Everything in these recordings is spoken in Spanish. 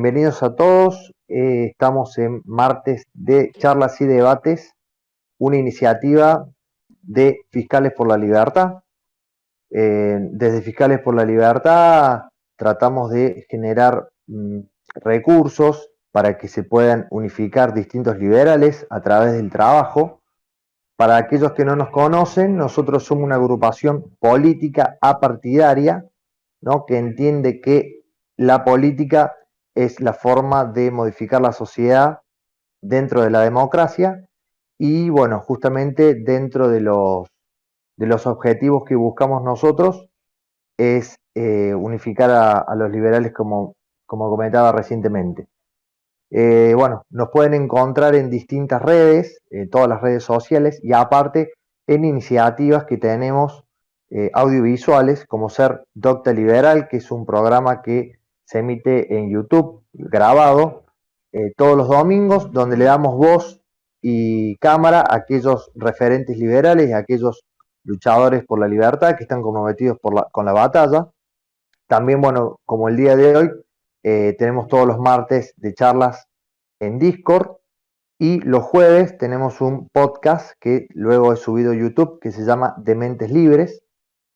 bienvenidos a todos. Estamos en martes de charlas y debates, una iniciativa de Fiscales por la Libertad. Desde Fiscales por la Libertad tratamos de generar recursos para que se puedan unificar distintos liberales a través del trabajo. Para aquellos que no nos conocen, nosotros somos una agrupación política apartidaria, ¿no?, que entiende que la política es la forma de modificar la sociedad dentro de la democracia y, bueno, justamente dentro de los objetivos que buscamos nosotros es unificar a los liberales como comentaba recientemente. Bueno, nos pueden encontrar en distintas redes, todas las redes sociales, y aparte en iniciativas que tenemos audiovisuales, como ser Docta Liberal, que es un programa que se emite en YouTube, grabado, todos los domingos, donde le damos voz y cámara a aquellos referentes liberales y a aquellos luchadores por la libertad que están comprometidos con la batalla. También, bueno, como el día de hoy, tenemos todos los martes de charlas en Discord y los jueves tenemos un podcast que luego es subido a YouTube que se llama Dementes Libres,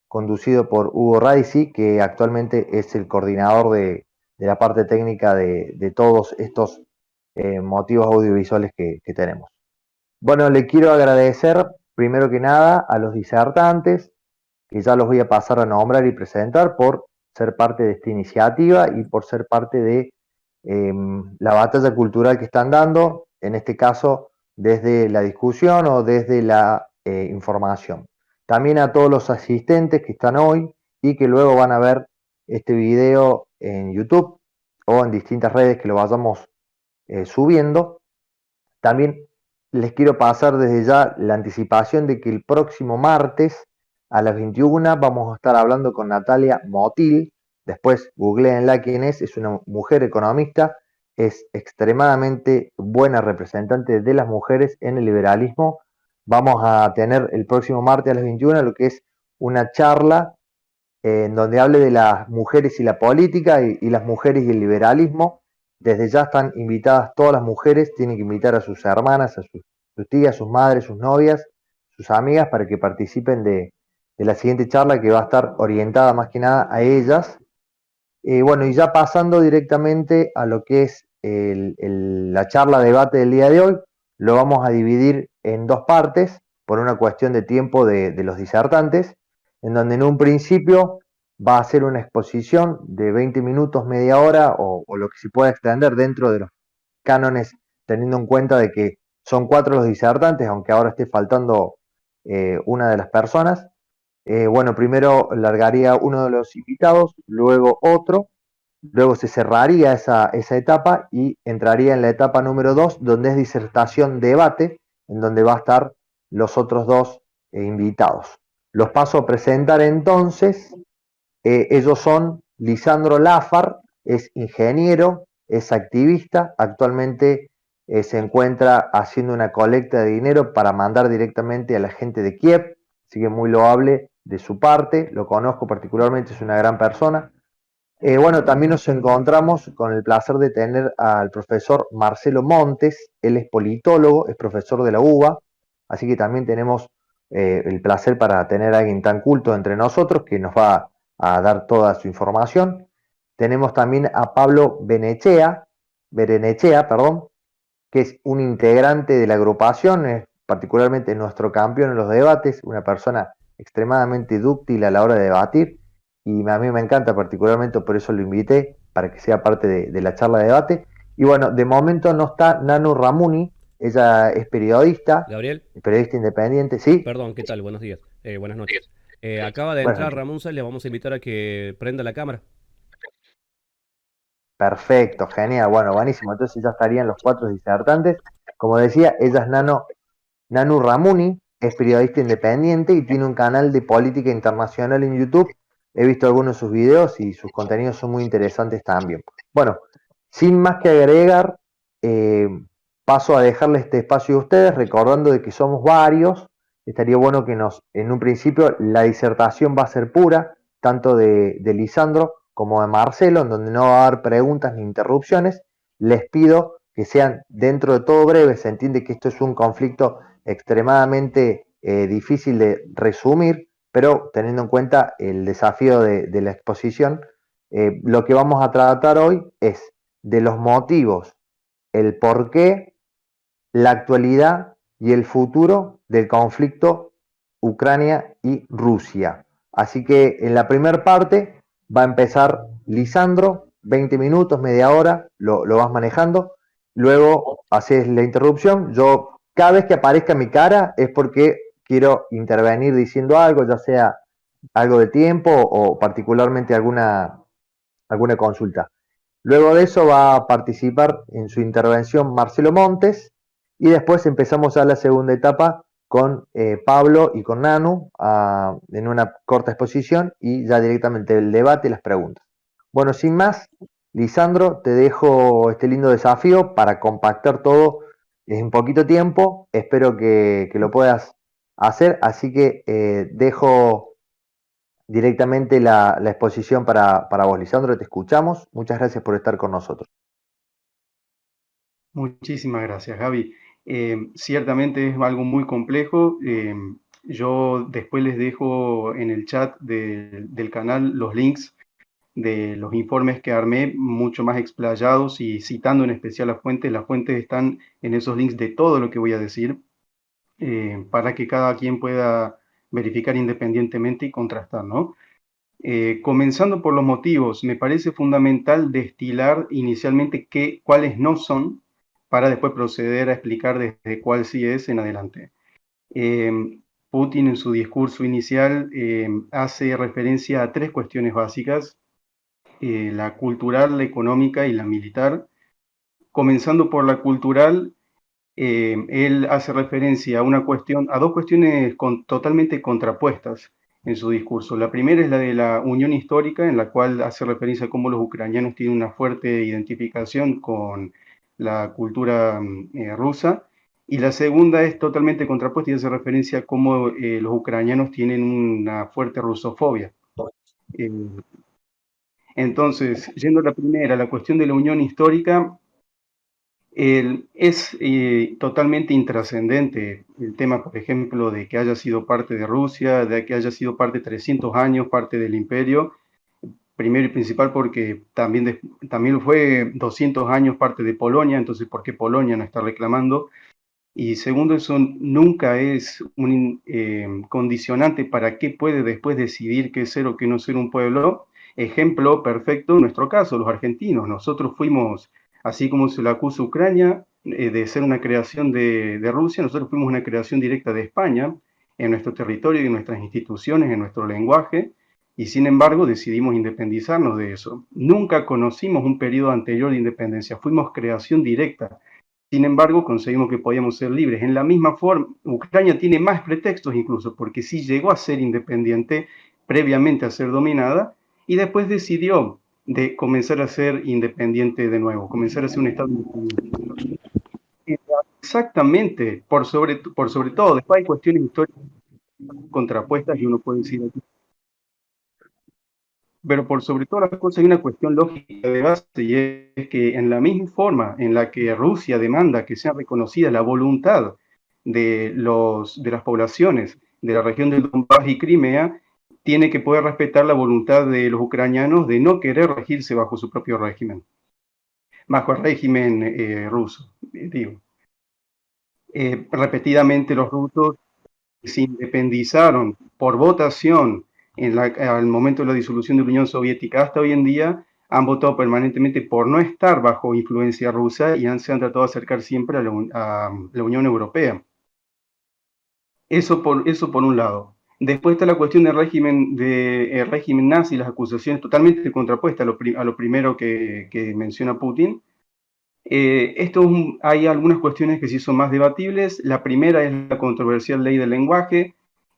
conducido por Hugo Raisi, que actualmente es el coordinador de la parte técnica de todos estos motivos audiovisuales que tenemos. Bueno, le quiero agradecer primero que nada a los disertantes, que ya los voy a pasar a nombrar y presentar por ser parte de esta iniciativa y por ser parte de la batalla cultural que están dando, en este caso desde la discusión o desde la información. También a todos los asistentes que están hoy y que luego van a ver este video en YouTube o en distintas redes que lo vayamos subiendo. También les quiero pasar desde ya la anticipación de que el próximo martes a las 21 vamos a estar hablando con Natalia Motil. Después googleenla quién es una mujer economista, es extremadamente buena representante de las mujeres en el liberalismo. Vamos a tener el próximo martes a las 21 lo que es una charla en donde hable de las mujeres y la política y las mujeres y el liberalismo. Desde ya están invitadas todas las mujeres, tienen que invitar a sus hermanas, a sus tías, sus madres, sus novias, sus amigas para que participen de la siguiente charla que va a estar orientada más que nada a ellas. Bueno, y ya pasando directamente a lo que es la charla debate del día de hoy, lo vamos a dividir en dos partes por una cuestión de tiempo de los disertantes, en donde en un principio va a ser una exposición de 20 minutos, media hora o lo que se pueda extender dentro de los cánones, teniendo en cuenta de que son 4 los disertantes, aunque ahora esté faltando una de las personas. Bueno, primero largaría uno de los invitados, luego otro, luego se cerraría esa etapa y entraría en la etapa número 2, donde es disertación-debate, en donde va a estar los otros dos invitados. Los paso a presentar entonces. Ellos son Lisandro Lafar, es ingeniero, es activista, actualmente se encuentra haciendo una colecta de dinero para mandar directamente a la gente de Kiev, así que muy loable de su parte, lo conozco particularmente, es una gran persona. Bueno, también nos encontramos con el placer de tener al profesor Marcelo Montes, él es politólogo, es profesor de la UBA, así que también tenemos el placer para tener a alguien tan culto entre nosotros que nos va a dar toda su información. Tenemos también a Pablo Berenechea, que es un integrante de la agrupación, es particularmente nuestro campeón en los debates, una persona extremadamente dúctil a la hora de debatir, y a mí me encanta particularmente, por eso lo invité, para que sea parte de la charla de debate. Y bueno, de momento no está Nanu Ramuni, ella es periodista, Gabriel, periodista independiente, ¿sí? perdón, ¿qué tal? Buenos días, buenas noches. Acaba de Buenas entrar noches. Ramón Sal, le vamos a invitar a que prenda la cámara. Perfecto, genial, bueno, buenísimo. Entonces ya estarían los 4 disertantes. Como decía, ella es Nanu Ramuni, es periodista independiente y tiene un canal de política internacional en YouTube. He visto algunos de sus videos y sus contenidos son muy interesantes también. Bueno, sin más que agregar, eh, paso a dejarle este espacio a ustedes, recordando de que somos varios. Estaría bueno que en un principio, la disertación va a ser pura, tanto de Lisandro como de Marcelo, en donde no va a haber preguntas ni interrupciones. Les pido que sean dentro de todo breves. Se entiende que esto es un conflicto extremadamente difícil de resumir, pero teniendo en cuenta el desafío de la exposición, lo que vamos a tratar hoy es de los motivos, el porqué, la actualidad y el futuro del conflicto Ucrania y Rusia. Así que en la primera parte va a empezar Lisandro, 20 minutos, media hora, lo vas manejando, luego haces la interrupción. Yo, cada vez que aparezca mi cara es porque quiero intervenir diciendo algo, ya sea algo de tiempo o particularmente alguna consulta. Luego de eso va a participar en su intervención Marcelo Montes y después empezamos a la segunda etapa con Pablo y con Nanu en una corta exposición y ya directamente el debate y las preguntas. Bueno, sin más, Lisandro, te dejo este lindo desafío para compactar todo en poquito tiempo. Espero que lo puedas hacer, así que dejo directamente la exposición para vos, Lisandro, te escuchamos. Muchas gracias por estar con nosotros. Muchísimas gracias, Javi. Ciertamente es algo muy complejo. Yo después les dejo en el chat del canal los links de los informes que armé, mucho más explayados y citando en especial las fuentes. Las fuentes están en esos links de todo lo que voy a decir, para que cada quien pueda verificar independientemente y contrastar, ¿no? Comenzando por los motivos, me parece fundamental destilar inicialmente cuáles no son, para después proceder a explicar desde cuál sí es en adelante. Putin en su discurso inicial hace referencia a tres cuestiones básicas, la cultural, la económica y la militar. Comenzando por la cultural, él hace referencia a dos cuestiones totalmente contrapuestas en su discurso. La primera es la de la unión histórica, en la cual hace referencia a cómo los ucranianos tienen una fuerte identificación con la cultura rusa. Y la segunda es totalmente contrapuesta y hace referencia a cómo los ucranianos tienen una fuerte rusofobia. Eh, entonces, yendo a la primera, la cuestión de la unión histórica, es totalmente intrascendente el tema, por ejemplo, de que haya sido parte de Rusia, de que haya sido parte 300 años, parte del imperio. Primero y principal porque también fue 200 años parte de Polonia, entonces ¿por qué Polonia no está reclamando? Y segundo, eso nunca es un condicionante para qué puede después decidir qué ser o qué no ser un pueblo. Ejemplo perfecto, en nuestro caso, los argentinos. Nosotros fuimos, así como se le acusa a Ucrania de ser una creación de Rusia, nosotros fuimos una creación directa de España, en nuestro territorio, en nuestras instituciones, en nuestro lenguaje, y sin embargo decidimos independizarnos de eso. Nunca conocimos un periodo anterior de independencia, fuimos creación directa. Sin embargo, conseguimos que podíamos ser libres. En la misma forma, Ucrania tiene más pretextos incluso, porque sí llegó a ser independiente previamente a ser dominada y después decidió de comenzar a ser independiente de nuevo, comenzar a ser un Estado independiente. Exactamente, por sobre todo, después hay cuestiones históricas contrapuestas y uno puede decir aquí, pero por sobre todas las cosas hay una cuestión lógica de base y es que en la misma forma en la que Rusia demanda que sea reconocida la voluntad de las poblaciones de la región del Donbass y Crimea, tiene que poder respetar la voluntad de los ucranianos de no querer regirse bajo su propio régimen, bajo el régimen ruso, digo. Repetidamente los rusos se independizaron por votación al momento de la disolución de la Unión Soviética hasta hoy en día, han votado permanentemente por no estar bajo influencia rusa y se han tratado de acercar siempre a la Unión Europea. Eso por un lado. Después está la cuestión del régimen nazi, las acusaciones totalmente contrapuestas a lo primero que menciona Putin. Hay algunas cuestiones que sí son más debatibles. La primera es la controversial ley del lenguaje,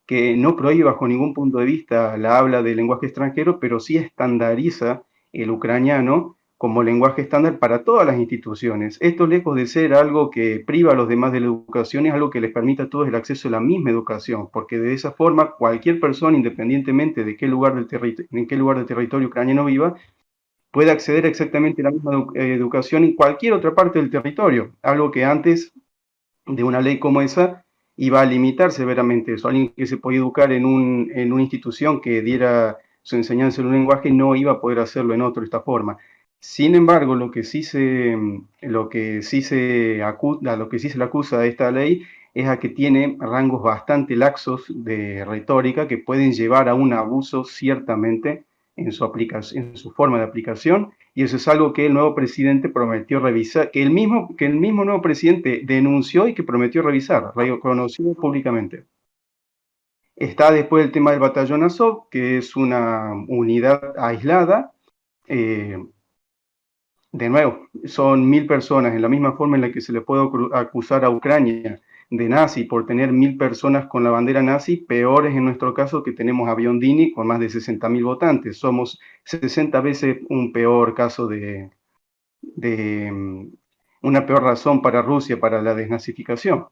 que no prohíbe bajo ningún punto de vista la habla del lenguaje extranjero, pero sí estandariza el ucraniano como lenguaje estándar para todas las instituciones. Esto, lejos de ser algo que priva a los demás de la educación, es algo que les permite a todos el acceso a la misma educación, porque de esa forma cualquier persona, independientemente de qué lugar en qué lugar del territorio ucraniano viva, puede acceder a exactamente la misma educación en cualquier otra parte del territorio, algo que antes de una ley como esa iba a limitar severamente eso. Alguien que se podía educar en una institución que diera su enseñanza en un lenguaje no iba a poder hacerlo en otro de esta forma. Sin embargo, lo que sí se le acusa a esta ley es a que tiene rangos bastante laxos de retórica que pueden llevar a un abuso ciertamente en su forma de aplicación, y eso es algo que el nuevo presidente prometió revisar, que el mismo nuevo presidente denunció y que prometió revisar, reconocido públicamente. Está después el tema del batallón Azov, que es una unidad aislada. De nuevo, son 1000 personas, en la misma forma en la que se le puede acusar a Ucrania de nazi por tener 1000 personas con la bandera nazi, peor es en nuestro caso que tenemos a Biondini con más de 60.000 votantes. Somos 60 veces un peor caso de una peor razón para Rusia para la desnazificación.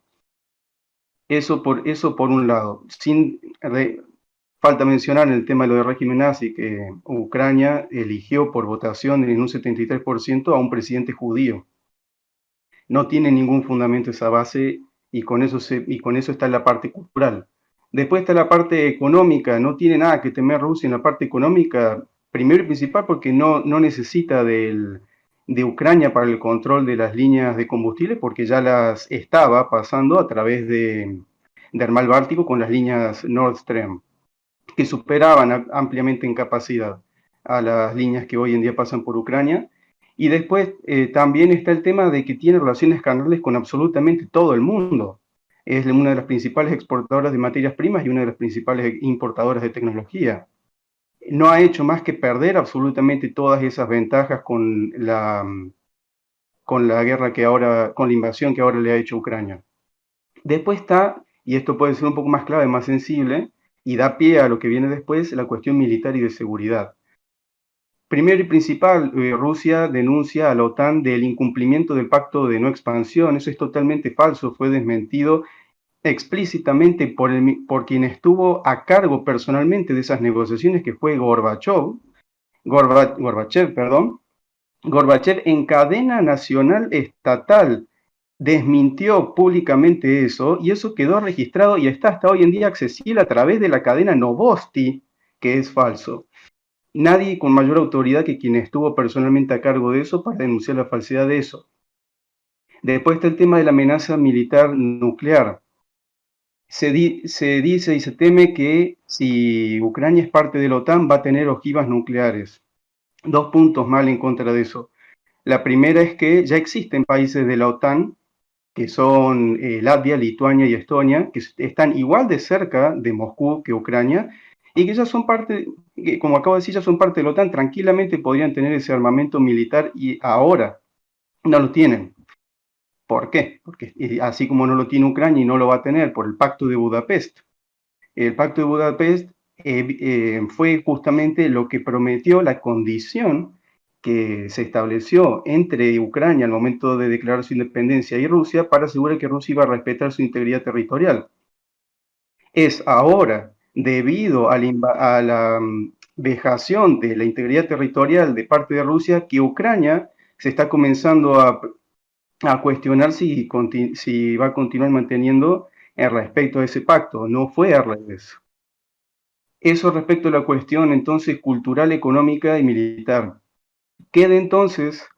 Eso por un lado. Falta mencionar en el tema de lo del régimen nazi que Ucrania eligió por votación en un 73% a un presidente judío. No tiene ningún fundamento esa base y con eso está la parte cultural. Después está la parte económica, no tiene nada que temer Rusia en la parte económica, primero y principal porque no necesita de Ucrania para el control de las líneas de combustible, porque ya las estaba pasando a través del mar Báltico con las líneas Nord Stream, que superaban ampliamente en capacidad a las líneas que hoy en día pasan por Ucrania. Y después también está el tema de que tiene relaciones carnales con absolutamente todo el mundo. Es una de las principales exportadoras de materias primas y una de las principales importadoras de tecnología. No ha hecho más que perder absolutamente todas esas ventajas con la guerra con la invasión que ahora le ha hecho Ucrania. Después está, y esto puede ser un poco más clave, más sensible, y da pie a lo que viene después, la cuestión militar y de seguridad. Primero y principal, Rusia denuncia a la OTAN del incumplimiento del pacto de no expansión. Eso es totalmente falso, fue desmentido explícitamente por quien estuvo a cargo personalmente de esas negociaciones, que fue Gorbachev, perdón. Gorbachev en cadena nacional estatal desmintió públicamente eso, y eso quedó registrado y está hasta hoy en día accesible a través de la cadena Novosti, que es falso. Nadie con mayor autoridad que quien estuvo personalmente a cargo de eso para denunciar la falsedad de eso. Después está el tema de la amenaza militar nuclear. Se dice y se teme que si Ucrania es parte de la OTAN va a tener ojivas nucleares. 2 puntos mal en contra de eso. La primera es que ya existen países de la OTAN, que son Latvia, Lituania y Estonia, que están igual de cerca de Moscú que Ucrania, y que ya son parte, como acabo de decir, ya son parte de la OTAN, tranquilamente podrían tener ese armamento militar y ahora no lo tienen. ¿Por qué? Porque así como no lo tiene Ucrania y no lo va a tener por el Pacto de Budapest. El Pacto de Budapest fue justamente lo que prometió, la condición que se estableció entre Ucrania al momento de declarar su independencia y Rusia para asegurar que Rusia iba a respetar su integridad territorial. Es ahora, debido a la vejación de la integridad territorial de parte de Rusia, que Ucrania se está comenzando a cuestionar si va a continuar manteniendo el respeto a ese pacto. No fue al revés. Eso respecto a la cuestión entonces cultural, económica y militar. Queda entonces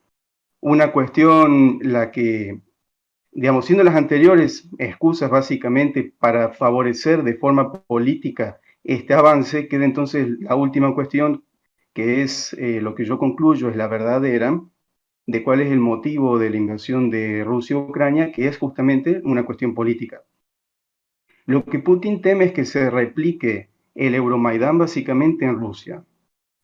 una cuestión, la que, digamos, siendo las anteriores excusas básicamente para favorecer de forma política este avance, queda entonces la última cuestión, que es lo que yo concluyo es la verdadera, de cuál es el motivo de la invasión de Rusia a Ucrania, que es justamente una cuestión política. Lo que Putin teme es que se replique el Euromaidán básicamente en Rusia.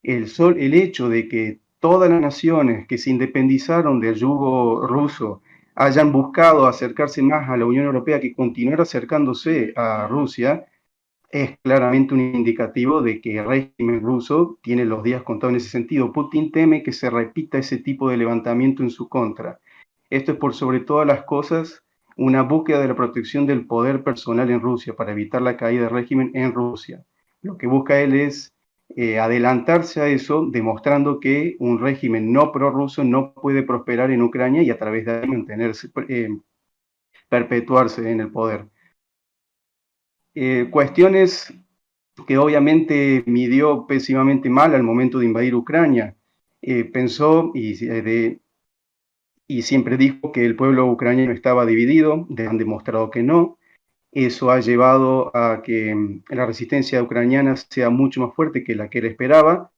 El hecho de que todas las naciones que se independizaron del yugo ruso hayan buscado acercarse más a la Unión Europea, que continuara acercándose a Rusia, es claramente un indicativo de que el régimen ruso tiene los días contados en ese sentido. Putin teme que se repita ese tipo de levantamiento en su contra. Esto es por sobre todas las cosas una búsqueda de la protección del poder personal en Rusia para evitar la caída del régimen en Rusia. Lo que busca él es adelantarse a eso, demostrando que un régimen no prorruso no puede prosperar en Ucrania y a través de ahí mantenerse, perpetuarse en el poder. Cuestiones que obviamente midió pésimamente mal al momento de invadir Ucrania. Pensó y siempre dijo que el pueblo ucraniano estaba dividido, han demostrado que no. Eso ha llevado a que la resistencia ucraniana sea mucho más fuerte que la que él esperaba.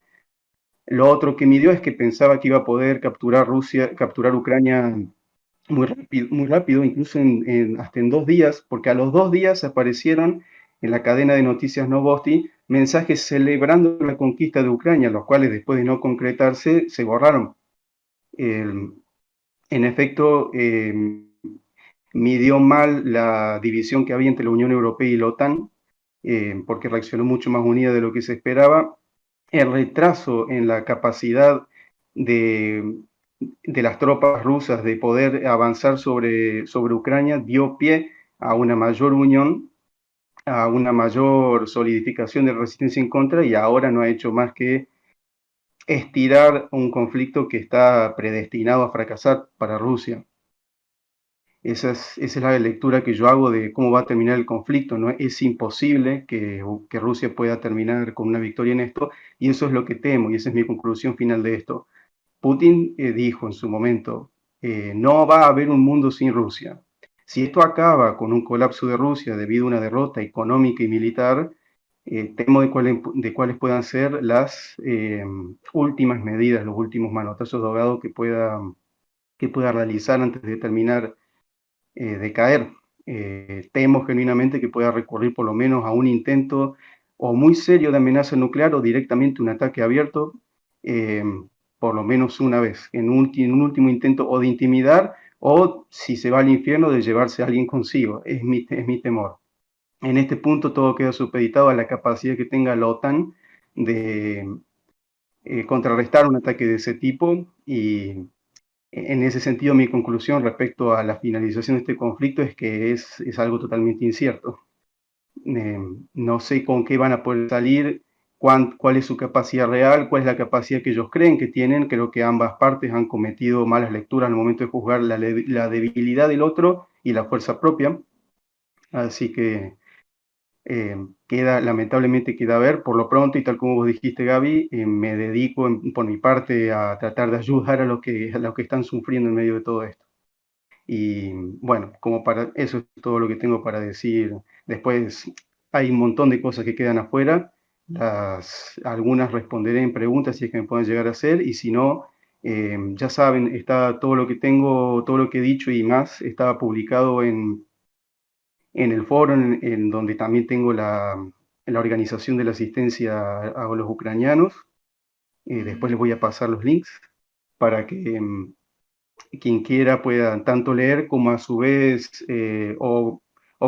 Lo otro que midió es que pensaba que iba a poder capturar Ucrania muy rápido, incluso hasta en 2 días, porque a los 2 días aparecieron en la cadena de noticias Novosti mensajes celebrando la conquista de Ucrania, los cuales después de no concretarse se borraron. En efecto, midió mal la división que había entre la Unión Europea y la OTAN, porque reaccionó mucho más unida de lo que se esperaba. El retraso en la capacidad de, de las tropas rusas de poder avanzar sobre Ucrania dio pie a una mayor unión, a una mayor solidificación de resistencia en contra, y ahora no ha hecho más que estirar un conflicto que está predestinado a fracasar para Rusia. Esa es la lectura que yo hago de cómo va a terminar el conflicto. ¿No? Es imposible que Rusia pueda terminar con una victoria en esto, y eso es lo que temo, y esa es mi conclusión final de esto. Putin dijo en su momento, no va a haber un mundo sin Rusia. Si esto acaba con un colapso de Rusia debido a una derrota económica y militar, temo de cuáles puedan ser las últimas medidas, los últimos manotazos de ahogado que pueda realizar antes de terminar de caer. Temo genuinamente que pueda recurrir por lo menos a un intento o muy serio de amenaza nuclear o directamente un ataque abierto, por lo menos una vez, en un último intento o de intimidar o, si se va al infierno, de llevarse a alguien consigo. Es mi temor. En este punto todo queda supeditado a la capacidad que tenga la OTAN de contrarrestar un ataque de ese tipo, y en ese sentido, mi conclusión respecto a la finalización de este conflicto es que es algo totalmente incierto. No sé con qué van a poder salir, cuál es su capacidad real, cuál es la capacidad que ellos creen que tienen. Creo que ambas partes han cometido malas lecturas al momento de juzgar la debilidad del otro y la fuerza propia. Así que lamentablemente queda a ver. Por lo pronto, y tal como vos dijiste, Gaby, me dedico por mi parte a tratar de ayudar a los que están sufriendo en medio de todo esto. Y bueno, eso es todo lo que tengo para decir. Después hay un montón de cosas que quedan afuera. Algunas responderé en preguntas si es que me pueden llegar a hacer, y si no, ya saben, está todo lo que tengo, todo lo que he dicho y más, estaba publicado en el foro, en donde también tengo la organización de la asistencia a los ucranianos. Después les voy a pasar los links para que quien quiera pueda tanto leer como a su vez o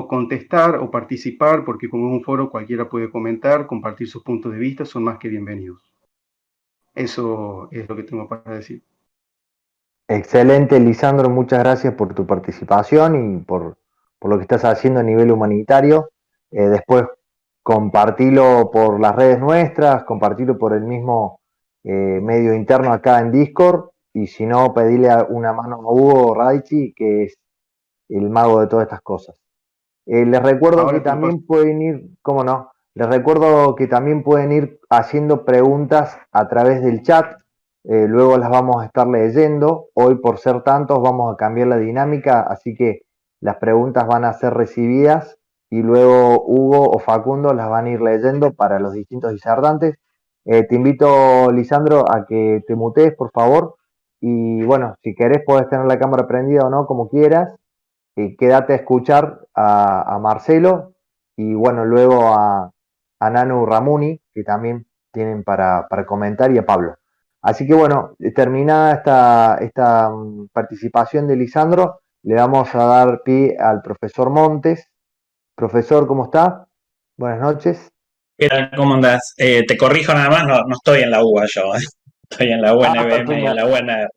contestar o participar, porque como es un foro cualquiera puede comentar, compartir sus puntos de vista, son más que bienvenidos. Eso es lo que tengo para decir. Excelente, Lisandro, muchas gracias por tu participación y por lo que estás haciendo a nivel humanitario. Después compartilo por las redes nuestras, compartilo por el mismo medio interno acá en Discord, y si no, pedile una mano a Hugo Raichi, que es el mago de todas estas cosas. Les recuerdo Ahora que te lo paso. también pueden ir, ¿cómo no? Les recuerdo que también pueden ir haciendo preguntas a través del chat. Luego las vamos a estar leyendo. Hoy, por ser tantos, vamos a cambiar la dinámica, así que las preguntas van a ser recibidas y luego Hugo o Facundo las van a ir leyendo para los distintos disertantes. Te invito, Lisandro, a que te mutees, por favor. Y bueno, si querés, podés tener la cámara prendida o no, como quieras. Quédate a escuchar a Marcelo y bueno, luego a Nanu Ramuni, que también tienen para comentar, y a Pablo. Así que bueno, terminada esta participación de Lisandro, le vamos a dar pie al profesor Montes. Profesor, ¿cómo está? Buenas noches. ¿Qué tal? ¿Cómo andás? Te corrijo nada más, no estoy en la UBA yo, ¿eh? Estoy en la Perfecto, UNBM y en la UNR.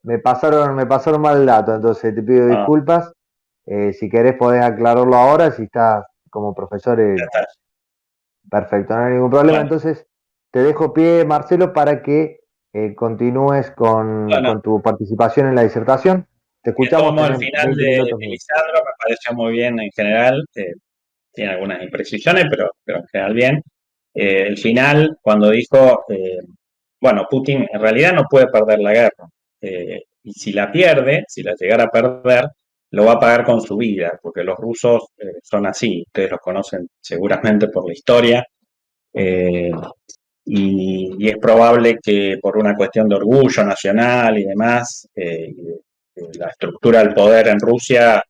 me pasaron mal el dato, entonces te pido Ah, disculpas. Si querés podés aclararlo ahora, si estás como profesor, ya está. perfecto, no hay ningún problema. Bueno, Entonces te dejo pie, Marcelo, para que continúes bueno, con tu participación en la disertación. Te de escuchamos, todos modos, el tenés final 20 de minutos. Lisandro me pareció muy bien en general. Tiene algunas imprecisiones, pero en general bien. El final, cuando dijo, bueno, Putin en realidad no puede perder la guerra. Y si la pierde, si la llegara a perder, lo va a pagar con su vida, porque los rusos son así, ustedes los conocen seguramente por la historia. Eh, y es probable que por una cuestión de orgullo nacional y demás, la estructura del poder en Rusia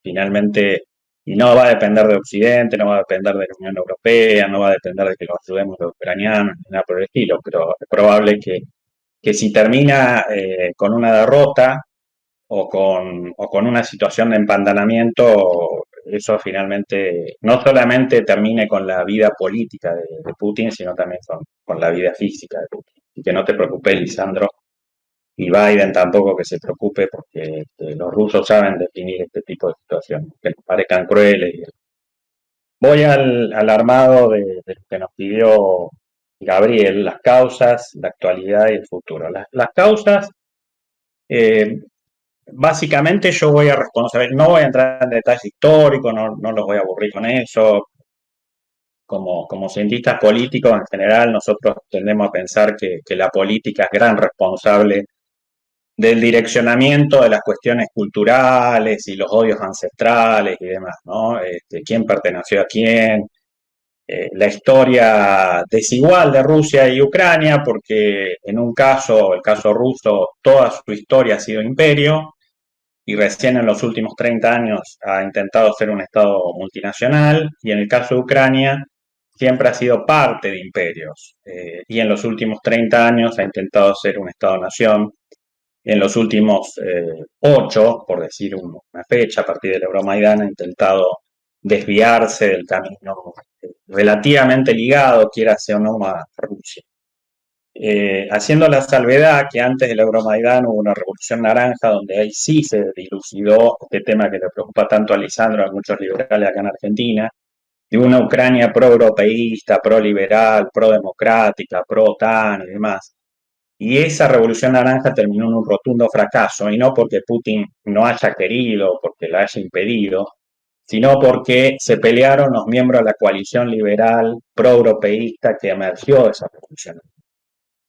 finalmente, y no va a depender de Occidente, no va a depender de la Unión Europea, no va a depender de que los ayudemos los ucranianos, ni nada por el estilo, pero es probable que si termina con una derrota, o con una situación de empantanamiento, eso finalmente no solamente termine con la vida política de Putin, sino también con la vida física de Putin. Y que no te preocupes, Lisandro, y Biden tampoco que se preocupe, porque los rusos saben definir este tipo de situaciones, que nos parezcan crueles. Voy al armado de lo que nos pidió Gabriel, las causas, la actualidad y el futuro. Las causas, eh, básicamente yo voy a responsabilizar, no voy a entrar en detalles históricos, no los voy a aburrir con eso. Como cientistas políticos en general, nosotros tendemos a pensar que la política es gran responsable del direccionamiento de las cuestiones culturales y los odios ancestrales y demás, ¿no? Quién perteneció a quién, la historia desigual de Rusia y Ucrania, porque en un caso, el caso ruso, toda su historia ha sido imperio, y recién en los últimos 30 años ha intentado ser un Estado multinacional, y en el caso de Ucrania siempre ha sido parte de imperios, y en los últimos 30 años ha intentado ser un Estado-nación, y en los últimos 8, por decir una fecha, a partir del Euromaidán, ha intentado desviarse del camino relativamente ligado, quiera sea o no, a Rusia. Haciendo la salvedad que antes del Euromaidán hubo una revolución naranja donde ahí sí se dilucidó este tema que le preocupa tanto a Lisandro, a muchos liberales acá en Argentina, de una Ucrania pro-europeísta, pro-liberal, pro-democrática, pro-OTAN y demás. Y esa revolución naranja terminó en un rotundo fracaso, y no porque Putin no haya querido, porque la haya impedido, sino porque se pelearon los miembros de la coalición liberal pro-europeísta que emergió de esa revolución.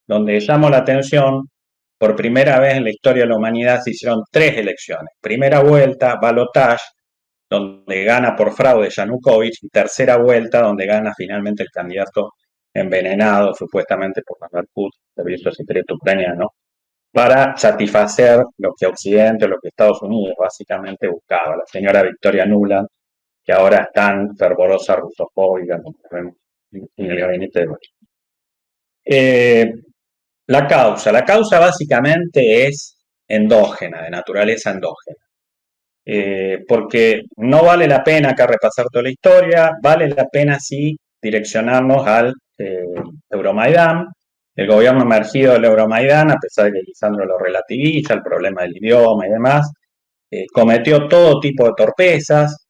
Donde llamó la atención, por primera vez en la historia de la humanidad se hicieron 3 elecciones. Primera vuelta, balotage, donde gana por fraude Yanukovych, y tercera vuelta, donde gana finalmente el candidato envenenado, supuestamente por la Putin, servicio secreto ucraniano, para satisfacer lo que Occidente, lo que Estados Unidos básicamente buscaba. La señora Victoria Nuland, que ahora es tan fervorosa rusofóbica, como vemos en el gabinete de Biden. La causa básicamente es endógena, de naturaleza endógena. Porque no vale la pena acá repasar toda la historia, vale la pena sí direccionarnos al Euromaidán. El gobierno emergido del Euromaidán, a pesar de que Lisandro lo relativiza, el problema del idioma y demás, cometió todo tipo de torpezas.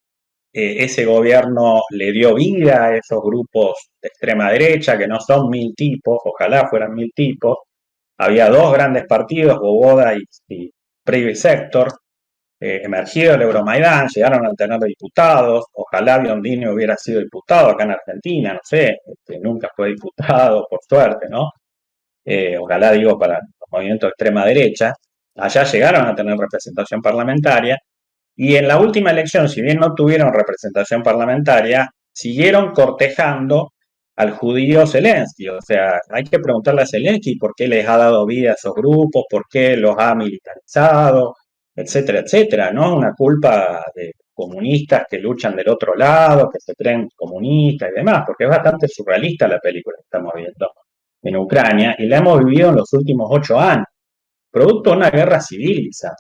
Ese gobierno le dio vida a esos grupos de extrema derecha, que no son 1000 tipos, ojalá fueran 1000 tipos. Había 2 grandes partidos, Svoboda y Private Sector, emergido del Euromaidán, llegaron a tener diputados. Ojalá Biondini hubiera sido diputado acá en Argentina, no sé, nunca fue diputado, por suerte, ¿no? Ojalá, digo, para los movimientos de extrema derecha. Allá llegaron a tener representación parlamentaria, y en la última elección, si bien no tuvieron representación parlamentaria, siguieron cortejando al judío Zelensky. O sea, hay que preguntarle a Zelensky por qué les ha dado vida a esos grupos, por qué los ha militarizado, etcétera, etcétera. No es una culpa de comunistas que luchan del otro lado, que se creen comunistas y demás, porque es bastante surrealista la película que estamos viendo en Ucrania, y la hemos vivido en los últimos 8 años, producto de una guerra civil, quizás.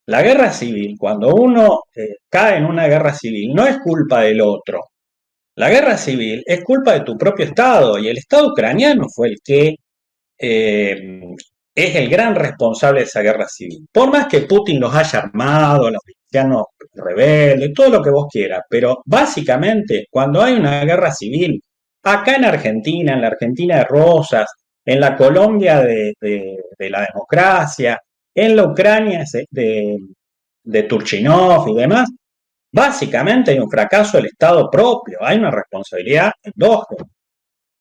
La guerra civil, cuando uno cae en una guerra civil, no es culpa del otro, La guerra civil es culpa de tu propio Estado y el Estado ucraniano fue el que es el gran responsable de esa guerra civil. Por más que Putin los haya armado, los milicianos rebeldes, todo lo que vos quieras, pero básicamente cuando hay una guerra civil, acá en la Argentina de Rosas, en la Colombia de la democracia, en la Ucrania de Turchinov y demás, básicamente hay un fracaso del Estado propio, hay una responsabilidad endógena.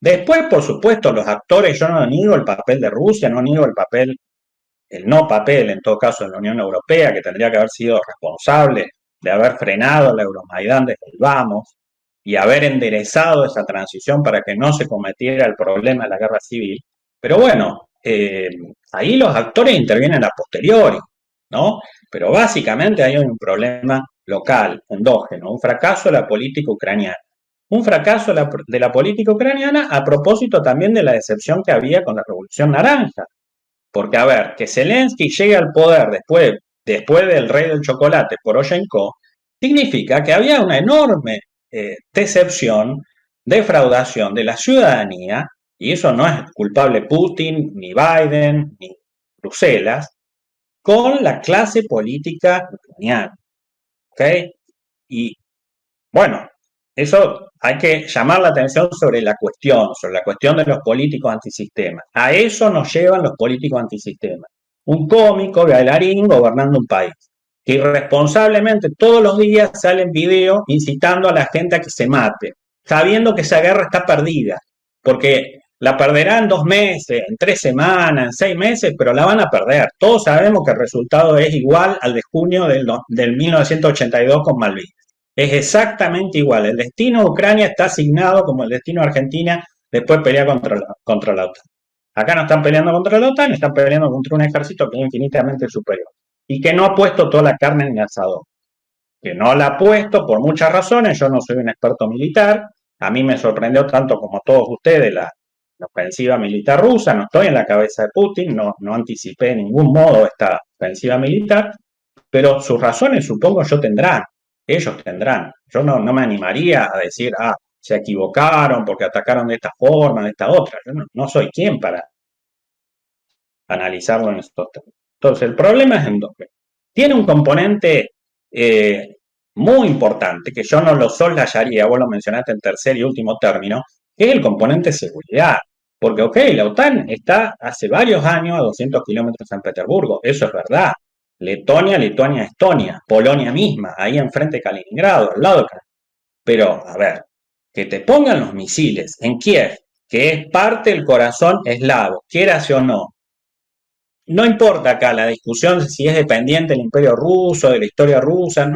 Después, por supuesto, los actores, yo no niego el papel de Rusia, no niego el no papel, en todo caso, de la Unión Europea, que tendría que haber sido responsable de haber frenado la Euromaidán desde el vamos y haber enderezado esa transición para que no se cometiera el problema de la guerra civil. Pero bueno, ahí los actores intervienen a posteriori, ¿no? Pero básicamente hay un problema local, endógeno, un fracaso de la política ucraniana. Un fracaso de la política ucraniana a propósito también de la decepción que había con la Revolución Naranja. Porque, a ver, que Zelensky llegue al poder después del rey del chocolate, Poroshenko, significa que había una enorme decepción, defraudación de la ciudadanía, y eso no es culpable Putin, ni Biden, ni Bruselas, con la clase política ucraniana. ¿Ok? Y bueno, eso hay que llamar la atención sobre la cuestión de los políticos antisistema. A eso nos llevan los políticos antisistema. Un cómico, bailarín, gobernando un país, que irresponsablemente todos los días salen videos incitando a la gente a que se mate, sabiendo que esa guerra está perdida, porque la perderán en 2 meses, en 3 semanas, en 6 meses, pero la van a perder. Todos sabemos que el resultado es igual al de junio del 1982 con Malvinas. Es exactamente igual. El destino de Ucrania está asignado como el destino de Argentina después de pelear contra la OTAN. Acá no están peleando contra la OTAN, están peleando contra un ejército que es infinitamente superior y que no ha puesto toda la carne en el asador. Que no la ha puesto por muchas razones. Yo no soy un experto militar. A mí me sorprendió tanto como a todos ustedes la ofensiva militar rusa. No estoy en la cabeza de Putin, no anticipé de ningún modo esta ofensiva militar, pero sus razones supongo yo tendrán. Ellos tendrán. Yo no me animaría a decir, se equivocaron porque atacaron de esta forma, de esta otra. Yo no soy quien para analizarlo en estos términos. Entonces, el problema es endógeno. Tiene un componente muy importante, que yo no lo soslayaría, vos lo mencionaste en tercer y último término, que es el componente seguridad. Porque, ok, la OTAN está hace varios años a 200 kilómetros de San Petersburgo, eso es verdad. Letonia, Estonia, Polonia misma, ahí enfrente de Kaliningrado, al lado de Kaliningrado. Pero, a ver, que te pongan los misiles en Kiev, que es parte del corazón eslavo, quieras o no. No importa acá la discusión si es dependiente del Imperio Ruso, de la historia rusa,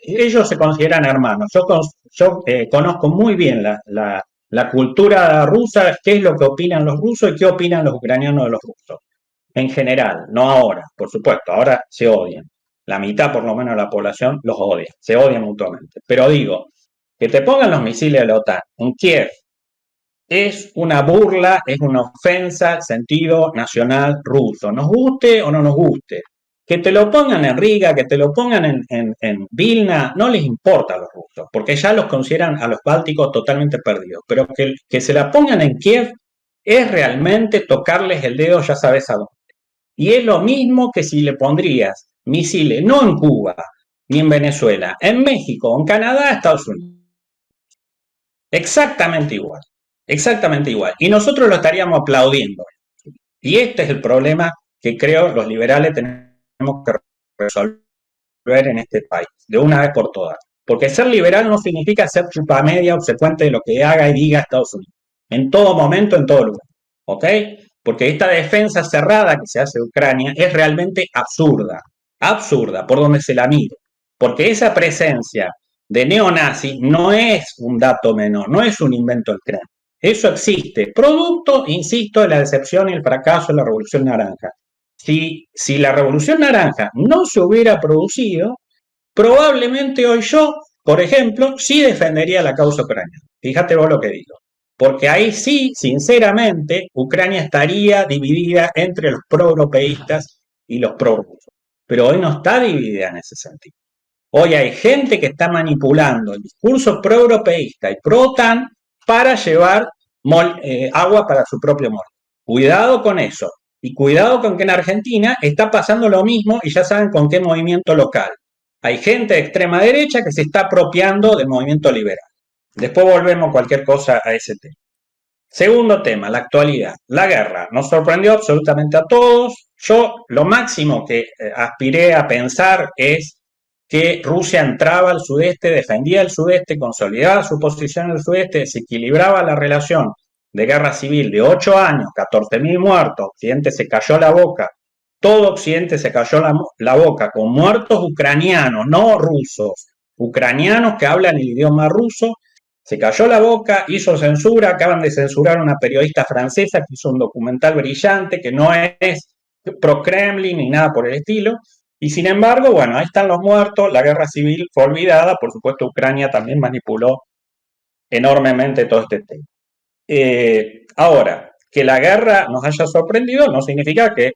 ellos se consideran hermanos. Yo conozco muy bien la cultura rusa, qué es lo que opinan los rusos y qué opinan los ucranianos de los rusos. En general, no ahora, por supuesto, ahora se odian. La mitad por lo menos de la población los odia, se odian mutuamente. Pero digo, que te pongan los misiles de la OTAN en Kiev es una burla, es una ofensa al sentido nacional ruso, nos guste o no nos guste. Que te lo pongan en Riga, que te lo pongan en Vilna, no les importa a los rusos, porque ya los consideran a los bálticos totalmente perdidos. Pero que se la pongan en Kiev es realmente tocarles el dedo, ya sabes a dónde. Y es lo mismo que si le pondrías misiles, no en Cuba ni en Venezuela, en México, en Canadá, Estados Unidos. Exactamente igual. Exactamente igual. Y nosotros lo estaríamos aplaudiendo. Y este es el problema que creo los liberales tenemos que resolver en este país, de una vez por todas. Porque ser liberal no significa ser chupamedia obsecuente de lo que haga y diga Estados Unidos. En todo momento, en todo lugar. ¿Ok? Porque esta defensa cerrada que se hace de Ucrania es realmente absurda. Absurda, por donde se la mire. Porque esa presencia de neonazis no es un dato menor, no es un invento del Kremlin. Eso existe, producto, insisto, de la decepción y el fracaso de la Revolución Naranja. Si la Revolución Naranja no se hubiera producido, probablemente hoy yo, por ejemplo, sí defendería la causa ucraniana. Fíjate vos lo que digo. Porque ahí sí, sinceramente, Ucrania estaría dividida entre los pro-europeístas y los pro-rusos. Pero hoy no está dividida en ese sentido. Hoy hay gente que está manipulando el discurso pro-europeísta y pro-OTAN para llevar agua para su propio molde. Cuidado con eso. Y cuidado con que en Argentina está pasando lo mismo y ya saben con qué movimiento local. Hay gente de extrema derecha que se está apropiando del movimiento liberal. Después volvemos cualquier cosa a ese tema. Segundo tema, la actualidad. La guerra nos sorprendió absolutamente a todos. Yo lo máximo que aspiré a pensar es que Rusia entraba al sudeste, defendía el sudeste, consolidaba su posición en el sudeste, desequilibraba la relación de guerra civil de 8 años, 14.000 muertos, Occidente se cayó la boca, todo Occidente se cayó la boca con muertos ucranianos, no rusos, ucranianos que hablan el idioma ruso, se cayó la boca, hizo censura, acaban de censurar a una periodista francesa que hizo un documental brillante que no es pro-Kremlin ni nada por el estilo, y sin embargo, bueno, ahí están los muertos, la guerra civil fue olvidada, por supuesto Ucrania también manipuló enormemente todo este tema. Ahora, que la guerra nos haya sorprendido no significa que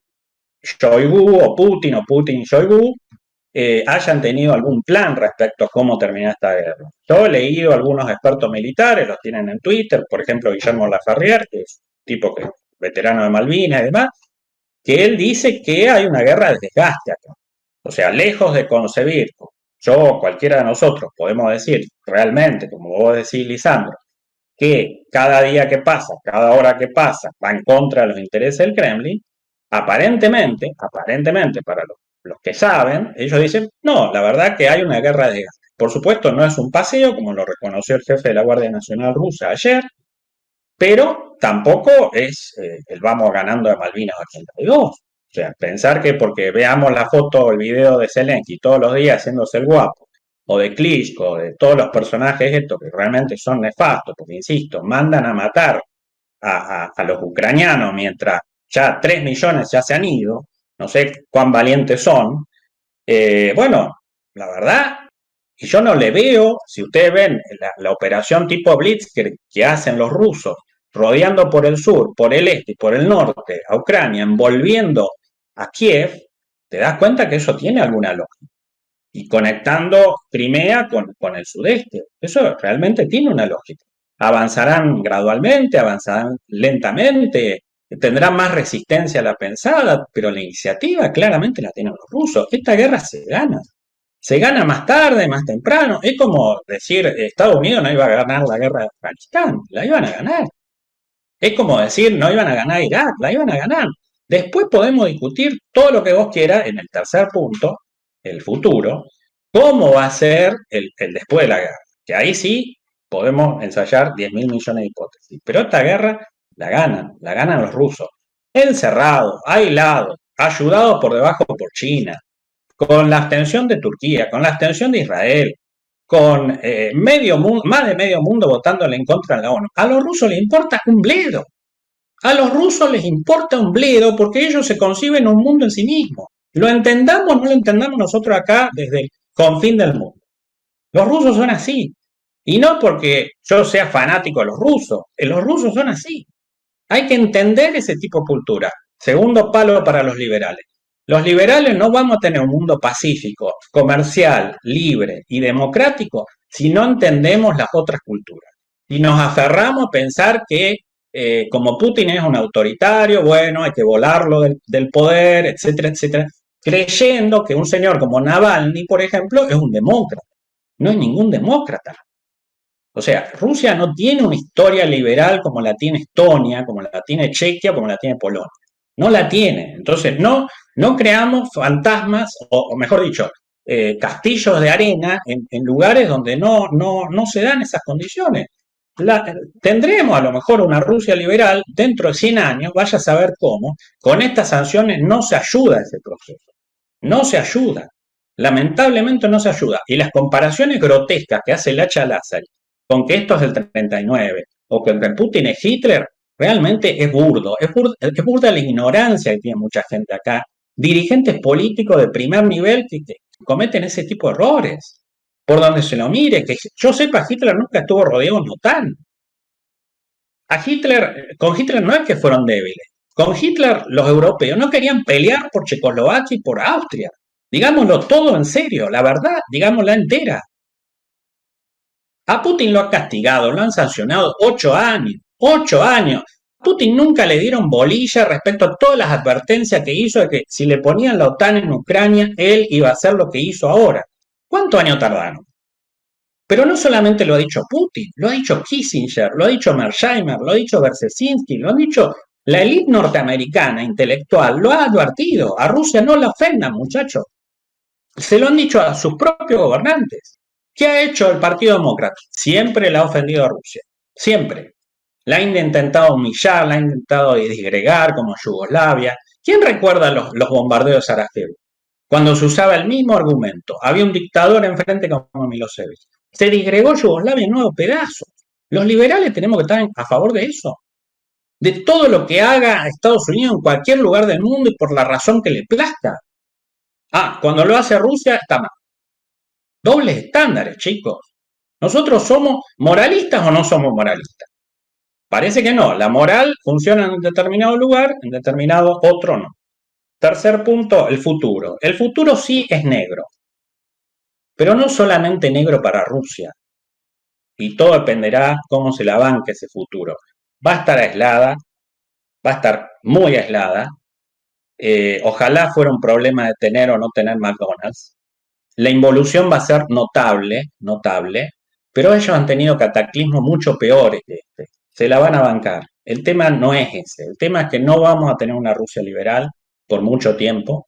Shoigu o Putin y Shoigu hayan tenido algún plan respecto a cómo terminar esta guerra. Yo he leído a algunos expertos militares, los tienen en Twitter, por ejemplo Guillermo Laferrière, que es un tipo que veterano de Malvinas y demás, que él dice que hay una guerra de desgaste acá. O sea, lejos de concebir, yo, cualquiera de nosotros, podemos decir realmente, como vos decís, Lisandro, que cada día que pasa, cada hora que pasa, va en contra de los intereses del Kremlin, aparentemente, para los que saben, ellos dicen, no, la verdad que hay una guerra de desgaste. Por supuesto, no es un paseo, como lo reconoció el jefe de la Guardia Nacional rusa ayer, pero tampoco es el vamos ganando de Malvinas 82. O sea, pensar que porque veamos la foto o el video de Zelensky todos los días haciéndose el guapo, o de Klitschko, de todos los personajes estos que realmente son nefastos, porque insisto, mandan a matar a los ucranianos mientras ya 3 millones ya se han ido, no sé cuán valientes son. Bueno, la verdad, y yo no le veo, si ustedes ven la operación tipo Blitzkrieg que hacen los rusos, rodeando por el sur, por el este y por el norte a Ucrania, envolviendo a Kiev, te das cuenta que eso tiene alguna lógica. Y conectando Crimea con el sudeste. Eso realmente tiene una lógica. Avanzarán gradualmente, avanzarán lentamente, tendrán más resistencia a la pensada, pero la iniciativa claramente la tienen los rusos. Esta guerra se gana. Se gana más tarde, más temprano. Es como decir, Estados Unidos no iba a ganar la guerra de Afganistán, la iban a ganar. Es como decir, no iban a ganar Irak, la iban a ganar. Después podemos discutir todo lo que vos quieras en el tercer punto, el futuro, cómo va a ser el después de la guerra. Que ahí sí podemos ensayar 10.000 millones de hipótesis. Pero esta guerra la ganan los rusos. Encerrados, aislados, ayudados por debajo por China, con la abstención de Turquía, con la abstención de Israel, con más de medio mundo votándole en contra de la ONU. A los rusos les importa un bledo. A los rusos les importa un bledo porque ellos se conciben un mundo en sí mismos. Lo entendamos o no lo entendamos nosotros acá desde el confín del mundo. Los rusos son así. Y no porque yo sea fanático de los rusos son así. Hay que entender ese tipo de cultura. Segundo palo para los liberales. Los liberales no vamos a tener un mundo pacífico, comercial, libre y democrático si no entendemos las otras culturas. Si nos aferramos a pensar que como Putin es un autoritario, bueno, hay que volarlo del poder, etcétera, etcétera, creyendo que un señor como Navalny, por ejemplo, es un demócrata. No es ningún demócrata. O sea, Rusia no tiene una historia liberal como la tiene Estonia, como la tiene Chequia, como la tiene Polonia. No la tiene. Entonces, no creamos fantasmas, o mejor dicho, castillos de arena en lugares donde no se dan esas condiciones. Tendremos a lo mejor una Rusia liberal dentro de 100 años, vaya a saber cómo. Con estas sanciones no se ayuda a ese proceso. No se ayuda. Lamentablemente no se ayuda. Y las comparaciones grotescas que hace Lacha Lázaro con que esto es el 39 o que Putin es Hitler, realmente es burdo. Es burda la ignorancia que tiene mucha gente acá. Dirigentes políticos de primer nivel que cometen ese tipo de errores. Por donde se lo mire, que yo sepa, Hitler nunca estuvo rodeado de OTAN. Con Hitler no es que fueron débiles. Con Hitler los europeos no querían pelear por Checoslovaquia y por Austria. Digámoslo todo en serio, la verdad, digámosla entera. A Putin lo ha castigado, lo han sancionado 8 años. 8 años. A Putin nunca le dieron bolilla respecto a todas las advertencias que hizo de que si le ponían la OTAN en Ucrania, él iba a hacer lo que hizo ahora. ¿Cuántos años tardaron? Pero no solamente lo ha dicho Putin, lo ha dicho Kissinger, lo ha dicho Mearsheimer, lo ha dicho Berzezinski, lo han dicho la élite norteamericana intelectual, lo ha advertido. A Rusia no la ofendan, muchachos. Se lo han dicho a sus propios gobernantes. ¿Qué ha hecho el Partido Demócrata? Siempre la ha ofendido a Rusia. Siempre. La ha intentado humillar, la ha intentado disgregar como Yugoslavia. ¿Quién recuerda los bombardeos de Sarajevo? Cuando se usaba el mismo argumento. Había un dictador enfrente como Milosevic. Se disgregó Yugoslavia en nuevos pedazos. Los liberales tenemos que estar a favor de eso. De todo lo que haga Estados Unidos en cualquier lugar del mundo y por la razón que le plazca. Ah, cuando lo hace Rusia está mal. Dobles estándares, chicos. ¿Nosotros somos moralistas o no somos moralistas? Parece que no. La moral funciona en un determinado lugar, en determinado otro no. Tercer punto, el futuro. El futuro sí es negro. Pero no solamente negro para Rusia. Y todo dependerá cómo se la banque ese futuro. Va a estar aislada, va a estar muy aislada. Ojalá fuera un problema de tener o no tener McDonald's. La involución va a ser notable, notable, pero ellos han tenido cataclismos mucho peores que este. Se la van a bancar. El tema no es ese. El tema es que no vamos a tener una Rusia liberal por mucho tiempo.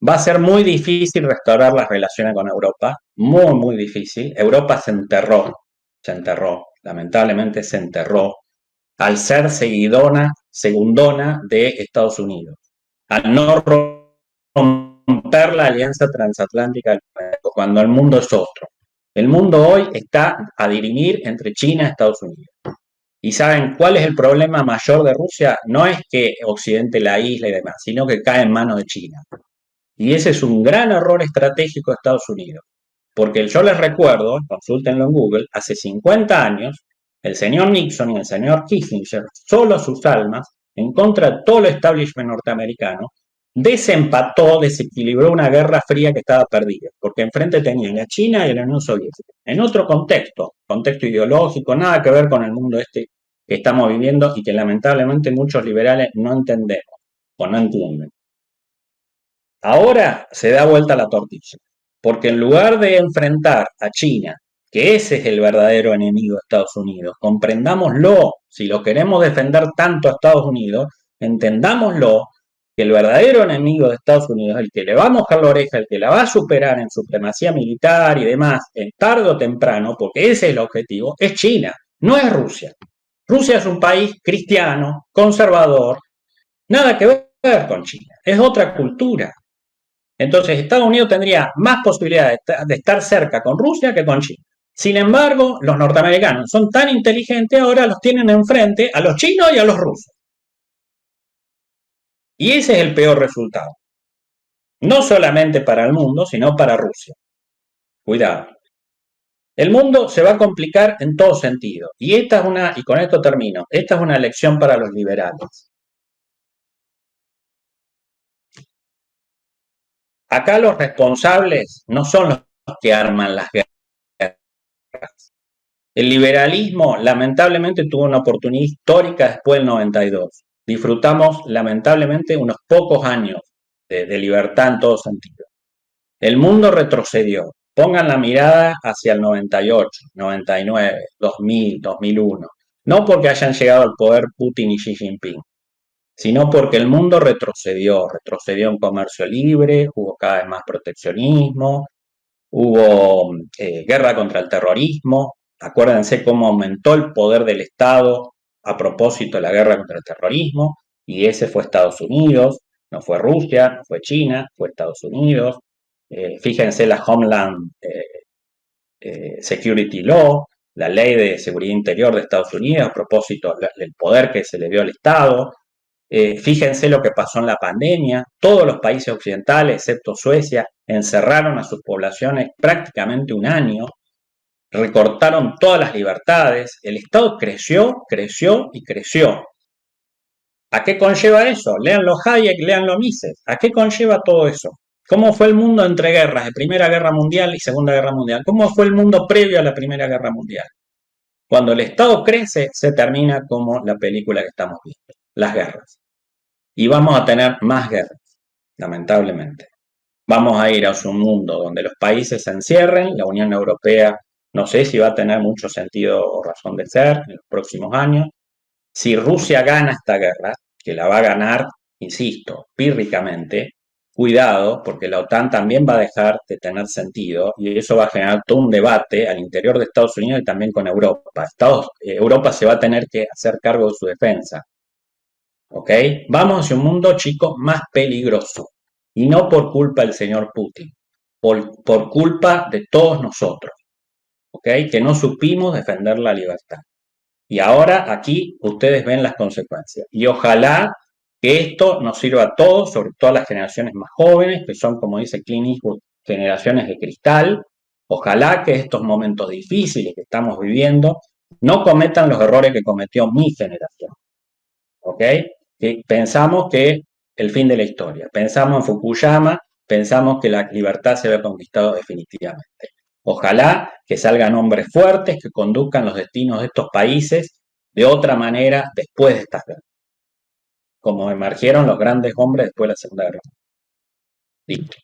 Va a ser muy difícil restaurar las relaciones con Europa. Muy, muy difícil. Europa se enterró, lamentablemente se enterró, al ser segundona de Estados Unidos. Al no romper la alianza transatlántica cuando el mundo es otro. El mundo hoy está a dirimir entre China y Estados Unidos. ¿Y saben cuál es el problema mayor de Rusia? No es que Occidente la isla y demás, sino que cae en manos de China. Y ese es un gran error estratégico de Estados Unidos. Porque yo les recuerdo, consúltenlo en Google, hace 50 años, el señor Nixon y el señor Kissinger, solo sus almas, en contra de todo el establishment norteamericano, desempató, desequilibró una guerra fría que estaba perdida, porque enfrente tenían a China y a la Unión Soviética, en otro contexto ideológico, nada que ver con el mundo este que estamos viviendo y que lamentablemente muchos liberales no entendemos o no entienden. Ahora se da vuelta la tortilla, porque en lugar de enfrentar a China, que ese es el verdadero enemigo de Estados Unidos, comprendámoslo, si lo queremos defender tanto a Estados Unidos, entendámoslo, que el verdadero enemigo de Estados Unidos, el que le va a mojar la oreja, el que la va a superar en supremacía militar y demás, en tarde o temprano, porque ese es el objetivo, es China, no es Rusia. Rusia es un país cristiano, conservador, nada que ver con China, es otra cultura. Entonces, Estados Unidos tendría más posibilidades de estar cerca con Rusia que con China. Sin embargo, los norteamericanos son tan inteligentes, ahora los tienen enfrente a los chinos y a los rusos. Y ese es el peor resultado. No solamente para el mundo, sino para Rusia. Cuidado. El mundo se va a complicar en todo sentido. Y con esto termino, esta es una lección para los liberales. Acá los responsables no son los que arman las guerras. El liberalismo lamentablemente tuvo una oportunidad histórica después del 92. Disfrutamos lamentablemente unos pocos años de libertad en todo sentido. El mundo retrocedió. Pongan la mirada hacia el 98, 99, 2000, 2001. No porque hayan llegado al poder Putin y Xi Jinping, sino porque el mundo retrocedió en comercio libre, hubo cada vez más proteccionismo, hubo guerra contra el terrorismo. Acuérdense cómo aumentó el poder del Estado a propósito de la guerra contra el terrorismo, y ese fue Estados Unidos, no fue Rusia, no fue China, fue Estados Unidos. Fíjense la Homeland Security Law, la ley de seguridad interior de Estados Unidos a propósito del poder que se le dio al Estado. Fíjense lo que pasó en la pandemia. Todos los países occidentales, excepto Suecia, encerraron a sus poblaciones prácticamente un año, recortaron todas las libertades. El Estado creció, creció y creció. ¿A qué conlleva eso? Léanlo Hayek, léanlo Mises. ¿A qué conlleva todo eso? ¿Cómo fue el mundo entre guerras, de Primera Guerra Mundial y Segunda Guerra Mundial? ¿Cómo fue el mundo previo a la Primera Guerra Mundial? Cuando el Estado crece, se termina como la película que estamos viendo, las guerras. Y vamos a tener más guerras, lamentablemente. Vamos a ir hacia un mundo donde los países se encierren, la Unión Europea no sé si va a tener mucho sentido o razón de ser en los próximos años. Si Rusia gana esta guerra, que la va a ganar, insisto, pírricamente, cuidado, porque la OTAN también va a dejar de tener sentido y eso va a generar todo un debate al interior de Estados Unidos y también con Europa. Europa se va a tener que hacer cargo de su defensa. ¿Ok? Vamos hacia un mundo, chicos, más peligroso. Y no por culpa del señor Putin, por culpa de todos nosotros. ¿Ok? Que no supimos defender la libertad. Y ahora aquí ustedes ven las consecuencias. Y ojalá que esto nos sirva a todos, sobre todo a las generaciones más jóvenes, que son, como dice Clint Eastwood, generaciones de cristal. Ojalá que estos momentos difíciles que estamos viviendo no cometan los errores que cometió mi generación. ¿Ok? Que pensamos que el fin de la historia, pensamos en Fukuyama, pensamos que la libertad se había conquistado definitivamente. Ojalá que salgan hombres fuertes que conduzcan los destinos de estos países de otra manera después de estas guerras, como emergieron los grandes hombres después de la Segunda Guerra Mundial. Listo.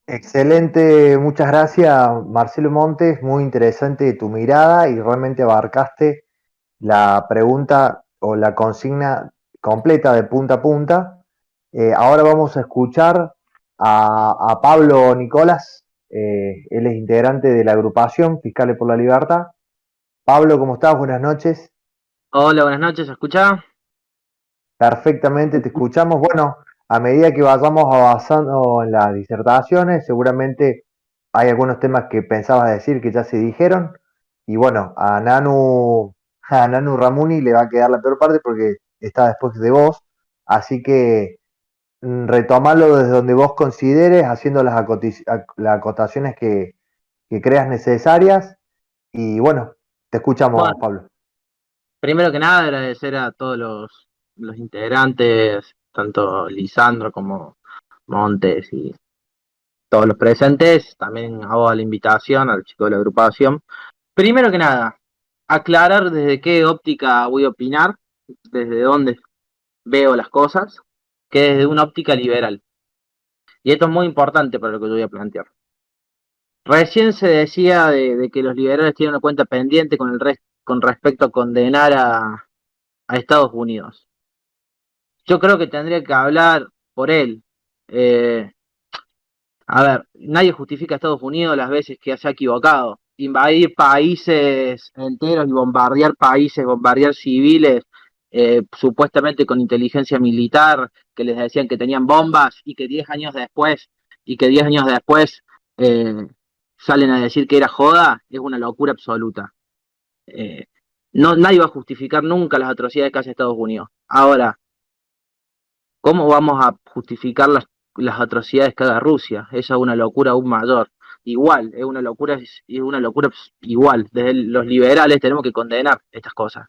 Excelente, muchas gracias Marcelo Montes, muy interesante tu mirada y realmente abarcaste la pregunta o la consigna completa de punta a punta. Ahora vamos a escuchar a Pablo Nicolás, él es integrante de la agrupación Fiscales por la Libertad. Pablo, ¿cómo estás? Buenas noches. Hola, buenas noches, ¿se escucha? Perfectamente, te escuchamos. Bueno, a medida que vayamos avanzando en las disertaciones, seguramente hay algunos temas que pensabas decir que ya se dijeron. Y bueno, a Nanu Ramuni le va a quedar la peor parte porque está después de vos. Así que retomarlo desde donde vos consideres, haciendo las acotaciones que creas necesarias. Y bueno, te escuchamos, Bueno, Pablo. primero que nada agradecer a todos los integrantes, tanto Lisandro como Montes y todos los presentes, también hago la invitación al chico de la agrupación. Primero que nada, aclarar desde qué óptica voy a opinar, desde dónde veo las cosas, que desde una óptica liberal. Y esto es muy importante para lo que yo voy a plantear. Recién se decía de que los liberales tienen una cuenta pendiente con respecto a condenar a Estados Unidos. Yo creo que tendría que hablar por él. Eh, a ver, nadie justifica a Estados Unidos las veces que se ha equivocado. Invadir países enteros y bombardear países, bombardear civiles, supuestamente con inteligencia militar, que les decían que tenían bombas y que 10 años después, eh, salen a decir que era joda, es una locura absoluta. Eh, no, nadie va a justificar nunca las atrocidades que hace Estados Unidos. Ahora, ¿cómo vamos a justificar las atrocidades que haga Rusia? Esa es una locura aún mayor. Igual, es una locura igual. Desde los liberales tenemos que condenar estas cosas.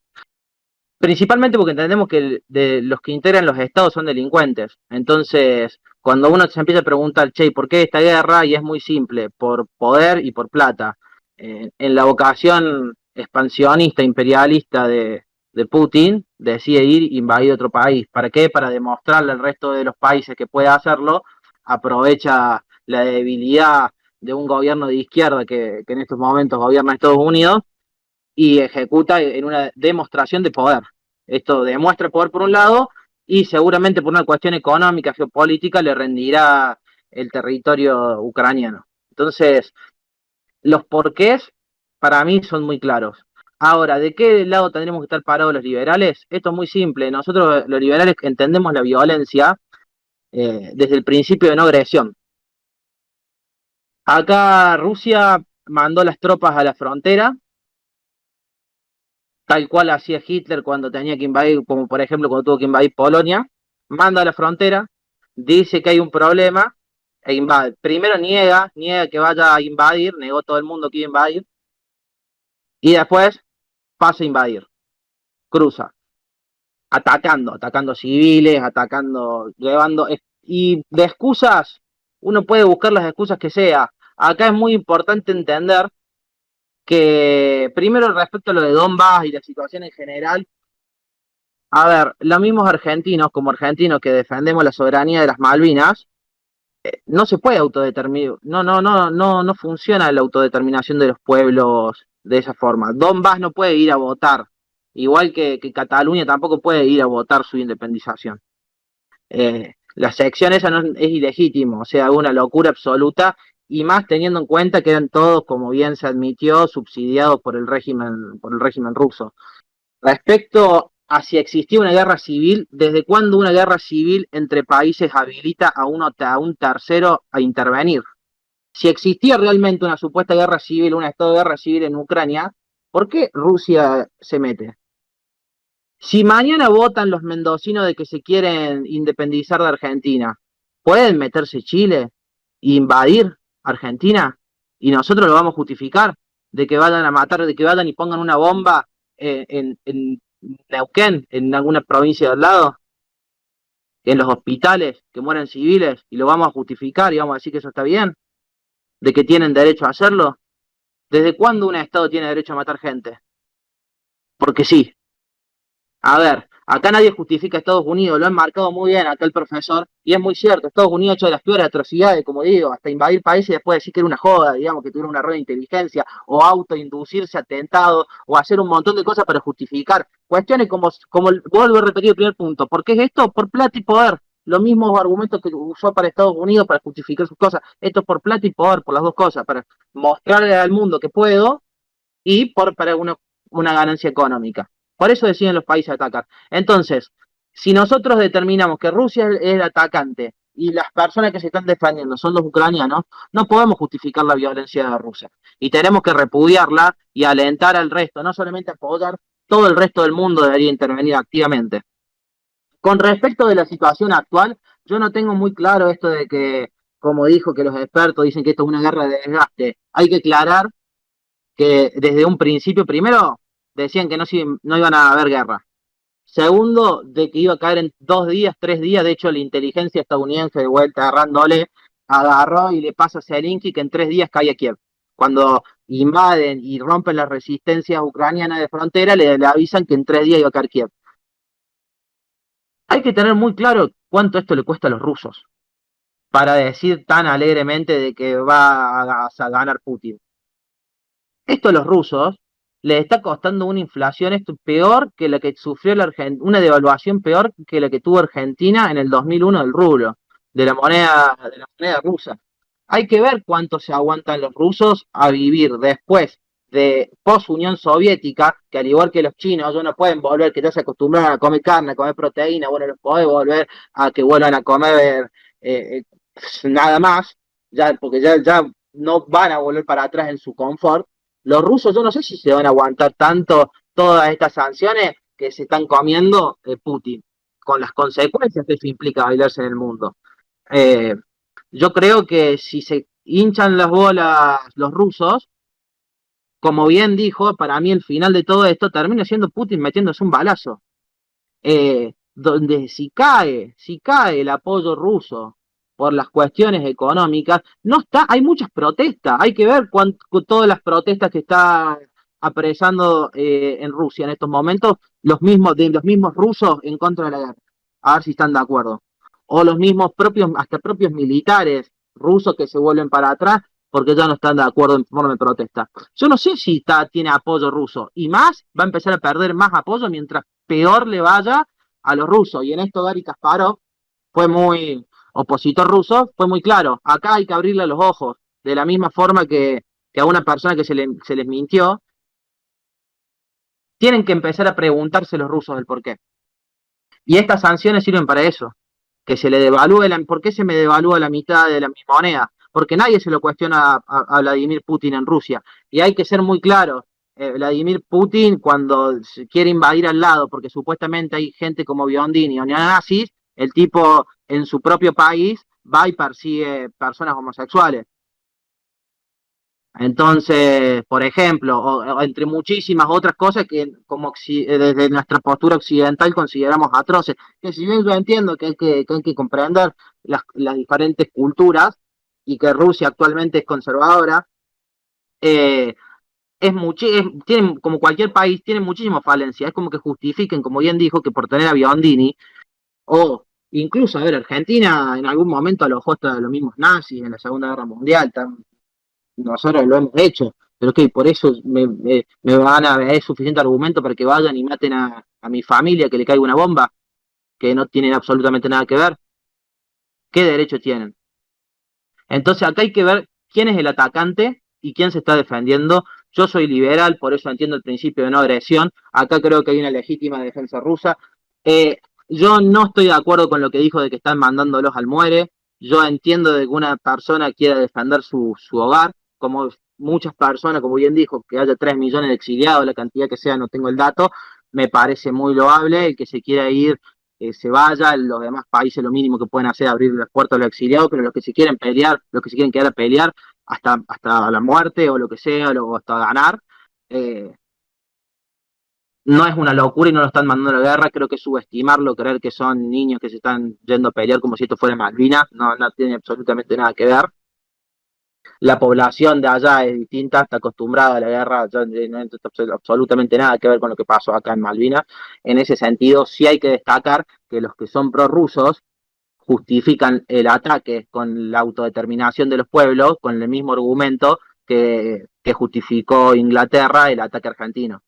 Principalmente porque entendemos que de los que integran los estados son delincuentes. Entonces, cuando uno se empieza a preguntar, che, ¿por qué esta guerra? Y es muy simple, por poder y por plata. En la vocación expansionista, imperialista de Putin, decide ir e invadir otro país. ¿Para qué? Para demostrarle al resto de los países que puede hacerlo. Aprovecha la debilidad de un gobierno de izquierda que en estos momentos gobierna Estados Unidos y ejecuta en una demostración de poder. Esto demuestra poder por un lado y seguramente por una cuestión económica, geopolítica, le rendirá el territorio ucraniano. Entonces, los porqués para mí son muy claros. Ahora, ¿de qué lado tendremos que estar parados los liberales? Esto es muy simple. Nosotros los liberales entendemos la violencia desde el principio de no agresión. Acá Rusia mandó las tropas a la frontera tal cual hacía Hitler cuando tenía que invadir, como por ejemplo cuando tuvo que invadir Polonia, manda a la frontera, dice que hay un problema e invade. Primero niega que vaya a invadir, negó todo el mundo que iba a invadir, y después pasa a invadir, cruza, atacando civiles, llevando, Y de excusas, uno puede buscar las excusas que sea. Acá es muy importante entender que, primero, respecto a lo de Donbass y la situación en general, a ver, los mismos argentinos, como argentinos que defendemos la soberanía de las Malvinas, no se puede autodeterminar, no funciona la autodeterminación de los pueblos de esa forma. Donbass no puede ir a votar, igual que Cataluña tampoco puede ir a votar su independización. La sección esa no es ilegítimo, o sea, una locura absoluta, y más teniendo en cuenta que eran todos, como bien se admitió, subsidiados por el régimen ruso. Respecto a si existía una guerra civil, ¿desde cuándo una guerra civil entre países habilita a un tercero a intervenir? Si existía realmente una supuesta guerra civil, un estado de guerra civil en Ucrania, ¿por qué Rusia se mete? Si mañana votan los mendocinos de que se quieren independizar de Argentina, ¿pueden meterse Chile e invadir Argentina? ¿Y nosotros lo vamos a justificar? De que vayan a matar, de que vayan y pongan una bomba en Neuquén, en alguna provincia de al lado, en los hospitales, que mueren civiles, y lo vamos a justificar y vamos a decir que eso está bien, de que tienen derecho a hacerlo. ¿Desde cuándo un Estado tiene derecho a matar gente? Porque sí. A ver, acá nadie justifica a Estados Unidos, lo han marcado muy bien acá el profesor, y es muy cierto, Estados Unidos ha hecho de las peores atrocidades, como digo, hasta invadir países y después decir que era una joda, digamos, que tuvieron una rueda de inteligencia, o autoinducirse atentados, o hacer un montón de cosas para justificar cuestiones como vuelvo a repetir el primer punto, ¿por qué es esto? Por plata y poder, los mismos argumentos que usó para Estados Unidos para justificar sus cosas, esto es por plata y poder, por las dos cosas, para mostrarle al mundo que puedo, y para una ganancia económica. Por eso deciden los países atacar. Entonces, si nosotros determinamos que Rusia es el atacante y las personas que se están defendiendo son los ucranianos, no podemos justificar la violencia de Rusia. Y tenemos que repudiarla y alentar al resto, no solamente apoyar, todo el resto del mundo debería intervenir activamente. Con respecto de la situación actual, yo no tengo muy claro esto de que, como dijo que los expertos dicen que esto es una guerra de desgaste. Hay que aclarar que desde un principio, primero, decían que no iban a haber guerra. Segundo, de que iba a caer en 2 días, 3 días. De hecho, la inteligencia estadounidense, de vuelta agarrándole, agarró y le pasa a Zelensky que en 3 días cae a Kiev. Cuando invaden y rompen las resistencias ucranianas de frontera, le avisan que en 3 días iba a caer Kiev. Hay que tener muy claro cuánto esto le cuesta a los rusos para decir tan alegremente de que va a ganar Putin. Esto a los rusos les está costando una inflación peor que la que sufrió una devaluación peor que la que tuvo Argentina en el 2001 del rublo, de la moneda rusa. Hay que ver cuánto se aguantan los rusos a vivir después de post-Unión Soviética, que al igual que los chinos, ellos no pueden volver, que ya se acostumbraron a comer carne, a comer proteína, bueno, los puede volver a que vuelvan a comer nada más, ya, porque ya no van a volver para atrás en su confort. Los rusos, yo no sé si se van a aguantar tanto todas estas sanciones que se están comiendo Putin, con las consecuencias que eso implica bailarse en el mundo. Yo creo que si se hinchan las bolas los rusos, como bien dijo, para mí el final de todo esto termina siendo Putin metiéndose un balazo. Donde si cae el apoyo ruso por las cuestiones económicas, no está, hay muchas protestas, hay que ver todas las protestas que está apresando en Rusia en estos momentos, los mismos rusos en contra de la guerra, a ver si están de acuerdo, o los mismos hasta propios militares rusos que se vuelven para atrás porque ya no están de acuerdo en forma de protesta. Yo no sé si tiene apoyo ruso, y más, va a empezar a perder más apoyo mientras peor le vaya a los rusos, y en esto Garry Kasparov fue muy opositor ruso, fue muy claro, acá hay que abrirle los ojos, de la misma forma que a una persona que se les mintió, tienen que empezar a preguntarse los rusos el por qué. Y estas sanciones sirven para eso, que se le devalúe, ¿por qué se me devalúa la mitad de mi moneda? Porque nadie se lo cuestiona a Vladimir Putin en Rusia, y hay que ser muy claro, Vladimir Putin cuando quiere invadir al lado, porque supuestamente hay gente como Biondini o neonazis, el tipo en su propio país va y persigue personas homosexuales. Entonces, por ejemplo, o entre muchísimas otras cosas que desde nuestra postura occidental consideramos atroces, que si bien yo entiendo que hay que comprender las diferentes culturas y que Rusia actualmente es conservadora, tienen, como cualquier país, tienen muchísimas falencias. Es como que justifiquen, como bien dijo, que por tener a Biondini, o incluso, a ver, Argentina en algún momento alojó hasta los mismos nazis en la Segunda Guerra Mundial, nosotros lo hemos hecho, pero que por eso es suficiente argumento para que vayan y maten a mi familia, que le caiga una bomba, que no tienen absolutamente nada que ver. ¿Qué derecho tienen? Entonces acá hay que ver quién es el atacante y quién se está defendiendo. Yo soy liberal, por eso entiendo el principio de no agresión. Acá creo que hay una legítima defensa rusa. Yo no estoy de acuerdo con lo que dijo de que están mandándolos al muere. Yo entiendo de que una persona quiera defender su hogar, como muchas personas, como bien dijo, que haya 3 millones de exiliados, la cantidad que sea, no tengo el dato, me parece muy loable. El que se quiera ir, se vaya. Los demás países lo mínimo que pueden hacer es abrir las puertas a los exiliados, pero los que se quieren pelear, los que se quieren quedar a pelear hasta la muerte o lo que sea, o hasta ganar, no es una locura y no lo están mandando a la guerra. Creo que subestimarlo, creer que son niños que se están yendo a pelear como si esto fuera Malvinas, no tiene absolutamente nada que ver. La población de allá es distinta, está acostumbrada a la guerra, no tiene absolutamente nada que ver con lo que pasó acá en Malvinas. En ese sentido, sí hay que destacar que los que son prorrusos justifican el ataque con la autodeterminación de los pueblos, con el mismo argumento que justificó Inglaterra el ataque argentino.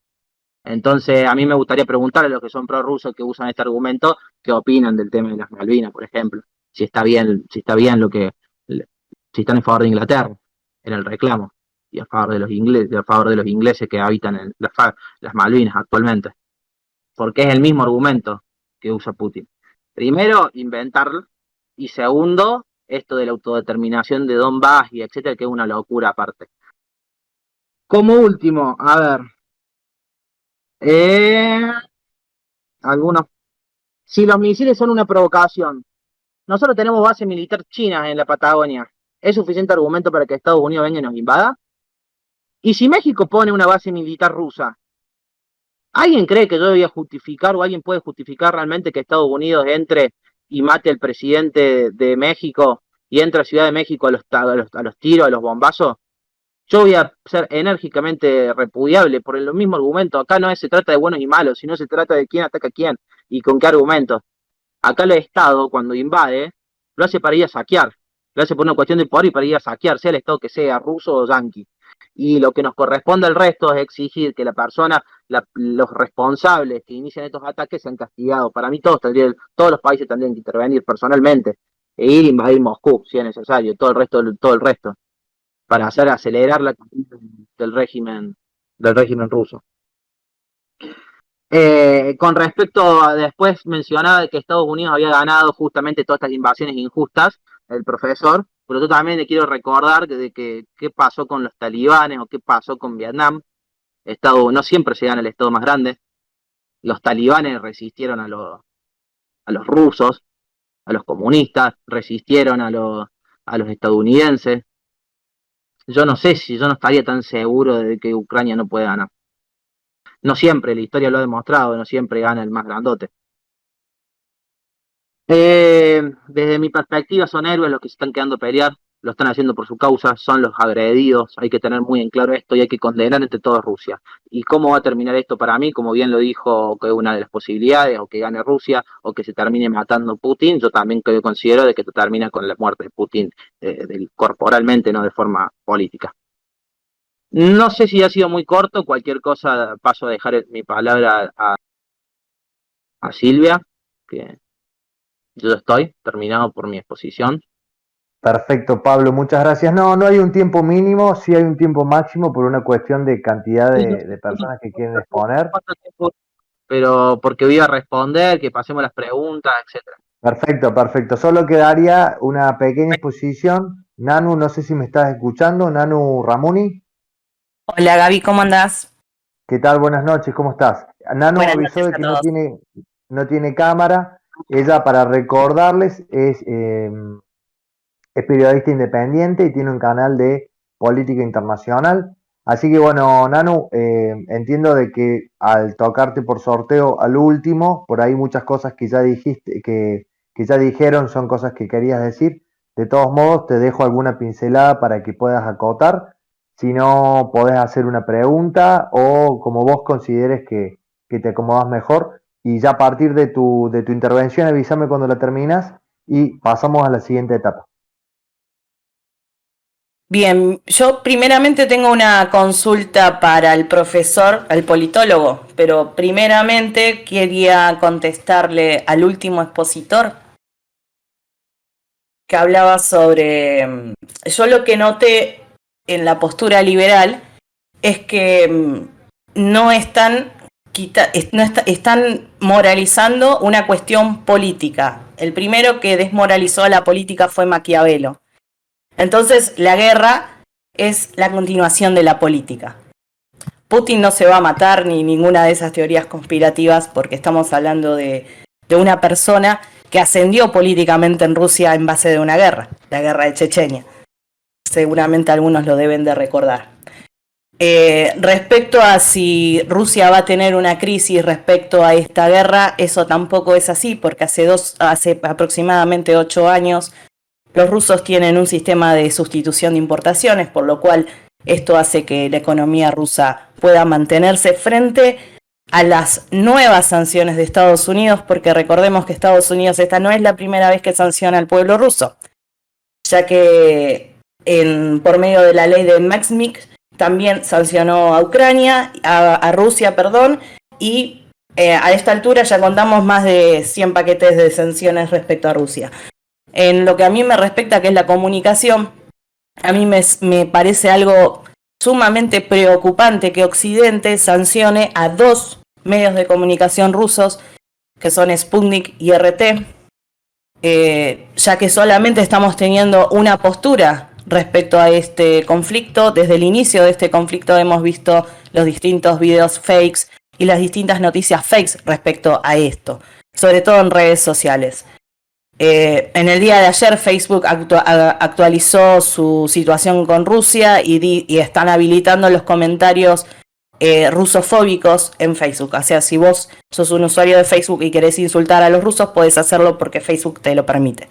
Entonces, a mí me gustaría preguntarle a los que son prorrusos que usan este argumento, qué opinan del tema de las Malvinas, por ejemplo, si está bien si están en favor de Inglaterra en el reclamo y a favor de los ingleses que habitan en las Malvinas actualmente, porque es el mismo argumento que usa Putin. Primero, inventarlo, y segundo, esto de la autodeterminación de Donbass y etcétera, que es una locura aparte. Como último, a ver, algunos, si los misiles son una provocación, nosotros tenemos base militar china en la Patagonia, ¿es suficiente argumento para que Estados Unidos venga y nos invada? Y si México pone una base militar rusa, ¿alguien cree que yo voy a justificar o alguien puede justificar realmente que Estados Unidos entre y mate al presidente de México y entre a Ciudad de México a los tiros, a los bombazos? Yo voy a ser enérgicamente repudiable por el mismo argumento. Acá no se trata de buenos y malos, sino se trata de quién ataca a quién y con qué argumentos. Acá el Estado, cuando invade, lo hace para ir a saquear. Lo hace por una cuestión de poder y para ir a saquear, sea el Estado que sea, ruso o yanqui. Y lo que nos corresponde al resto es exigir que la persona, los responsables que inician estos ataques sean castigados. Para mí todos los países tendrían que intervenir personalmente e ir a invadir Moscú, si es necesario, todo el resto, para hacer acelerar la caída del régimen ruso. Con respecto a después mencionaba que Estados Unidos había ganado justamente todas estas invasiones injustas, el profesor, pero yo también le quiero recordar de que qué pasó con los talibanes o qué pasó con Vietnam. No siempre se gana el Estado más grande. Los talibanes resistieron a los rusos, a los comunistas, resistieron a los estadounidenses. Yo no estaría tan seguro de que Ucrania no puede ganar. No siempre, la historia lo ha demostrado, no siempre gana el más grandote. Desde mi perspectiva son héroes los que se están quedando a pelear, lo están haciendo por su causa, son los agredidos, hay que tener muy en claro esto y hay que condenar entre todos Rusia. ¿Y cómo va a terminar esto para mí? Como bien lo dijo, que una de las posibilidades, o que gane Rusia, o que se termine matando Putin. Yo también considero de que esto termina con la muerte de Putin, corporalmente, no de forma política. No sé si ha sido muy corto, cualquier cosa paso a dejar mi palabra a Silvia, que yo estoy terminado por mi exposición. Perfecto, Pablo, muchas gracias. No hay un tiempo mínimo, sí hay un tiempo máximo por una cuestión de cantidad de personas que quieren exponer. Pero porque voy a responder, que pasemos las preguntas, etcétera. Perfecto. Solo quedaría una pequeña exposición. Nanu, no sé si me estás escuchando. Nanu Ramuni. Hola Gaby, ¿cómo andás? ¿Qué tal? Buenas noches, ¿cómo estás? Nanu Buenas avisó noches de a que todos. no tiene cámara. Ella, para recordarles, es periodista independiente y tiene un canal de política internacional. Así que bueno, Nanu, entiendo de que al tocarte por sorteo al último, por ahí muchas cosas que ya dijiste, que que ya dijeron, son cosas que querías decir. De todos modos, te dejo alguna pincelada para que puedas acotar. Si no, podés hacer una pregunta o como vos consideres que te acomodas mejor. Y ya a partir de tu intervención, avísame cuando la terminas y pasamos a la siguiente etapa. Bien, yo primeramente tengo una consulta para el profesor, al politólogo, pero primeramente quería contestarle al último expositor que hablaba sobre... Yo lo que noté en la postura liberal es que no están están moralizando una cuestión política. El primero que desmoralizó a la política fue Maquiavelo. Entonces, la guerra es la continuación de la política. Putin no se va a matar ni ninguna de esas teorías conspirativas porque estamos hablando de una persona que ascendió políticamente en Rusia en base de una guerra, la guerra de Chechenia. Seguramente algunos lo deben de recordar. Respecto a si Rusia va a tener una crisis respecto a esta guerra, eso tampoco es así, porque hace aproximadamente 8 años los rusos tienen un sistema de sustitución de importaciones, por lo cual esto hace que la economía rusa pueda mantenerse frente a las nuevas sanciones de Estados Unidos, porque recordemos que Estados Unidos esta no es la primera vez que sanciona al pueblo ruso, ya que por medio de la ley de Magnitsky también sancionó a Ucrania, a Rusia, perdón, y a esta altura ya contamos más de 100 paquetes de sanciones respecto a Rusia. En lo que a mí me respecta, que es la comunicación, a mí me parece algo sumamente preocupante que Occidente sancione a 2 medios de comunicación rusos, que son Sputnik y RT, ya que solamente estamos teniendo una postura respecto a este conflicto. Desde el inicio de este conflicto hemos visto los distintos videos fakes y las distintas noticias fakes respecto a esto, sobre todo en redes sociales. En el día de ayer Facebook actualizó su situación con Rusia y están habilitando los comentarios rusofóbicos en Facebook. O sea, si vos sos un usuario de Facebook y querés insultar a los rusos, podés hacerlo porque Facebook te lo permite.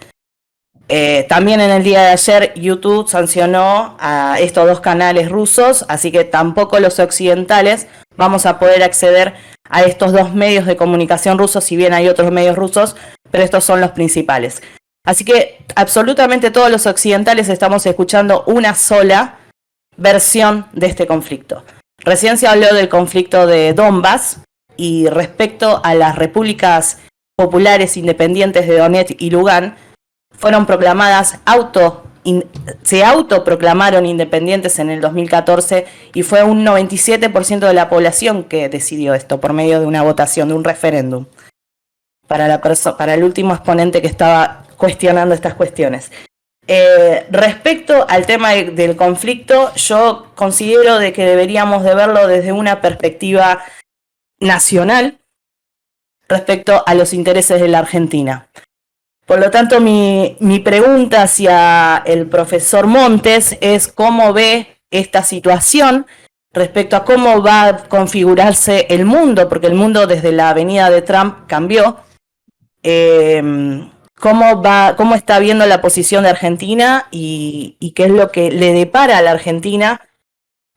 También en el día de ayer YouTube sancionó a estos 2 canales rusos, así que tampoco los occidentales vamos a poder acceder a estos 2 medios de comunicación rusos, si bien hay otros medios rusos, pero estos son los principales. Así que absolutamente todos los occidentales estamos escuchando una sola versión de este conflicto. Recién se habló del conflicto de Donbass, y respecto a las repúblicas populares independientes de Donetsk y Lugansk, fueron proclamadas se autoproclamaron independientes en el 2014 y fue un 97% de la población que decidió esto por medio de una votación, de un referéndum, para el último exponente que estaba cuestionando estas cuestiones. Respecto al tema del conflicto, yo considero de que deberíamos de verlo desde una perspectiva nacional respecto a los intereses de la Argentina. Por lo tanto, mi pregunta hacia el profesor Montes es cómo ve esta situación respecto a cómo va a configurarse el mundo, porque el mundo desde la venida de Trump cambió. ¿Cómo está viendo la posición de Argentina y qué es lo que le depara a la Argentina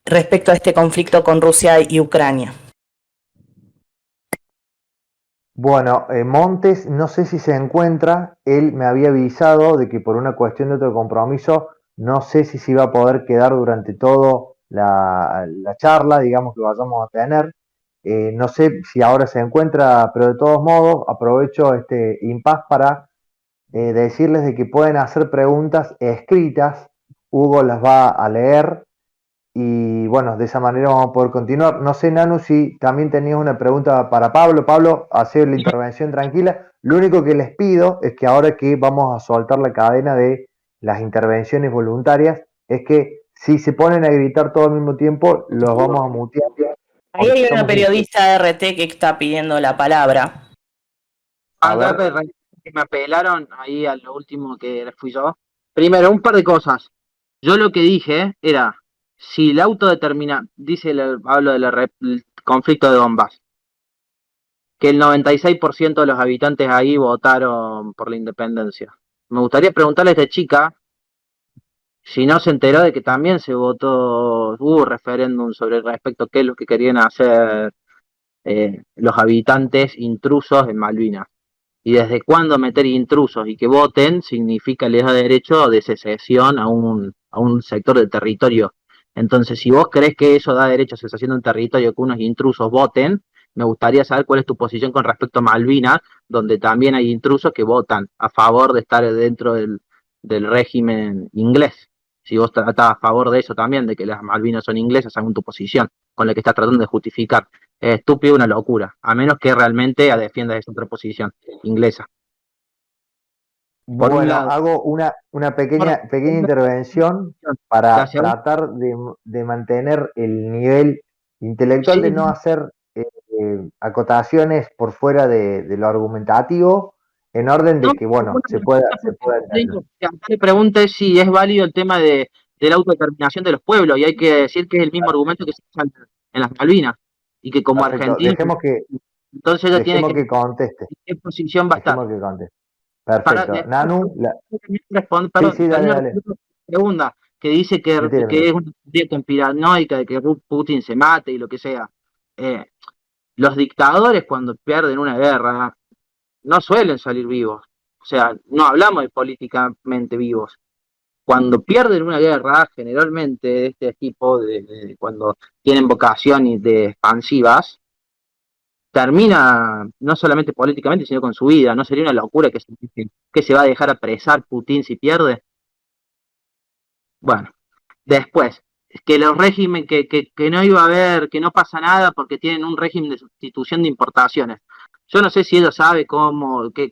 respecto a este conflicto con Rusia y Ucrania? Bueno, Montes, no sé si se encuentra, él me había avisado de que por una cuestión de otro compromiso, no sé si se iba a poder quedar durante todo la charla, digamos, que vayamos a tener. No sé si ahora se encuentra, pero de todos modos aprovecho este impasse para decirles de que pueden hacer preguntas escritas, Hugo las va a leer. Y bueno, de esa manera vamos a poder continuar. No sé, Nanu, si también tenías una pregunta para Pablo. Pablo, hacer la intervención tranquila. Lo único que les pido es que ahora que vamos a soltar la cadena de las intervenciones voluntarias, es que si se ponen a gritar todo al mismo tiempo, los vamos a mutear. Ahí hay una periodista de RT que está pidiendo la palabra. Me apelaron ahí a lo último que fui yo. Primero, un par de cosas. Yo lo que dije era, si la autodeterminación, hablo del conflicto de Donbass, que el 96% de los habitantes ahí votaron por la independencia. Me gustaría preguntarle a esta chica si no se enteró de que también se votó, hubo referéndum sobre respecto a qué es lo que querían hacer los habitantes intrusos en Malvinas. Y desde cuándo meter intrusos y que voten significa les da derecho de secesión a un sector del territorio. Entonces, si vos crees que eso da derecho a secesión de un territorio, que unos intrusos voten, me gustaría saber cuál es tu posición con respecto a Malvinas, donde también hay intrusos que votan a favor de estar dentro del régimen inglés. Si vos estás a favor de eso también, de que las Malvinas son inglesas, según tu posición, con la que estás tratando de justificar. Es estúpido, una locura, a menos que realmente defiendas esa otra posición inglesa. Por un Bueno, lado, hago una pequeña intervención para tratar de mantener el nivel intelectual, de no hacer acotaciones por fuera de lo argumentativo, en orden de que, bueno, se pueda entender. Le pregunte si es válido el tema de la autodeterminación de los pueblos, y hay que decir que es el mismo argumento que se usa en las Malvinas, y que como Perfecto. argentino, entonces ella tiene que conteste. ¿qué posición va a estar? Dejemos que conteste. Perfecto. Nanu, Termino dale. la segunda, que dice que es una teoría conspiranoica de que Putin se mate y lo que sea. Los dictadores, cuando pierden una guerra, no suelen salir vivos. O sea, no hablamos de políticamente vivos. Cuando pierden una guerra, generalmente de este tipo, cuando tienen vocación de expansivas, termina no solamente políticamente, sino con su vida. ¿No sería una locura que se va a dejar apresar Putin si pierde? Bueno, después, que los regímenes, que no iba a haber, que no pasa nada porque tienen un régimen de sustitución de importaciones. Yo no sé si ella sabe cómo, que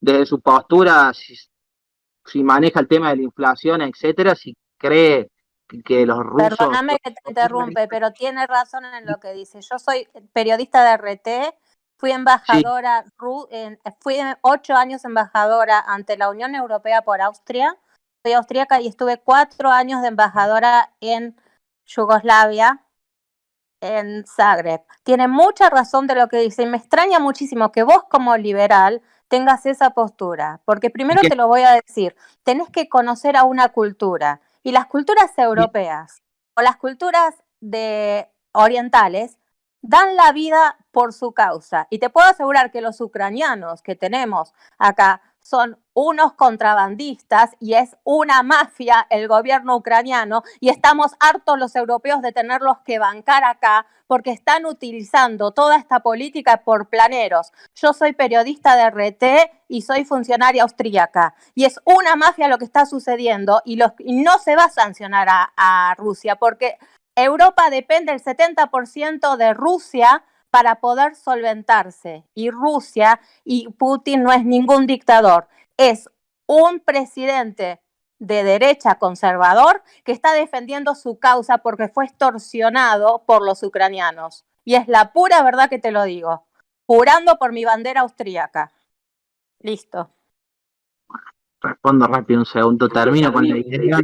desde su postura, si maneja el tema de la inflación, etcétera, si cree que los rusos... Perdóname que te interrumpe, pero tiene razón en lo que dice. Yo soy periodista de RT, fui embajadora, fui 8 años embajadora ante la Unión Europea por Austria. Soy austríaca y estuve 4 años de embajadora en Yugoslavia, en Zagreb. Tiene mucha razón de lo que dice y me extraña muchísimo que vos como liberal tengas esa postura, porque primero te lo voy a decir, tenés que conocer a una cultura y las culturas europeas o las culturas orientales dan la vida por su causa y te puedo asegurar que los ucranianos que tenemos acá son unos contrabandistas y es una mafia el gobierno ucraniano y estamos hartos los europeos de tenerlos que bancar acá porque están utilizando toda esta política por planeros. Yo soy periodista de RT y soy funcionaria austríaca y es una mafia lo que está sucediendo y no se va a sancionar a Rusia porque Europa depende el 70% de Rusia para poder solventarse. Y Rusia y Putin no es ningún dictador, es un presidente de derecha conservador que está defendiendo su causa porque fue extorsionado por los ucranianos. Y es la pura verdad que te lo digo, jurando por mi bandera austríaca. Listo. Respondo rápido un segundo, termino con la idea.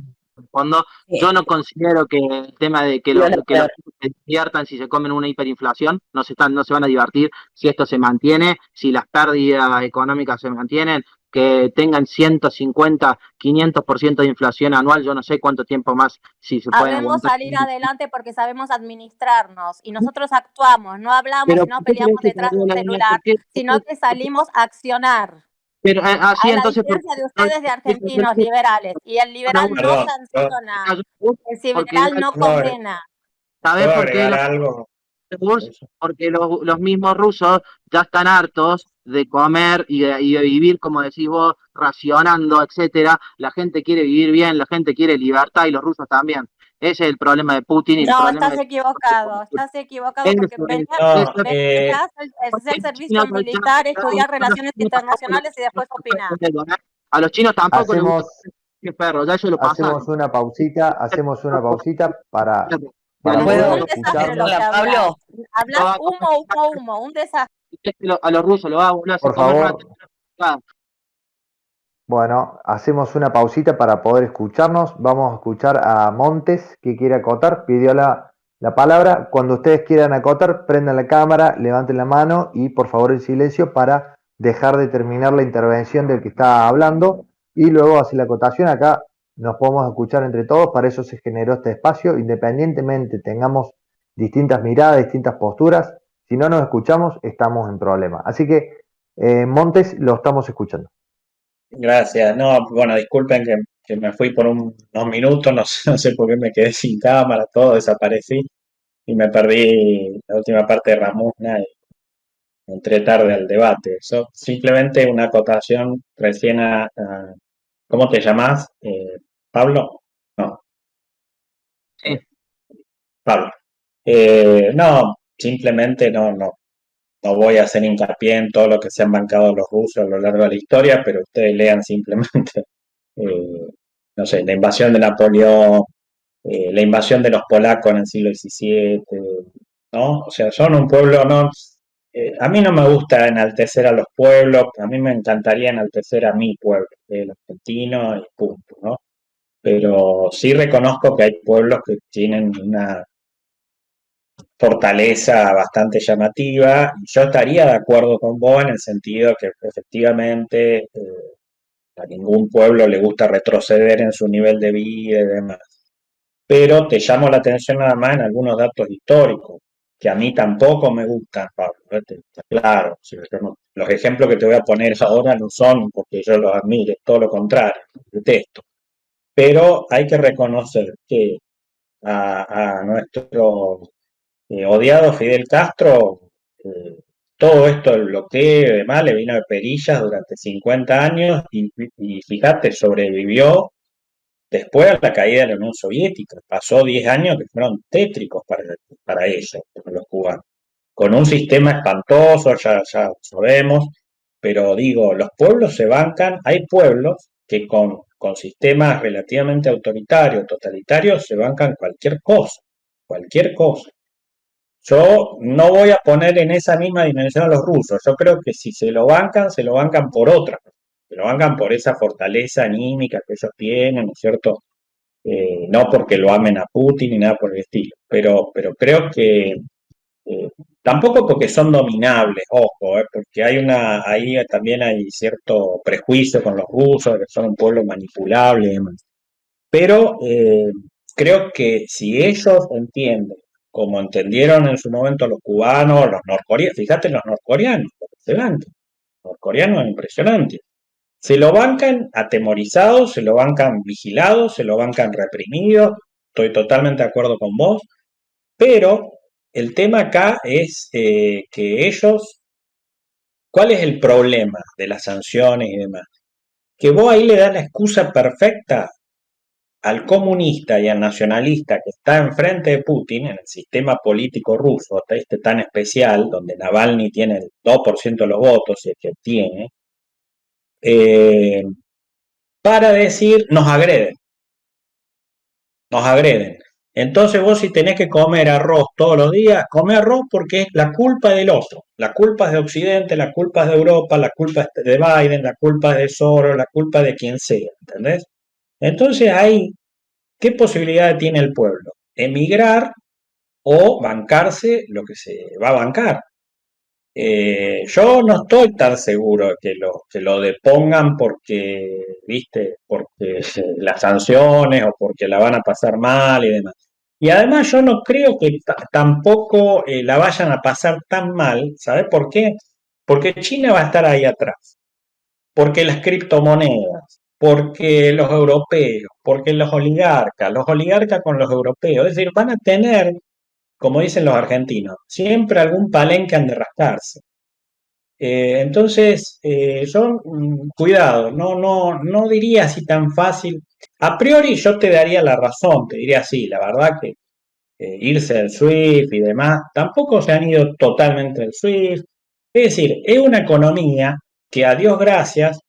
Yo no considero que el tema de que los se diviertan si se comen una hiperinflación, no se van a divertir si esto se mantiene, si las pérdidas económicas se mantienen, que tengan 150, 500% de inflación anual, yo no sé cuánto tiempo más si se puede Sabemos salir adelante porque sabemos administrarnos y nosotros actuamos, no hablamos y no peleamos detrás de un celular, sino que salimos a accionar. Pero así entonces, a la diferencia de ustedes de argentinos liberales, y el liberal no sanciona, el liberal no condena. ¿Sabes por qué? Porque los mismos rusos ya están hartos de comer y de vivir, como decís vos, racionando, etcétera. La gente quiere vivir bien, la gente quiere libertad y los rusos también. Ese es el problema de Putin. No, estás equivocado porque venías a hacer servicio militar, estudiar relaciones internacionales y después opinar. A los chinos tampoco les gusta perro, ya eso lo pasaron. Hacemos una pausita para poder escucharnos. Hablas humo, un desastre. A los rusos lo va a volver a hacer. Por favor. Bueno, hacemos una pausita para poder escucharnos. Vamos a escuchar a Montes, que quiere acotar. Pidió la la palabra. Cuando ustedes quieran acotar, prendan la cámara, levanten la mano y por favor el silencio para dejar de terminar la intervención del que está hablando y luego hacer la acotación. Acá nos podemos escuchar entre todos, para eso se generó este espacio, independientemente tengamos distintas miradas, distintas posturas, si no nos escuchamos estamos en problema. Así que Montes, lo estamos escuchando. Gracias. No, bueno, disculpen que me fui por unos minutos, no sé por qué me quedé sin cámara, todo desaparecí y me perdí la última parte de Ramusna y entré tarde al debate. Eso, simplemente una acotación recién ¿cómo te llamás? ¿Pablo? No, Sí. Pablo. No, simplemente no voy a hacer hincapié en todo lo que se han bancado los rusos a lo largo de la historia, pero ustedes lean simplemente, no sé, la invasión de Napoleón, la invasión de los polacos en el siglo XVII, ¿no? O sea, son un pueblo, no, a mí no me gusta enaltecer a los pueblos, a mí me encantaría enaltecer a mi pueblo, el argentino y punto, ¿no? Pero sí reconozco que hay pueblos que tienen una fortaleza bastante llamativa. Yo estaría de acuerdo con vos en el sentido que efectivamente a ningún pueblo le gusta retroceder en su nivel de vida y demás. Pero te llamo la atención nada más en algunos datos históricos, que a mí tampoco me gustan, Pablo, está claro. Los ejemplos que te voy a poner ahora no son porque yo los admire, todo lo contrario, los detesto. Pero hay que reconocer que a nuestro odiado Fidel Castro, todo esto, el bloqueo y demás, le vino de perillas durante 50 años y fíjate, sobrevivió después a la caída de la Unión Soviética. Pasó 10 años que fueron tétricos para ellos, para los cubanos. Con un sistema espantoso, ya sabemos, pero digo, los pueblos se bancan, hay pueblos que con sistemas relativamente autoritarios, totalitarios, se bancan cualquier cosa, cualquier cosa. Yo no voy a poner en esa misma dimensión a los rusos. Yo creo que si se lo bancan por otra. Se lo bancan por esa fortaleza anímica que ellos tienen, ¿no es cierto? No porque lo amen a Putin ni nada por el estilo. Pero creo que tampoco porque son dominables, ojo, porque ahí también hay cierto prejuicio con los rusos, que son un pueblo manipulable y demás. Pero creo que si ellos entienden, como entendieron en su momento los cubanos, los norcoreanos, fíjate los norcoreanos, se bancan. Los norcoreanos es impresionante. Se lo bancan atemorizados, se lo bancan vigilados, se lo bancan reprimidos. Estoy totalmente de acuerdo con vos. Pero el tema acá es que ellos, ¿cuál es el problema de las sanciones y demás? Que vos ahí le das la excusa perfecta al comunista y al nacionalista que está enfrente de Putin en el sistema político ruso, este tan especial, donde Navalny tiene el 2% de los votos, y es que tiene, para decir, nos agreden. Entonces vos si tenés que comer arroz todos los días, come arroz porque es la culpa del otro. La culpa es de Occidente, la culpa es de Europa, la culpa es de Biden, la culpa es de Soros, la culpa es de quien sea, ¿entendés? Entonces ahí, ¿qué posibilidad tiene el pueblo? Emigrar o bancarse lo que se va a bancar. Yo no estoy tan seguro de que lo depongan porque, viste, porque las sanciones o porque la van a pasar mal y demás. Y además yo no creo que tampoco la vayan a pasar tan mal, ¿sabes por qué? Porque China va a estar ahí atrás, porque las criptomonedas, porque los europeos, porque los oligarcas con los europeos, es decir, van a tener, como dicen los argentinos, siempre algún palenque han de rascarse. Entonces, yo, cuidado, no diría así tan fácil. A priori yo te daría la razón, te diría sí, la verdad que irse del SWIFT y demás, tampoco se han ido totalmente del SWIFT. Es decir, es una economía que a Dios gracias,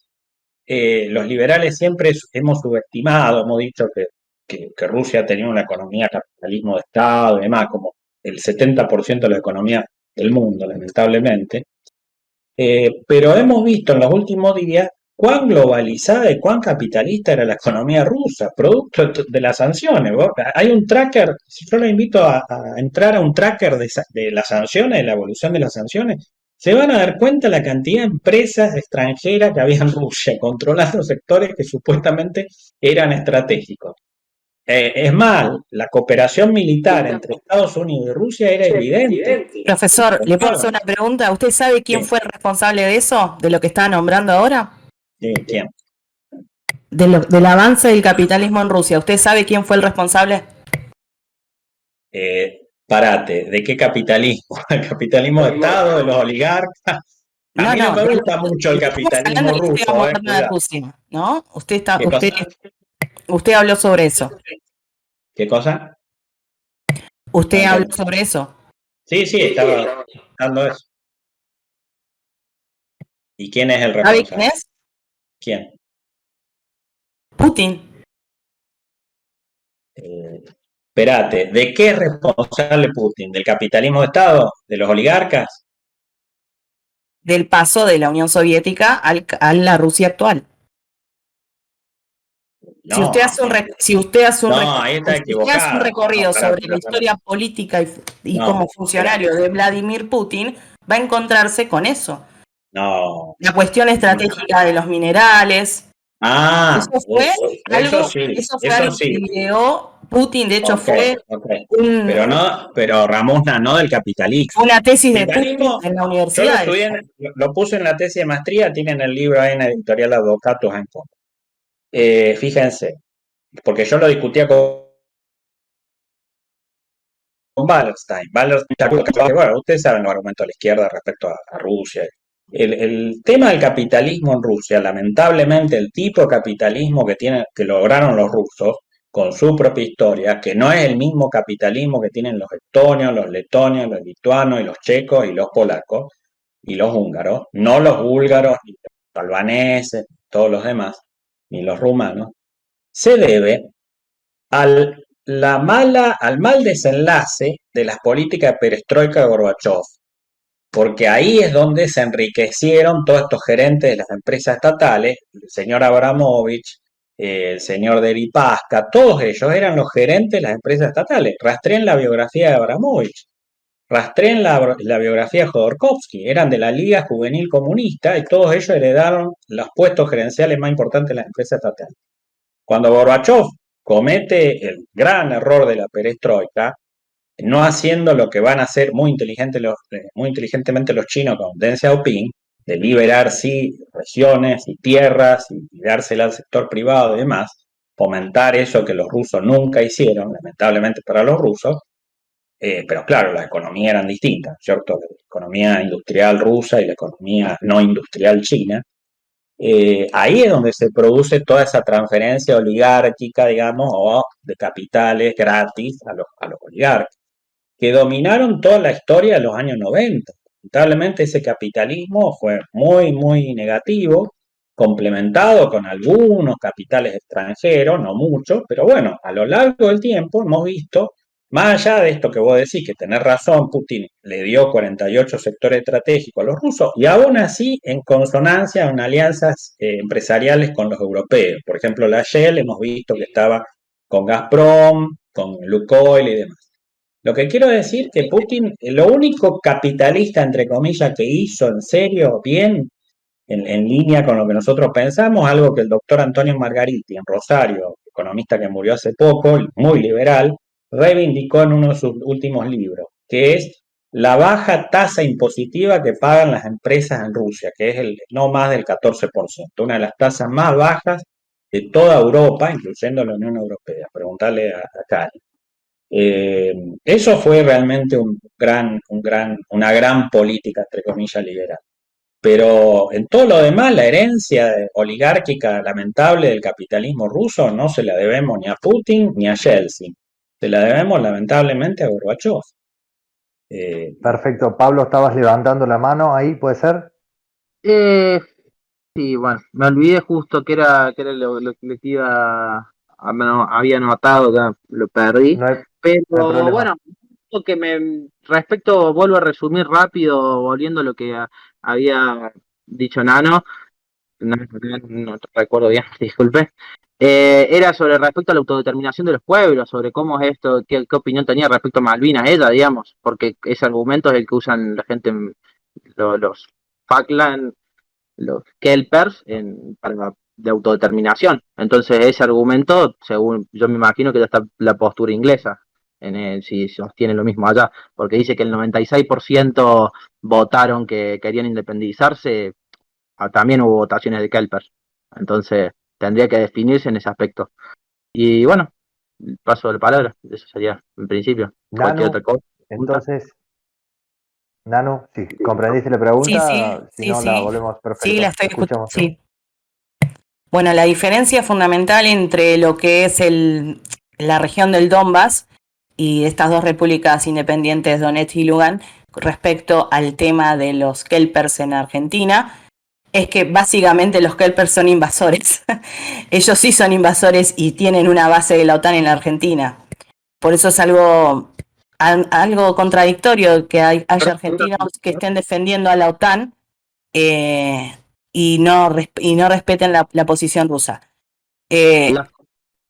los liberales siempre hemos subestimado, hemos dicho que Rusia tenía una economía capitalismo de Estado y demás, como el 70% de la economía del mundo, lamentablemente. Pero hemos visto en los últimos días cuán globalizada y cuán capitalista era la economía rusa, producto de las sanciones. Hay un tracker, si yo lo invito a entrar a un tracker de las sanciones, de la evolución de las sanciones, se van a dar cuenta la cantidad de empresas extranjeras que había en Rusia, controlando sectores que supuestamente eran estratégicos. Es más, la cooperación militar entre Estados Unidos y Rusia era evidente. Profesor, ¿le puedo hacer una pregunta? ¿Usted sabe quién fue el responsable de eso? ¿De lo que estaba nombrando ahora? ¿Quién? Del avance del capitalismo en Rusia. ¿Usted sabe quién fue el responsable? Parate, ¿de qué capitalismo? ¿El capitalismo de Estado, de los oligarcas? A mí no me gusta mucho el capitalismo ruso. Moderna de Rusia, ¿no? Usted habló sobre eso. ¿Qué cosa? ¿Usted habló sobre eso? Sí, estaba dando eso. ¿Y quién es el ¿Sabe responsable? quién es? ¿Quién? Putin. Espérate, ¿de qué es responsable Putin? ¿Del capitalismo de Estado? ¿De los oligarcas? Del paso de la Unión Soviética a la Rusia actual. No, si usted hace un ahí está equivocado. recorrido sobre la historia política y como funcionario de Vladimir Putin, va a encontrarse con eso. No. La cuestión estratégica de los minerales. Eso fue algo que ideó Putin, de hecho fue pero Ramona, no del capitalismo. Una tesis de Putin en la universidad. Yo lo puse en la tesis de maestría, tienen el libro ahí en la editorial Advocatus en Contra. Fíjense, porque yo lo discutía con Wallerstein. Bueno, ustedes saben los argumentos de la izquierda respecto a Rusia. El tema del capitalismo en Rusia, lamentablemente el tipo de capitalismo que lograron los rusos con su propia historia, que no es el mismo capitalismo que tienen los estonios, los letonios, los lituanos y los checos y los polacos y los húngaros, no los búlgaros, ni los albaneses, todos los demás, ni los rumanos, se debe al mal desenlace de las políticas de perestroika de Gorbachov, porque ahí es donde se enriquecieron todos estos gerentes de las empresas estatales, el señor Abramovich, el señor Deripaska, todos ellos eran los gerentes de las empresas estatales. Rastreen la biografía de Abramovich, rastreen la biografía de Jodorkovsky, eran de la Liga Juvenil Comunista y todos ellos heredaron los puestos gerenciales más importantes de las empresas estatales. Cuando Gorbachev comete el gran error de la perestroika, no haciendo lo que van a hacer muy inteligentemente los chinos con Deng Xiaoping, de liberar sí regiones y tierras y dárselas al sector privado y demás, fomentar eso que los rusos nunca hicieron, lamentablemente para los rusos, pero claro, las economías eran distintas, ¿cierto? La economía industrial rusa y la economía no industrial china. Ahí es donde se produce toda esa transferencia oligárquica, digamos, o de capitales gratis a los oligarcas, que dominaron toda la historia de los años 90. Lamentablemente ese capitalismo fue muy, muy negativo, complementado con algunos capitales extranjeros, no muchos, pero bueno, a lo largo del tiempo hemos visto, más allá de esto que vos decís, que tenés razón, Putin le dio 48 sectores estratégicos a los rusos, y aún así en consonancia en alianzas empresariales con los europeos. Por ejemplo, la Shell hemos visto que estaba con Gazprom, con Lukoil y demás. Lo que quiero decir que Putin, lo único capitalista, entre comillas, que hizo en serio, bien, en línea con lo que nosotros pensamos, algo que el doctor Antonio Margariti en Rosario, economista que murió hace poco, muy liberal, reivindicó en uno de sus últimos libros, que es la baja tasa impositiva que pagan las empresas en Rusia, que es no más del 14%, una de las tasas más bajas de toda Europa, incluyendo la Unión Europea. Preguntarle a Cari. Eso fue realmente una gran política, entre comillas, liberal. Pero en todo lo demás, la herencia oligárquica lamentable del capitalismo ruso no se la debemos ni a Putin ni a Yeltsin. Se la debemos lamentablemente a Gorbachev. Perfecto. Pablo, estabas levantando la mano ahí, ¿puede ser? Sí, bueno, me olvidé justo que era lo que iba había anotado, ya lo perdí. No hay Pero problema. bueno, lo que vuelvo a resumir rápido, volviendo a lo que había dicho Nano. no recuerdo bien, disculpe. Era sobre respecto a la autodeterminación de los pueblos, sobre cómo es esto, qué opinión tenía respecto a Malvinas ella, digamos, porque ese argumento es el que usan la gente, los Falkland, los Kelpers, para de autodeterminación. Entonces ese argumento, según yo me imagino que ya está la postura inglesa, si sostiene lo mismo allá, porque dice que el 96% votaron que querían independizarse. También hubo votaciones de Kelpers. Entonces tendría que definirse en ese aspecto. Y bueno, paso de la palabra, eso sería en principio. Cualquier otra Nano, cosa. entonces, Nano, si comprendiste la Sí, pregunta, si sí, no la sí. volvemos, Sí, perfecto, la te estoy escuchando. escuchamos. Sí. Bueno, la diferencia fundamental entre lo que es la región del Donbass y estas dos repúblicas independientes, Donetsk y Lugansk, respecto al tema de los Kelpers en Argentina, es que básicamente los Kelpers son invasores. Ellos sí son invasores y tienen una base de la OTAN en la Argentina. Por eso es algo contradictorio que haya argentinos que estén defendiendo a la OTAN y no respeten la posición rusa.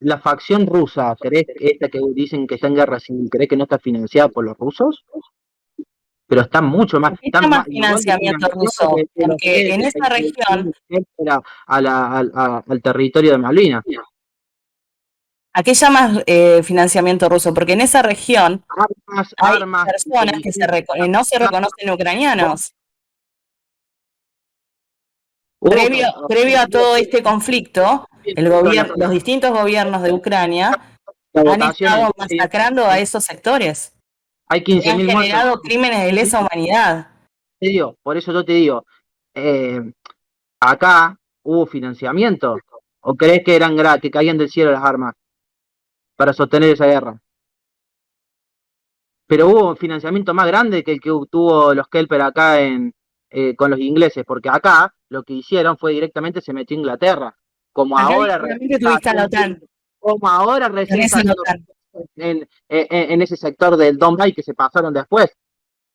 La facción rusa, ¿crees que esta que dicen que está en guerra civil, crees que no está financiada por los rusos? Pero está mucho más, ¿Qué está más igual de financiamiento financiada ruso? que los Porque en esa región, al territorio de Malvinas. ¿a qué llamas financiamiento ruso? Porque en esa región hay Armas, personas que no se reconocen ucranianos. Previo a todo este conflicto, los distintos gobiernos de Ucrania han estado masacrando a esos sectores. Hay Que han 15.000 muertos. generado crímenes de lesa humanidad. Por eso yo te digo, acá hubo financiamiento. ¿O crees que que caían del cielo las armas para sostener esa guerra? Pero hubo un financiamiento más grande que el que obtuvo los Kelper acá con los ingleses, porque acá lo que hicieron fue directamente se metió a Inglaterra. Como Acá ahora directamente tuviste a la OTAN. Como ahora recién Tenés a la están OTAN. en ese sector del Donbass que se pasaron después.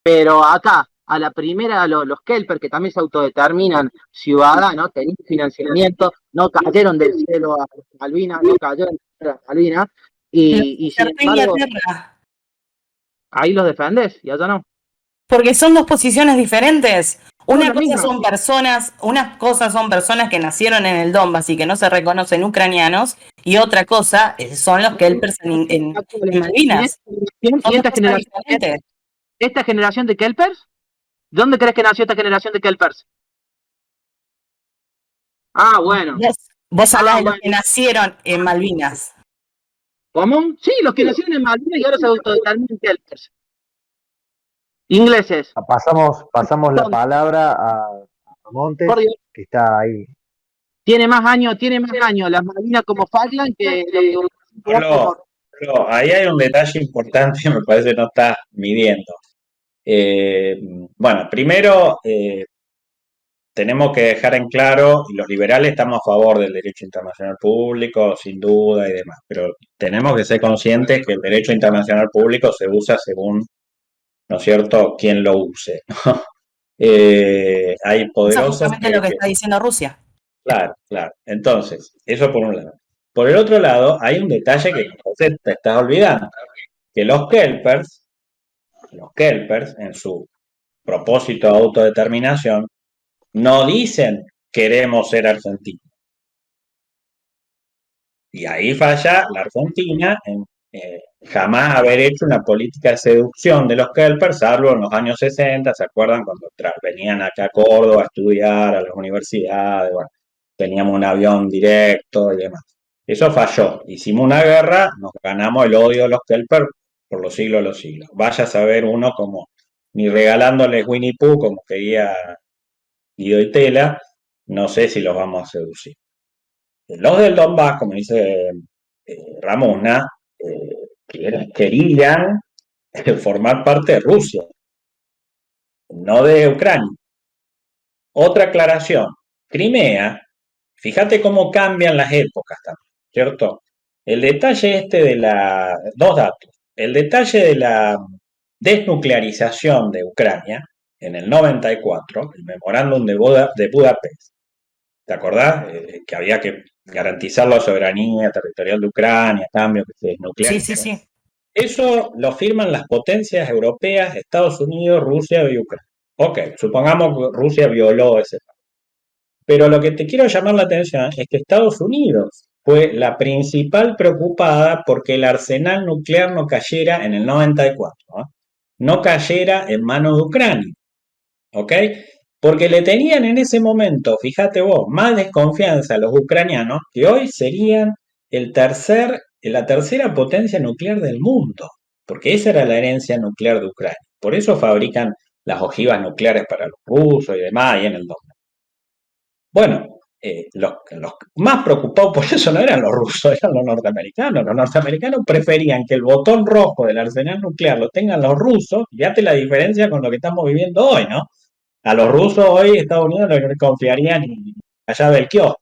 Pero acá, a la primera, los Kelper, que también se autodeterminan ciudadanos, tenían financiamiento, no cayeron del cielo a Malvinas, no cayeron del cielo a Malvinas, y sin embargo, Inglaterra. ahí los defendés, y allá no. Porque son dos posiciones diferentes. Unas cosas son personas que nacieron en el Donbass y que no se reconocen ucranianos, y otra cosa son los Kelpers en Malvinas. ¿Y esta generación de Kelpers? ¿Dónde crees que nació esta generación de Kelpers? Ah, bueno. Vos hablás de los que nacieron en Malvinas. ¿Cómo? Sí, los que nacieron en Malvinas y ahora se autodeterminan Kelpers. Ingleses. Pasamos la palabra a Montes, que está ahí. Tiene más años las Malvinas como Falkland que ahí hay un detalle importante que me parece que no está midiendo. Bueno, primero tenemos que dejar en claro, y los liberales estamos a favor del derecho internacional público, sin duda y demás, pero tenemos que ser conscientes que el derecho internacional público se usa según, ¿no es cierto?, quien lo use. Hay poderosos. Eso es justamente lo que está diciendo Rusia. Claro. Entonces, eso por un lado. Por el otro lado, hay un detalle que te estás olvidando, que los Kelpers, en su propósito de autodeterminación, no dicen queremos ser argentinos. Y ahí falla la Argentina en jamás haber hecho una política de seducción de los Kelpers, salvo en los años 60, ¿se acuerdan? Cuando venían acá a Córdoba a estudiar, a las universidades, bueno, teníamos un avión directo y demás. Eso falló. Hicimos una guerra, nos ganamos el odio de los Kelpers por los siglos de los siglos. Vaya a saber uno como, ni regalándoles Winnie Pooh, como quería Guido y Tela, no sé si los vamos a seducir. Los del Donbass, como dice Ramona, querían formar parte de Rusia, no de Ucrania. Otra aclaración, Crimea, fíjate cómo cambian las épocas también, ¿cierto? El detalle dos datos, el detalle de la desnuclearización de Ucrania en el 94, el memorándum de Budapest, ¿te acordás? Que había que garantizar la soberanía territorial de Ucrania a cambio que se Sí, desnuclearice. sí, sí. Eso lo firman las potencias europeas, Estados Unidos, Rusia y Ucrania. Ok, supongamos que Rusia violó ese. Pero lo que te quiero llamar la atención es que Estados Unidos fue la principal preocupada porque el arsenal nuclear no cayera en el 94, ¿no? No cayera en manos de Ucrania, ¿ok? Porque le tenían en ese momento, fíjate vos, más desconfianza a los ucranianos que hoy serían la tercera potencia nuclear del mundo, porque esa era la herencia nuclear de Ucrania. Por eso fabrican las ojivas nucleares para los rusos y demás, y en el bueno, los más preocupados por eso no eran los rusos, eran los norteamericanos. Los norteamericanos preferían que el botón rojo del arsenal nuclear lo tengan los rusos. Fíjate la diferencia con lo que estamos viviendo hoy, ¿no? A los rusos hoy Estados Unidos no le confiarían ni allá del kiosco.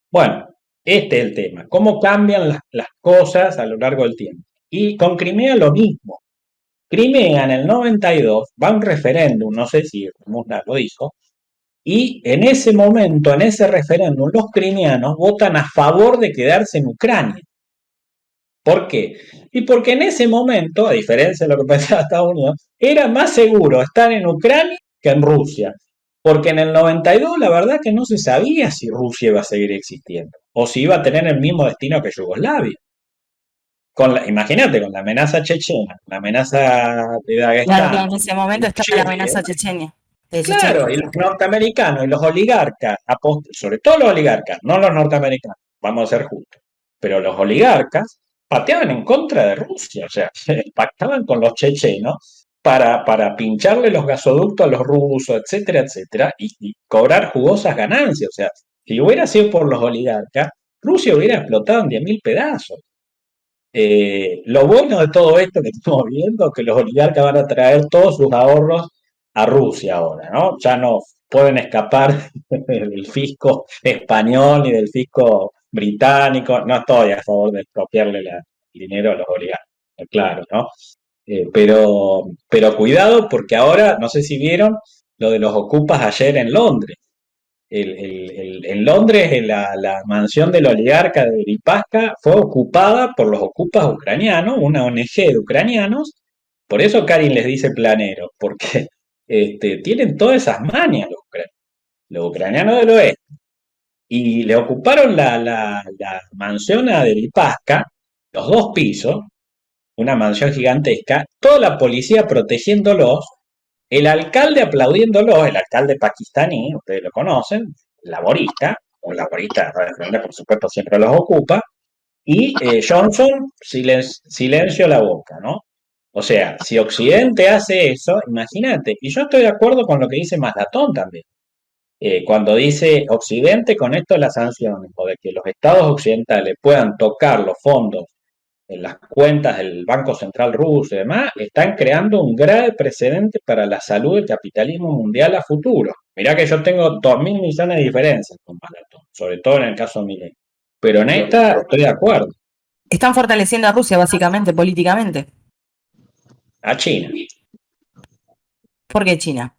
Bueno, este es el tema. ¿Cómo cambian las cosas a lo largo del tiempo? Y con Crimea lo mismo. Crimea en el 92 va a un referéndum, no sé si Musna lo dijo, y en ese momento, en ese referéndum, los crimeanos votan a favor de quedarse en Ucrania. ¿Por qué? Y porque en ese momento, a diferencia de lo que pensaba Estados Unidos, era más seguro estar en Ucrania que en Rusia. Porque en el 92 la verdad que no se sabía si Rusia iba a seguir existiendo o si iba a tener el mismo destino que Yugoslavia. Imagínate, con la amenaza chechena, la amenaza de Claro, Dagestán, claro, en ese momento estaba la amenaza chechenia. De claro, Chechenia. y los norteamericanos y los oligarcas, sobre todo los oligarcas, no los norteamericanos, vamos a ser justos, pero los oligarcas pateaban en contra de Rusia, o sea, pactaban con los chechenos para pincharle los gasoductos a los rusos, etcétera, etcétera, y cobrar jugosas ganancias. O sea, si hubiera sido por los oligarcas, Rusia hubiera explotado en 10.000 pedazos. Lo bueno de todo esto que estamos viendo es que los oligarcas van a traer todos sus ahorros a Rusia ahora, ¿no? Ya no pueden escapar del fisco español ni del fisco británico. No estoy a favor de expropiarle el dinero a los oligarcas, claro, ¿no? Pero cuidado porque ahora, no sé si vieron lo de los ocupas ayer en Londres. En Londres, la mansión del oligarca de Deripaska fue ocupada por los ocupas ucranianos, una ONG de ucranianos. Por eso Karin les dice planeros, porque tienen todas esas manias los ucranianos del oeste. Y le ocuparon la mansión a Deripaska, los 2 pisos, una mansión gigantesca, toda la policía protegiéndolos, el alcalde aplaudiéndolo, el alcalde pakistaní, ustedes lo conocen, o laborista, por supuesto siempre los ocupa, y Johnson, silencio la boca, ¿no? O sea, si Occidente hace eso, imagínate, y yo estoy de acuerdo con lo que dice Mazatón también, cuando dice Occidente con esto de las sanciones, o de que los estados occidentales puedan tocar los fondos en las cuentas del Banco Central ruso y demás, están creando un grave precedente para la salud del capitalismo mundial a futuro. Mirá que yo tengo 2.000 millones de diferencias con Malatón, sobre todo en el caso de Milei. Pero en esta estoy de acuerdo. Están fortaleciendo a Rusia, básicamente, políticamente. A China. ¿Por qué China?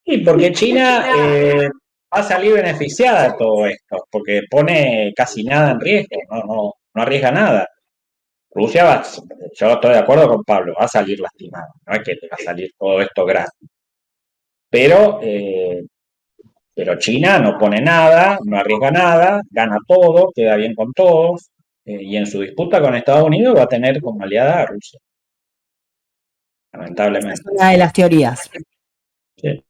Y porque China va a salir beneficiada de todo esto, porque pone casi nada en riesgo, no arriesga nada. Rusia yo estoy de acuerdo con Pablo, va a salir lastimado, no es que le va a salir todo esto gratis. Pero China no pone nada, no arriesga nada, gana todo, queda bien con todos, y en su disputa con Estados Unidos va a tener como aliada a Rusia. Lamentablemente. Es una de las teorías. Sí.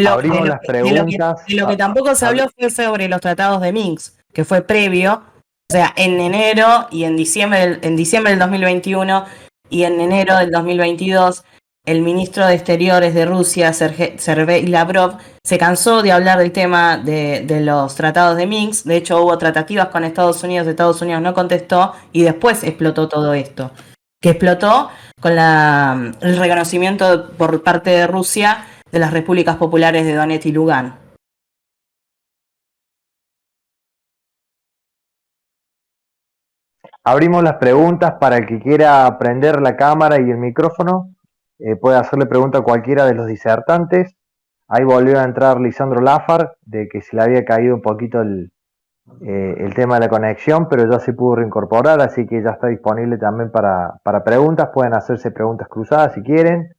Abrimos las preguntas. De lo que tampoco se habló fue sobre los tratados de Minsk, que fue previo, o sea, en enero y en diciembre del 2021 y en enero del 2022, el ministro de Exteriores de Rusia, Sergei Lavrov, se cansó de hablar del tema de los tratados de Minsk. De hecho, hubo tratativas con Estados Unidos no contestó y después explotó todo esto. Que explotó con el reconocimiento por parte de Rusia de las repúblicas populares de Donetsk y Lugansk. Abrimos las preguntas para el que quiera prender la cámara y el micrófono. Puede hacerle pregunta a cualquiera de los disertantes. Ahí volvió a entrar Lisandro Lafar, de que se le había caído un poquito el tema de la conexión, pero ya se pudo reincorporar, así que ya está disponible también para preguntas. Pueden hacerse preguntas cruzadas si quieren,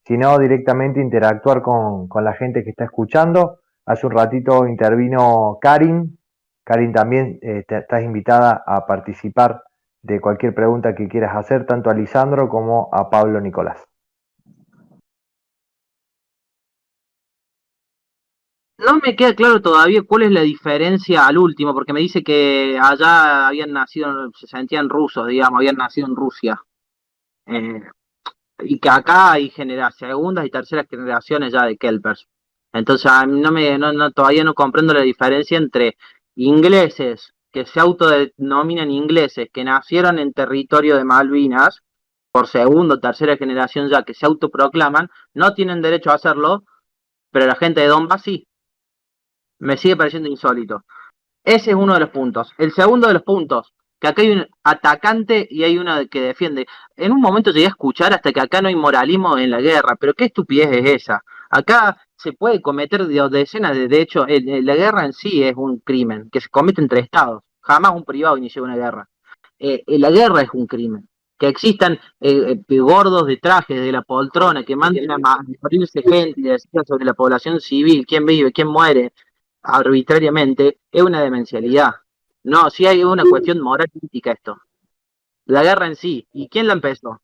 si no, directamente interactuar con la gente que está escuchando. Hace un ratito intervino Karin. Karin, también estás invitada a participar de cualquier pregunta que quieras hacer, tanto a Lisandro como a Pablo Nicolás. No me queda claro todavía cuál es la diferencia al último, porque me dice que allá habían nacido, se sentían rusos, digamos, habían nacido en Rusia. Eh, y que acá hay segundas y terceras generaciones ya de Kelpers. Entonces, a mí todavía no comprendo la diferencia entre ingleses que se autodenominan ingleses, que nacieron en territorio de Malvinas, por segunda o tercera generación ya, que se autoproclaman, no tienen derecho a hacerlo, pero la gente de Donbass sí. Me sigue pareciendo insólito. Ese es uno de los puntos. El segundo de los puntos, que acá hay un atacante y hay uno que defiende. En un momento llegué a escuchar hasta que acá no hay moralismo en la guerra, pero ¿qué estupidez es esa? Acá se puede cometer decenas de hecho, la guerra en sí es un crimen que se comete entre estados. Jamás un privado inició una guerra. La guerra es un crimen. Que existan gordos de trajes de la poltrona que manden a morirse gente y decir sobre la población civil, quién vive, quién muere, arbitrariamente, es una demencialidad. No, sí hay una cuestión moral crítica esto. La guerra en sí. ¿Y quién la empezó?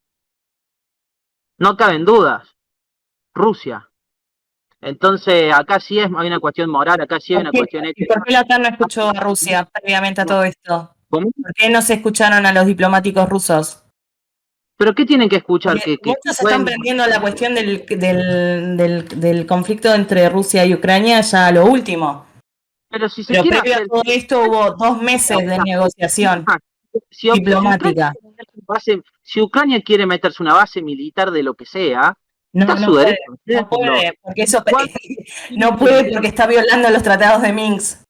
No caben dudas. Rusia. Entonces, acá sí hay una cuestión moral, acá sí hay una cuestión ética. ¿Por qué la OTAN no escuchó a Rusia previamente a todo esto? ¿Cómo? ¿Por qué no se escucharon a los diplomáticos rusos? ¿Pero qué tienen que escuchar? Muchos están prendiendo la cuestión del conflicto entre Rusia y Ucrania ya a lo último. Pero si se Pero quiere previo a todo esto hubo 2 meses de negociación diplomática. Si Ucrania quiere meterse una base militar de lo que sea, no puede, porque eso no puede porque está violando los tratados de Minsk.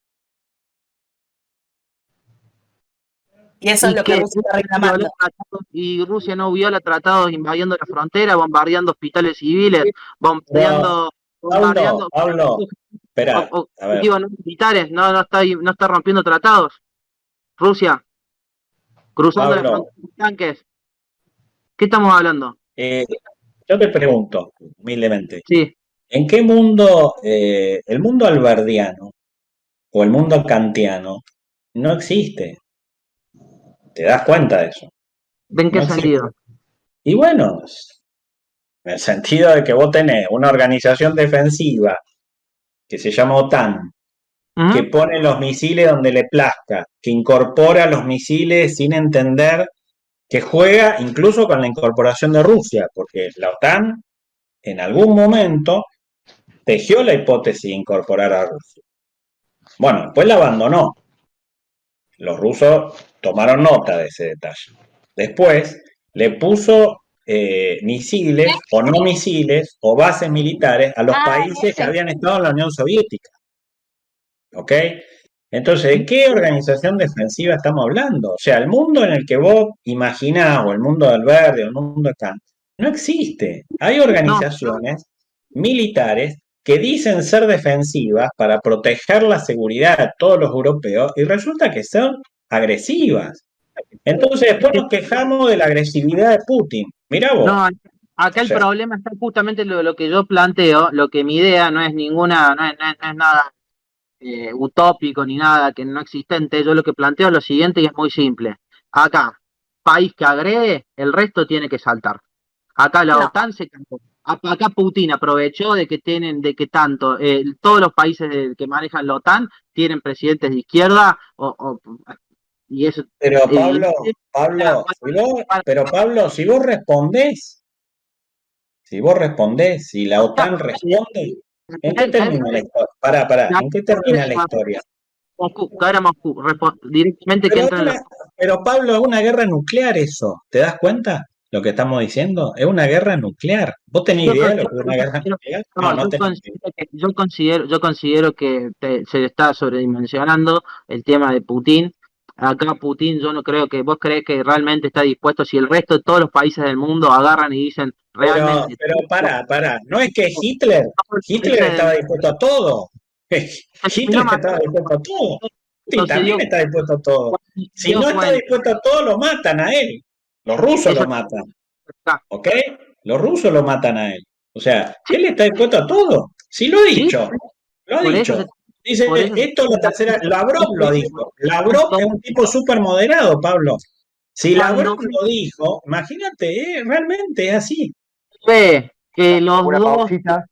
Y eso es lo que Rusia está reclamando. Y Rusia no viola tratados invadiendo la frontera, bombardeando hospitales civiles, bombardeando Pablo, espera, objetivos militares, no está rompiendo tratados. Rusia, cruzando la frontera con tanques. ¿Qué estamos hablando? Yo te pregunto, humildemente, sí. ¿en qué mundo, el mundo alberdiano o el mundo kantiano no existe? ¿Te das cuenta de eso? ¿En qué sentido? Y bueno, en el sentido de que vos tenés una organización defensiva que se llama OTAN, que pone los misiles donde le plazca, que incorpora los misiles sin entender, que juega incluso con la incorporación de Rusia, porque la OTAN en algún momento tejió la hipótesis de incorporar a Rusia. Bueno, después la abandonó. Los rusos tomaron nota de ese detalle. Después le puso misiles o no misiles o bases militares a los países que habían estado en la Unión Soviética. ¿Ok? Entonces, ¿de qué organización defensiva estamos hablando? O sea, el mundo en el que vos imaginás, o el mundo del verde, o el mundo de Kant, no existe. Hay organizaciones militares que dicen ser defensivas para proteger la seguridad de todos los europeos y resulta que son agresivas. Entonces, después nos quejamos de la agresividad de Putin. Mirá vos. No, acá el problema está justamente lo que yo planteo, lo que mi idea no es ninguna, no es nada utópico ni nada que no existente. Yo lo que planteo es lo siguiente y es muy simple. Acá, país que agrede, el resto tiene que saltar. Acá la OTAN se cantó. Acá Putin aprovechó de que tanto todos los países que manejan la OTAN tienen presidentes de izquierda y eso. Pero Pablo, si vos respondés, si la OTAN responde, ¿en qué termina la historia? Pará, ¿en qué termina la historia? Moscú, directamente que entra pero Pablo, es una guerra nuclear eso, ¿te das cuenta? Lo que estamos diciendo es una guerra nuclear. ¿Vos tenés idea de lo que es una guerra nuclear? Yo considero que se está sobredimensionando el tema de Putin. acá Putin, yo no creo que, vos creés que realmente está dispuesto, si el resto de todos los países del mundo agarran y dicen realmente, Pero para, no es que Hitler estaba dispuesto a todo. Hitler estaba dispuesto a todo. Putin también está dispuesto a todo. Si no está dispuesto a todo, lo matan a él. Los rusos lo matan. ¿Ok? Los rusos lo matan a él. O sea, él está dispuesto a todo. Sí, lo ha dicho. Lo ha dicho. Dice, esto es la tercera. Lavrov lo dijo. Lavrov es un tipo súper moderado, Pablo. Si Lavrov lo dijo, imagínate, realmente es así. Que Una pausita.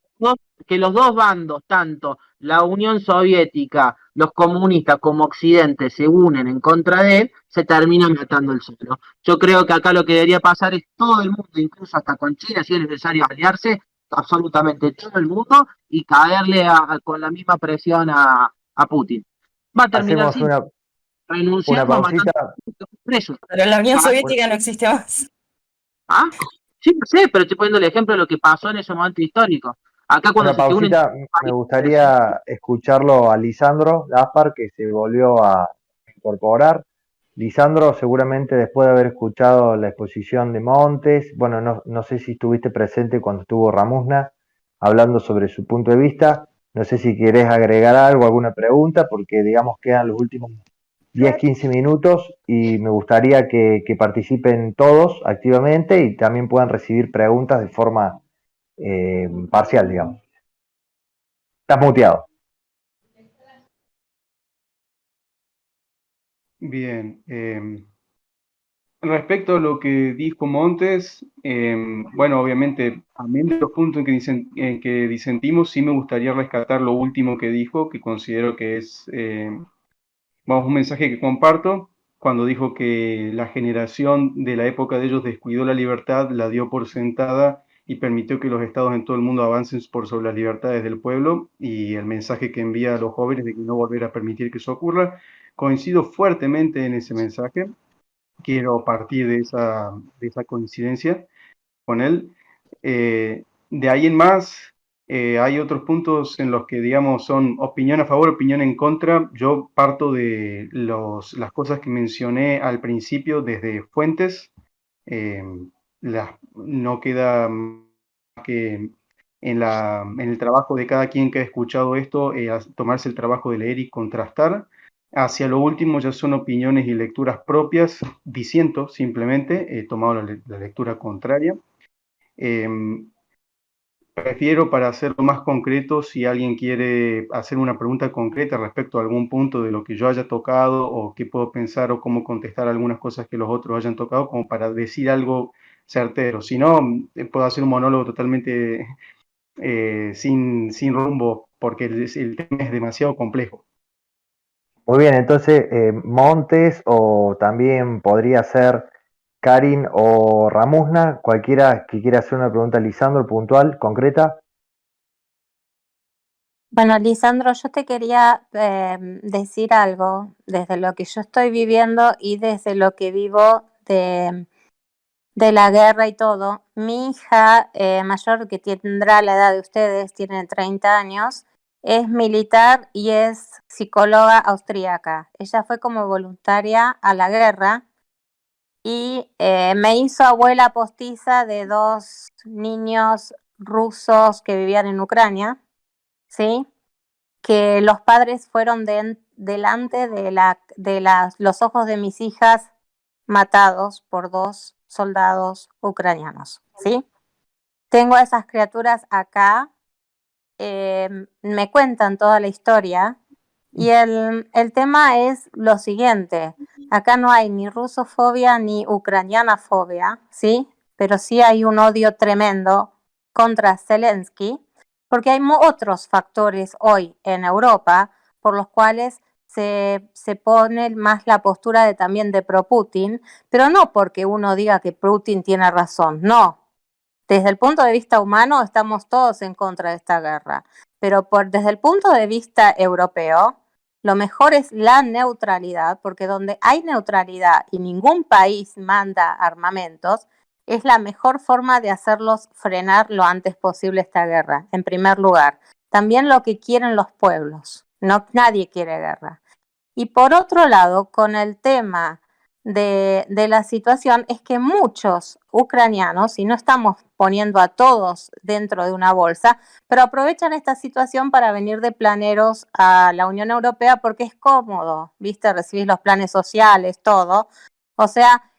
que los dos bandos, tanto la Unión Soviética, los comunistas como Occidente, se unen en contra de él, se termina matando el solo. Yo creo que acá lo que debería pasar es todo el mundo, incluso hasta con China, si es necesario aliarse, absolutamente todo el mundo, y caerle con la misma presión a Putin. Va a terminar Hacemos renunciando, una pausita. presos. Pero la Unión Soviética no existe más. ¿Ah? Sí, no sé, pero estoy poniendo el ejemplo de lo que pasó en ese momento histórico. Acá cuando Una pausita, me gustaría escucharlo a Lisandro Gaspar, que se volvió a incorporar. Lisandro, seguramente después de haber escuchado la exposición de Montes, bueno, no sé si estuviste presente cuando estuvo Ramusna hablando sobre su punto de vista, no sé si querés agregar algo, alguna pregunta, porque digamos quedan los últimos 10-15 minutos y me gustaría que participen todos activamente y también puedan recibir preguntas de forma parcial, digamos. Estás muteado. Bien. Respecto a lo que dijo Montes, bueno, obviamente, amén de los puntos en que disentimos, sí me gustaría rescatar lo último que dijo, que considero que es, vamos, un mensaje que comparto, cuando dijo que la generación de la época de ellos descuidó la libertad, la dio por sentada y permitió que los estados en todo el mundo avancen por sobre las libertades del pueblo, y el mensaje que envía a los jóvenes de que no volver a permitir que eso ocurra. Coincido fuertemente en ese mensaje. Quiero partir de esa coincidencia con él. De ahí en más, hay otros puntos en los que, digamos, son opinión a favor, opinión en contra. Yo parto de las cosas que mencioné al principio desde fuentes. No queda más que en el trabajo de cada quien que ha escuchado esto, tomarse el trabajo de leer y contrastar. Hacia lo último ya son opiniones y lecturas propias, disiento simplemente, he tomado la lectura contraria. Prefiero, para hacerlo más concreto, si alguien quiere hacer una pregunta concreta respecto a algún punto de lo que yo haya tocado o qué puedo pensar o cómo contestar algunas cosas que los otros hayan tocado, como para decir algo certero. Si no, puedo hacer un monólogo totalmente sin rumbo, porque el tema es demasiado complejo. Muy bien, entonces Montes o también podría ser Karin o Ramusna, cualquiera que quiera hacer una pregunta a Lisandro puntual, concreta. Bueno, Lisandro, yo te quería decir algo desde lo que yo estoy viviendo y desde lo que vivo de la guerra y todo. Mi hija mayor, que tendrá la edad de ustedes, tiene 30 años, es militar y es psicóloga austríaca. Ella fue como voluntaria a la guerra y me hizo abuela postiza de 2 niños rusos que vivían en Ucrania, ¿sí? Que los padres fueron delante de los ojos de mis hijas matados por 2 soldados ucranianos, ¿sí? Tengo a esas criaturas acá, me cuentan toda la historia y el tema es lo siguiente: acá no hay ni rusofobia ni ucranianafobia, ¿sí? Pero sí hay un odio tremendo contra Zelensky, porque hay otros factores hoy en Europa por los cuales se pone más la postura también de pro-Putin, pero no porque uno diga que Putin tiene razón, no. Desde el punto de vista humano estamos todos en contra de esta guerra, pero desde el punto de vista europeo, lo mejor es la neutralidad, porque donde hay neutralidad y ningún país manda armamentos, es la mejor forma de hacerlos frenar lo antes posible esta guerra, en primer lugar. También lo que quieren los pueblos, nadie quiere guerra. Y por otro lado, con el tema de la situación, es que muchos ucranianos, y no estamos poniendo a todos dentro de una bolsa, pero aprovechan esta situación para venir de planeros a la Unión Europea porque es cómodo, ¿viste? Recibís los planes sociales, todo. O sea,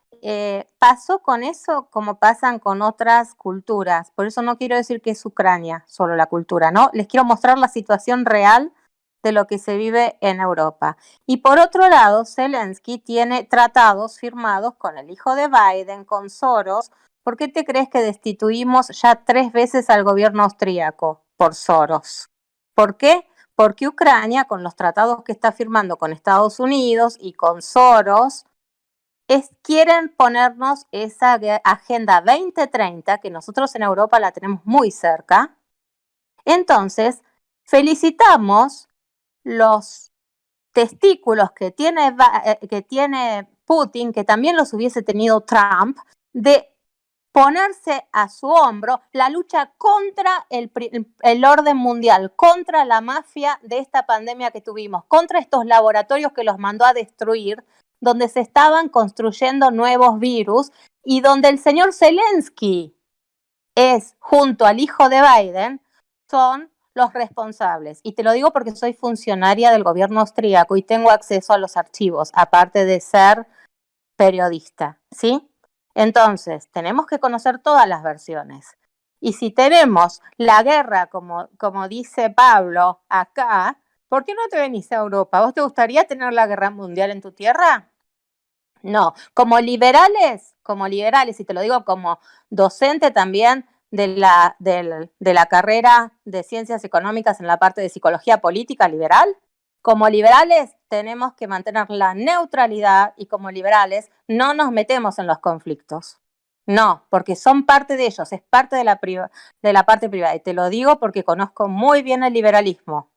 pasó con eso como pasan con otras culturas. Por eso no quiero decir que es Ucrania solo la cultura, ¿no? Les quiero mostrar la situación real de lo que se vive en Europa. Y por otro lado, Zelensky tiene tratados firmados con el hijo de Biden, con Soros. ¿Por qué te crees que destituimos ya 3 veces al gobierno austríaco por Soros? ¿Por qué? Porque Ucrania, con los tratados que está firmando con Estados Unidos y con Soros, quieren ponernos esa Agenda 2030, que nosotros en Europa la tenemos muy cerca. Entonces, felicitamos los testículos que tiene Putin, que también los hubiese tenido Trump, de ponerse a su hombro la lucha contra el orden mundial, contra la mafia de esta pandemia que tuvimos, contra estos laboratorios que los mandó a destruir, donde se estaban construyendo nuevos virus y donde el señor Zelensky es, junto al hijo de Biden, son los responsables. Y te lo digo porque soy funcionaria del gobierno austríaco y tengo acceso a los archivos, aparte de ser periodista, ¿sí? Entonces, tenemos que conocer todas las versiones. Y si tenemos la guerra, como dice Pablo acá, ¿por qué no te venís a Europa? ¿Vos te gustaría tener la guerra mundial en tu tierra? No. Como liberales, y te lo digo como docente también de la carrera de Ciencias Económicas en la parte de Psicología Política liberal, como liberales tenemos que mantener la neutralidad y como liberales no nos metemos en los conflictos. No, porque son parte de ellos, es parte de la parte privada. Y te lo digo porque conozco muy bien el liberalismo,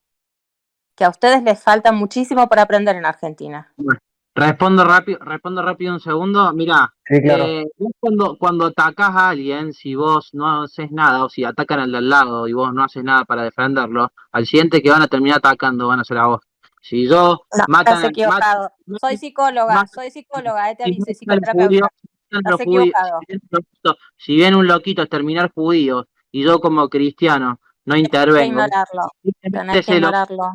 que a ustedes les falta muchísimo por aprender en Argentina. Bueno, respondo rápido un segundo. Mirá, Sí, claro. vos cuando atacás a alguien, si vos no haces nada, o si atacan al de al lado y vos no haces nada para defenderlo, al siguiente que van a terminar atacando van a ser a vos. Si yo No, matan estás equivocado. Soy psicóloga, te aviso, soy psicoterapeuta. Estás equivocado. Si viene un loquito a exterminar judíos y yo como cristiano no intervengo, Tenés que ignorarlo.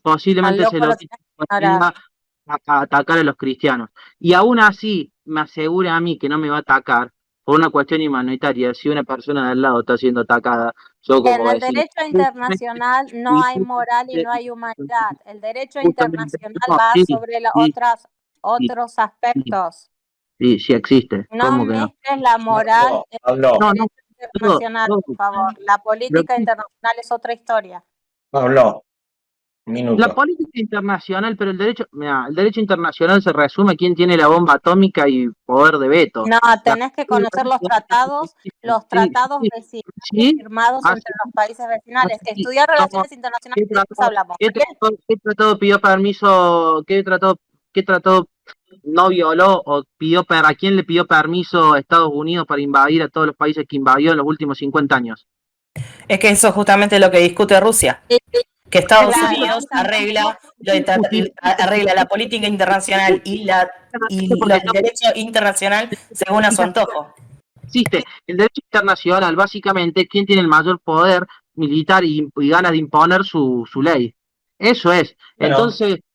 posiblemente se lo a atacar a los cristianos. Y aún así me asegura a mí que no me va a atacar por una cuestión humanitaria. Si una persona de al lado está siendo atacada, yo como en el vecino, derecho internacional no hay moral y no hay humanidad. El derecho internacional va sobre otros aspectos. Sí, sí existe. No ¿Cómo que no? mezcles la moral Pablo, internacional, por favor. La política internacional es otra historia. Pablo, un La minuto. política internacional, pero el derecho internacional se resume a quién tiene la bomba atómica y poder de veto. No, tenés que conocer los tratados vecinales firmados entre los países vecinales. Estudiar relaciones internacionales, después hablamos. ¿Qué tratado pidió permiso? ¿Qué tratado no violó o a quién le pidió permiso a Estados Unidos para invadir a todos los países que invadió en los últimos 50 años? Es que eso es justamente lo que discute Rusia. Que Estados Unidos arregla la política internacional y el derecho internacional según a su antojo. Existe el derecho internacional, básicamente, ¿quién tiene el mayor poder militar y ganas de imponer su ley? Eso es. Bueno,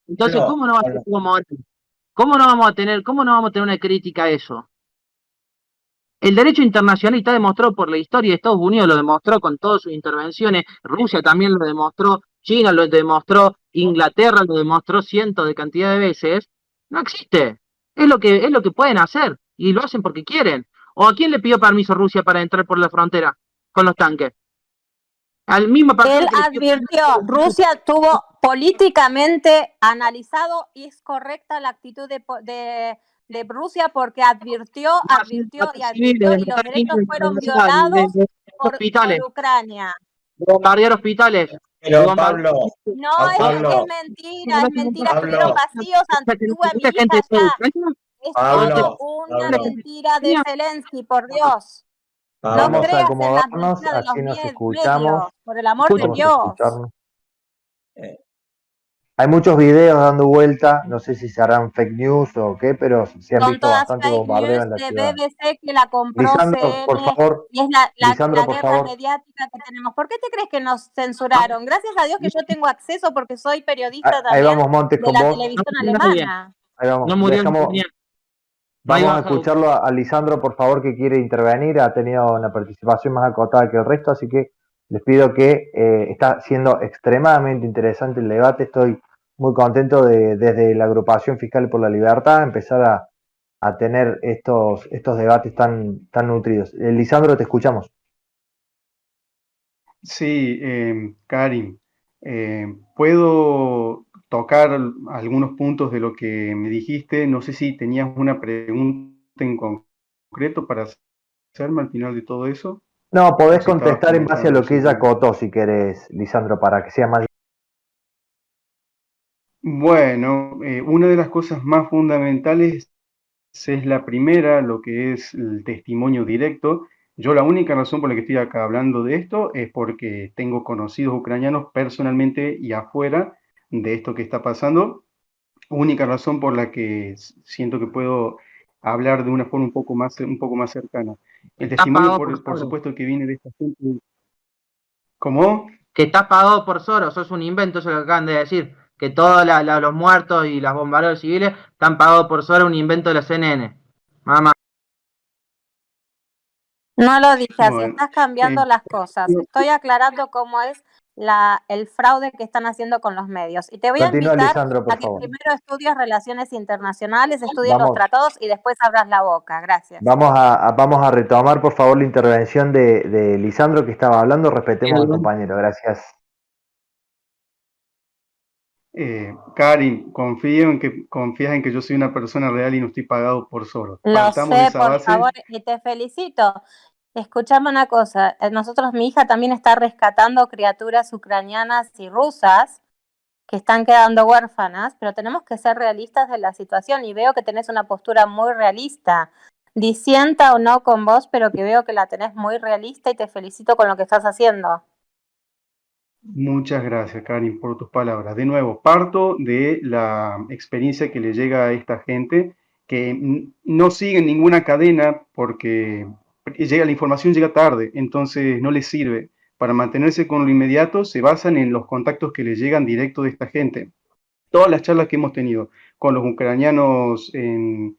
entonces ¿cómo no vamos a tener una crítica a eso? El derecho internacional está demostrado por la historia. Estados Unidos lo demostró con todas sus intervenciones, Rusia también lo demostró, China lo demostró, Inglaterra lo demostró cientos de cantidad de veces. No existe. Es lo que pueden hacer y lo hacen porque quieren. ¿O a quién le pidió permiso Rusia para entrar por la frontera con los tanques? Al mismo partido. Él advirtió, Rusia tuvo políticamente analizado y es correcta la actitud de Rusia porque advirtió y los derechos fueron violados por Ucrania. Bombardear hospitales. Pero Pablo, no, es mentira, estuvieron vacíos, antigua mi hija allá. Es una mentira de Zelensky, por Dios. Vamos no a acomodarnos, así nos escuchamos. por el amor de Dios. Hay muchos videos dando vuelta, no sé si se harán fake news o qué, pero se han Son visto todas bastante fake bombardeo news en la de ciudad. BBC que la compró Lisandro, por CNN favor, y es Lisandro, la por guerra favor. mediática que tenemos. ¿Por qué te crees que nos censuraron? Gracias a Dios que yo tengo acceso porque soy periodista Ahí también vamos, Montes, de con la vos. televisión No murió nadie. alemana. Ahí No vamos, murió dejamos, nadie. No hay vamos a baja de escucharlo a Lisandro, por favor, que quiere intervenir. Ha tenido una participación más acotada que el resto, así que les pido que está siendo extremadamente interesante el debate. Estoy muy contento de, desde la agrupación Fiscal por la Libertad, empezar a tener estos debates tan nutridos. Lisandro, te escuchamos. Sí, Karin, puedo tocar algunos puntos de lo que me dijiste. No sé si tenías una pregunta en concreto para hacerme al final de todo eso, No, o podés si estabas contestar en base a comentando lo que ella simplemente. acotó, si querés, Lisandro, para que sea más. Bueno, una de las cosas más fundamentales es la primera, lo que es el testimonio directo. Yo la única razón por la que estoy acá hablando de esto es porque tengo conocidos ucranianos personalmente y afuera de esto que está pasando. Única razón por la que siento que puedo hablar de una forma un poco más cercana. El Estás testimonio, pagado por por Soros. supuesto, que viene de esta gente. ¿Cómo? Que estás pagado por Soros, eso es un invento, eso que acaban de decir. Que todos los muertos y los bombardeos civiles están pagados por Soros, un invento de la CNN. Mamá. No lo dije así, Bueno, estás cambiando las cosas. Estoy aclarando cómo es el fraude que están haciendo con los medios. Y te voy a Continúa, invitar Lisandro, a por que favor. primero estudies relaciones internacionales, estudies los Vamos, tratados y después abras la boca. Gracias. vamos a retomar, por favor, la intervención de Lisandro que estaba hablando. Respetemos al compañero. Gracias. Karin, confías en que yo soy una persona real y no estoy pagado por Soros. Lo Partamos de sé, esa por base. favor, y te felicito. Escuchame una cosa, mi hija también está rescatando criaturas ucranianas y rusas que están quedando huérfanas, pero tenemos que ser realistas de la situación y veo que tenés una postura muy realista. Disienta o no con vos, pero que veo que la tenés muy realista y te felicito con lo que estás haciendo. Muchas gracias, Karin, por tus palabras. De nuevo, parto de la experiencia que le llega a esta gente que no siguen ninguna cadena porque la información llega tarde, entonces no les sirve. Para mantenerse con lo inmediato, se basan en los contactos que les llegan directo de esta gente. Todas las charlas que hemos tenido con los ucranianos en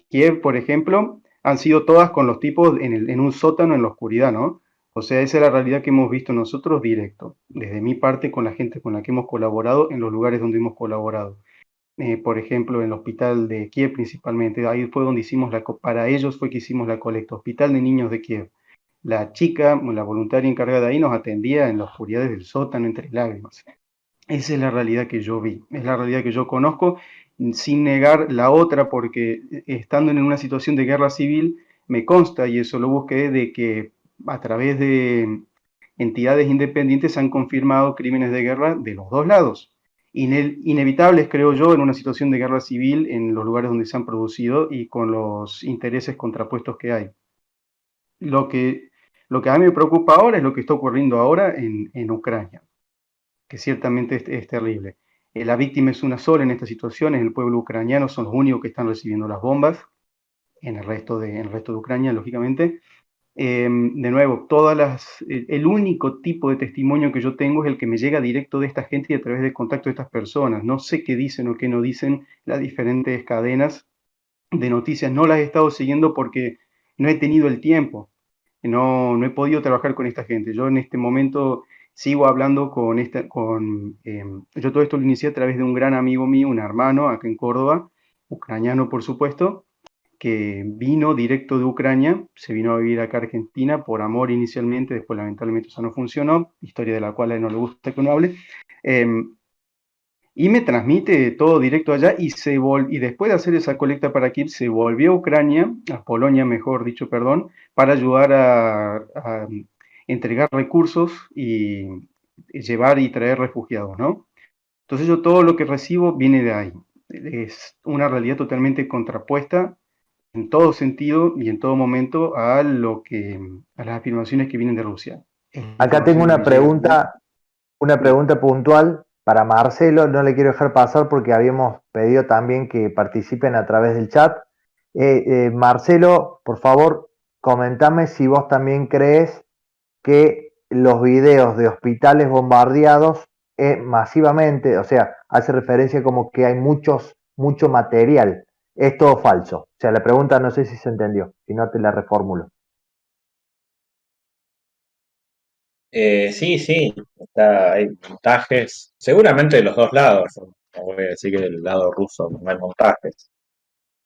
Kiev, por ejemplo, han sido todas con los tipos en un sótano en la oscuridad, ¿no? O sea, esa es la realidad que hemos visto nosotros directo, desde mi parte con la gente con la que hemos colaborado en los lugares donde hemos colaborado. Por ejemplo, en el hospital de Kiev principalmente, ahí fue donde para ellos fue que hicimos la colecta, Hospital de Niños de Kiev. La chica, la voluntaria encargada ahí, nos atendía en la oscuridad del sótano entre lágrimas. Esa es la realidad que yo vi, es la realidad que yo conozco, sin negar la otra, porque estando en una situación de guerra civil, me consta, y eso lo busqué, de que a través de entidades independientes se han confirmado crímenes de guerra de los dos lados. Inevitables, creo yo, en una situación de guerra civil en los lugares donde se han producido y con los intereses contrapuestos que hay. Lo que a mí me preocupa ahora es lo que está ocurriendo ahora en Ucrania, que ciertamente es terrible. La víctima es una sola en esta situación, es el pueblo ucraniano, son los únicos que están recibiendo las bombas, en el resto de Ucrania, lógicamente. De nuevo, el único tipo de testimonio que yo tengo es el que me llega directo de esta gente y a través del contacto de estas personas. No sé qué dicen o qué no dicen las diferentes cadenas de noticias, no las he estado siguiendo porque no he tenido el tiempo, no he podido trabajar con esta gente. Yo en este momento sigo hablando yo todo esto lo inicié a través de un gran amigo mío, un hermano acá en Córdoba, ucraniano por supuesto, que vino directo de Ucrania, se vino a vivir acá a Argentina por amor inicialmente, después lamentablemente eso no funcionó, historia de la cual a él no le gusta que uno hable, y me transmite todo directo allá y después de hacer esa colecta para Kiev se volvió a Ucrania, a Polonia mejor dicho, perdón, para ayudar a entregar recursos y llevar y traer refugiados, ¿no? Entonces yo todo lo que recibo viene de ahí. Es una realidad totalmente contrapuesta en todo sentido y en todo momento a las afirmaciones que vienen de Rusia. Acá tengo una pregunta puntual para Marcelo, no le quiero dejar pasar porque habíamos pedido también que participen a través del chat. Marcelo, por favor, comentame si vos también crees que los videos de hospitales bombardeados masivamente, o sea, hace referencia como que hay mucho material. ¿Es todo falso? O sea, la pregunta no sé si se entendió, si no te la reformulo. Sí, hay montajes, seguramente de los dos lados. No voy a decir que del lado ruso no hay montajes,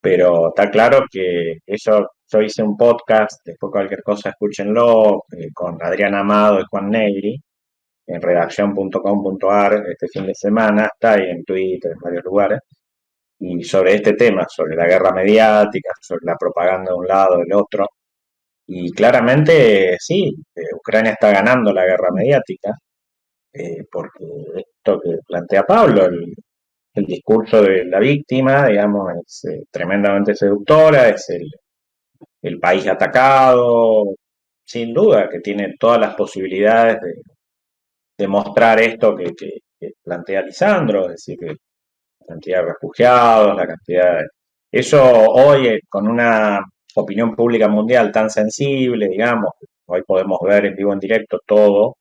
pero está claro que yo hice un podcast, después cualquier cosa escúchenlo, con Adrián Amado y Juan Negri, en redacción.com.ar este fin de semana, está ahí en Twitter, en varios lugares, y sobre este tema, sobre la guerra mediática, sobre la propaganda de un lado, del otro. Y claramente sí, Ucrania está ganando la guerra mediática, porque esto que plantea Pablo, el discurso de la víctima, digamos, es tremendamente seductora, es el país atacado, sin duda que tiene todas las posibilidades de mostrar esto que plantea Lisandro, es decir, que la cantidad de refugiados, la cantidad de... Eso hoy, con una opinión pública mundial tan sensible, digamos, hoy podemos ver en vivo, en directo todo,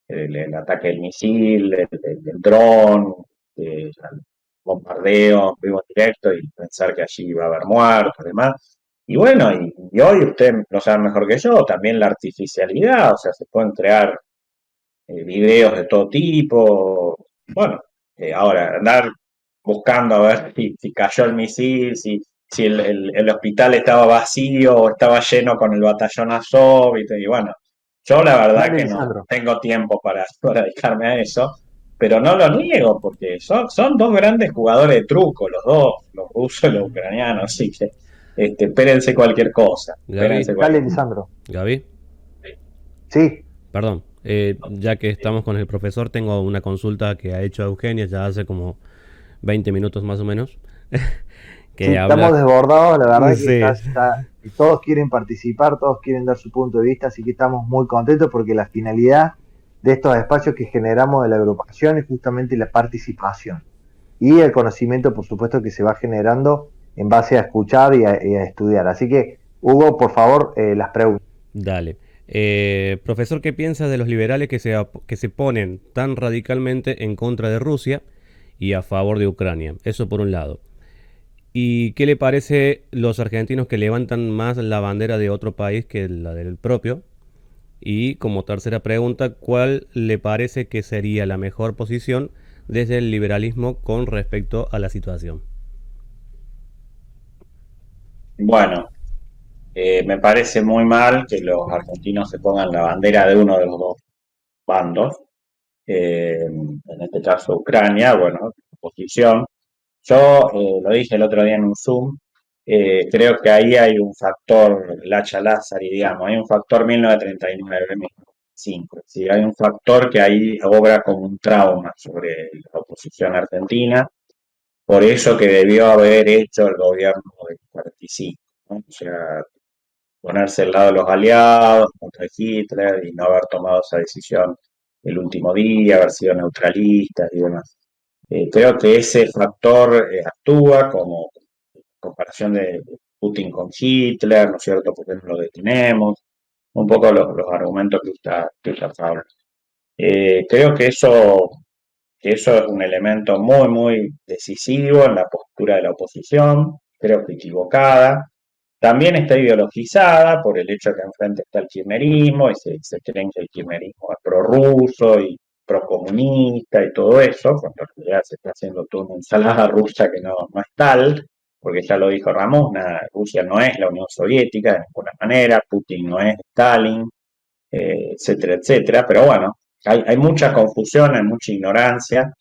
el ataque del misil, el dron, el bombardeo en vivo, en directo, y pensar que allí va a haber muertos y demás. Y bueno, y hoy usted lo sabe mejor que yo, también la artificialidad, o sea, se pueden crear videos de todo tipo. Bueno, ahora andar buscando a ver si cayó el misil, si el hospital estaba vacío o estaba lleno con el batallón Azov, y bueno, yo la verdad Dale, que no Lisandro. tengo tiempo para dedicarme a eso, pero no lo niego porque son dos grandes jugadores de truco, los dos, los rusos y los ucranianos, así que espérense cualquier cosa, espérense Gaby, Dale, cualquier cosa. Lisandro. Gaby, Sí, perdón. Ya que estamos con el profesor, tengo una consulta que ha hecho Eugenia ya hace como 20 minutos más o menos. sí, Que estamos habla. desbordados, la verdad que Sí. y todos quieren participar, todos quieren dar su punto de vista, así que estamos muy contentos porque la finalidad de estos espacios que generamos de la agrupación es justamente la participación y el conocimiento, por supuesto, que se va generando en base a escuchar y a estudiar. Así que, Hugo, por favor, las preguntas. Dale. Profesor, ¿qué piensa de los liberales que se ponen tan radicalmente en contra de Rusia y a favor de Ucrania? Eso por un lado. ¿Y qué le parece los argentinos que levantan más la bandera de otro país que la del propio? Y como tercera pregunta, ¿cuál le parece que sería la mejor posición desde el liberalismo con respecto a la situación? Bueno, me parece muy mal que los argentinos se pongan la bandera de uno de los dos bandos, en este caso Ucrania, bueno, oposición. Yo lo dije el otro día en un Zoom, creo que ahí hay un factor Lacha Lázari, digamos, hay un factor 1939, 1945, es decir, hay un factor que ahí obra como un trauma sobre la oposición argentina, por eso que debió haber hecho el gobierno del 45, ¿no? O sea, ponerse al lado de los aliados contra Hitler y no haber tomado esa decisión el último día, haber sido neutralistas y demás. Creo que ese factor actúa como comparación de Putin con Hitler, ¿no es cierto? ¿Por qué no lo detenemos? Un poco los argumentos que usted habla. Creo que eso es un elemento muy, muy decisivo en la postura de la oposición, creo que equivocada. También está ideologizada por el hecho de que enfrente está el kirchnerismo y se creen que el kirchnerismo es prorruso y procomunista y todo eso, cuando en realidad se está haciendo toda una ensalada rusa que no es tal, porque ya lo dijo Ramos, Rusia no es la Unión Soviética de ninguna manera, Putin no es Stalin, etcétera, etcétera, pero bueno, hay mucha confusión, hay mucha ignorancia